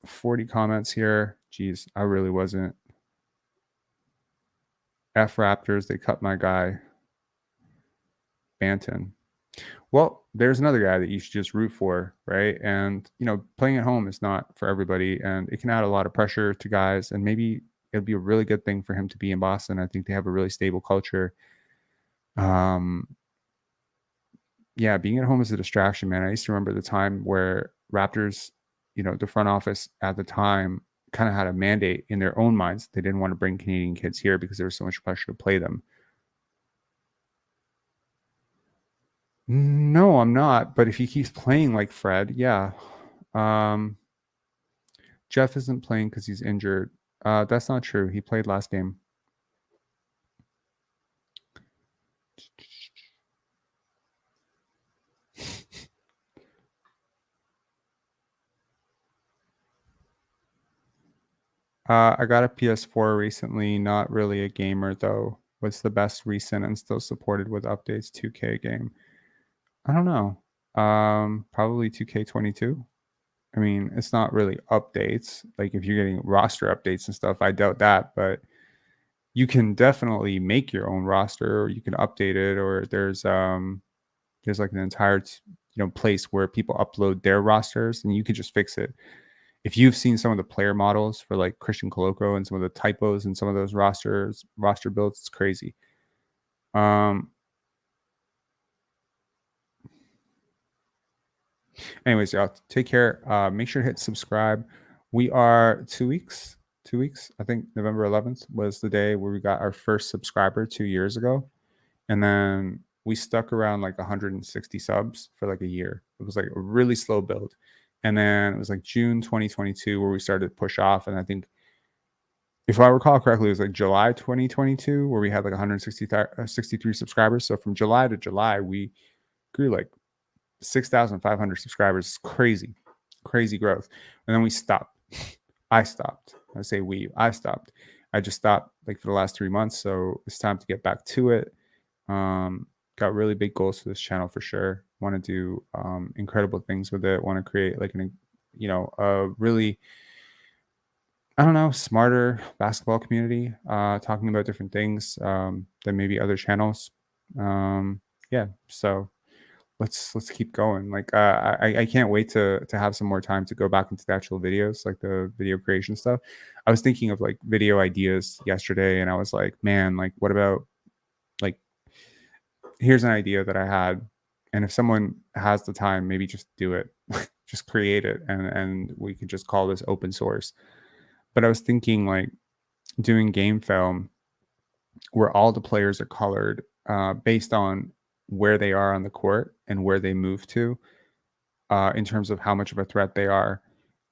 40 comments here. Jeez, I really wasn't. F Raptors, they cut my guy Banton. Well, there's another guy that you should just root for, right? And, playing at home is not for everybody, and it can add a lot of pressure to guys, and maybe it'd be a really good thing for him to be in Boston. I think they have a really stable culture. Yeah, being at home is a distraction, man. I used to remember the time where Raptors, the front office at the time kind of had a mandate in their own minds. They didn't want to bring Canadian kids here because there was so much pressure to play them. No, I'm not. But if he keeps playing like Fred, yeah. Jeff isn't playing because he's injured. That's not true. He played last game. I got a PS4 recently. Not really a gamer though. What's the best recent and still supported with updates 2K game? I don't know. Probably 2K22. I mean, it's not really updates. Like, if you're getting roster updates and stuff, I doubt that. But you can definitely make your own roster, or you can update it, or there's like an entire place where people upload their rosters, and you can just fix it. If you've seen some of the player models for like Christian Coloco and some of the typos in some of those roster builds, it's crazy. Anyways, y'all, take care. Make sure to hit subscribe. We are 2 weeks. 2 weeks. I think November 11th was the day where we got our first subscriber 2 years ago. And then we stuck around like 160 subs for like a year. It was like a really slow build. And then it was like June 2022 where we started to push off. And I think, if I recall correctly, it was like July 2022 where we had like 163 subscribers. So from July to July, we grew like 6,500 subscribers. It's crazy growth. And then we stopped. I stopped. I say I stopped. I just stopped like for the last 3 months. So it's time to get back to it. Got really big goals for this channel for sure. Want to do incredible things with it. Want to create like a really, I don't know, smarter basketball community, talking about different things than maybe other channels. Yeah, so let's keep going. Like, I can't wait to have some more time to go back into the actual videos, like the video creation stuff. I was thinking of like video ideas yesterday, and I was like, man, like, what about, like, here's an idea that I had, and if someone has the time, maybe just do it, just create it, and we could just call this open source. But I was thinking like doing game film where all the players are colored based on where they are on the court and where they move to in terms of how much of a threat they are.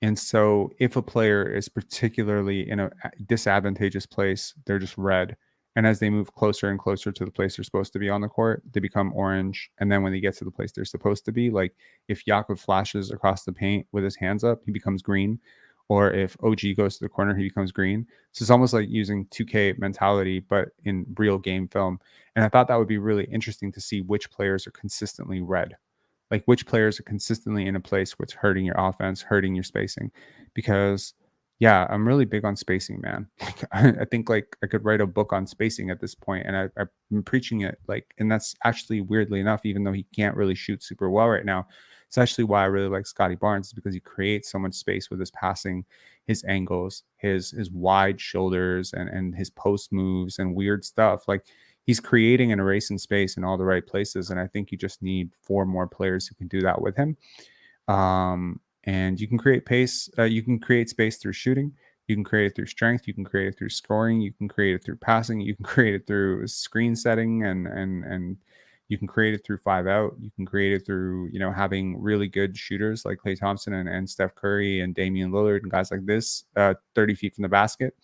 And so if a player is particularly in a disadvantageous place, they're just red. And as they move closer and closer to the place they're supposed to be on the court, they become orange. And then when they get to the place they're supposed to be, like if Jakob flashes across the paint with his hands up, he becomes green. Or if OG goes to the corner, he becomes green. So it's almost like using 2K mentality, but in real game film. And I thought that would be really interesting to see which players are consistently red. Like which players are consistently in a place where it's hurting your offense, hurting your spacing. Because yeah, I'm really big on spacing, man. I think like I could write a book on spacing at this point, and I've been preaching it. Like, and that's actually weirdly enough, even though he can't really shoot super well right now, it's actually why I really like Scottie Barnes, is because he creates so much space with his passing, his angles, his wide shoulders, and his post moves and weird stuff. Like he's creating and erasing space in all the right places, and I think you just need 4 more players who can do that with him. And you can create pace. You can create space through shooting. You can create it through strength. You can create it through scoring. You can create it through passing. You can create it through screen setting, and you can create it through 5 out. You can create it through having really good shooters like Klay Thompson and Steph Curry and Damian Lillard and guys like this, 30 feet from the basket.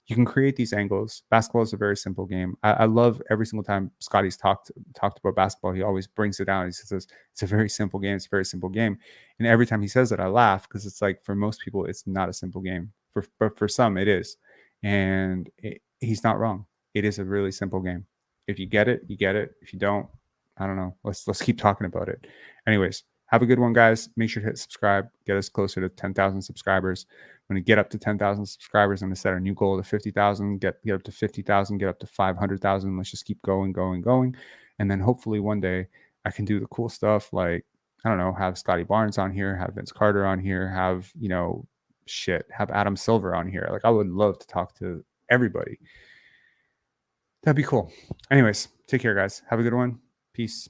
You can create these angles. Basketball is a very simple game. I love every single time Scottie's talked about basketball, he always brings it down. He says it's a very simple game. It's a very simple game. And every time he says it, I laugh because it's like for most people, it's not a simple game. But for some, it is. And he's not wrong. It is a really simple game. If you get it, you get it. If you don't, I don't know. Let's keep talking about it. Anyways, have a good one, guys. Make sure to hit subscribe. Get us closer to 10,000 subscribers. When we get up to 10,000 subscribers, I'm going to set a new goal to 50,000, get up to 50,000, get up to 500,000. Let's just keep going. And then hopefully one day I can do the cool stuff like, I don't know, have Scottie Barnes on here, have Vince Carter on here, have, have Adam Silver on here. Like I would love to talk to everybody. That'd be cool. Anyways, take care, guys. Have a good one. Peace.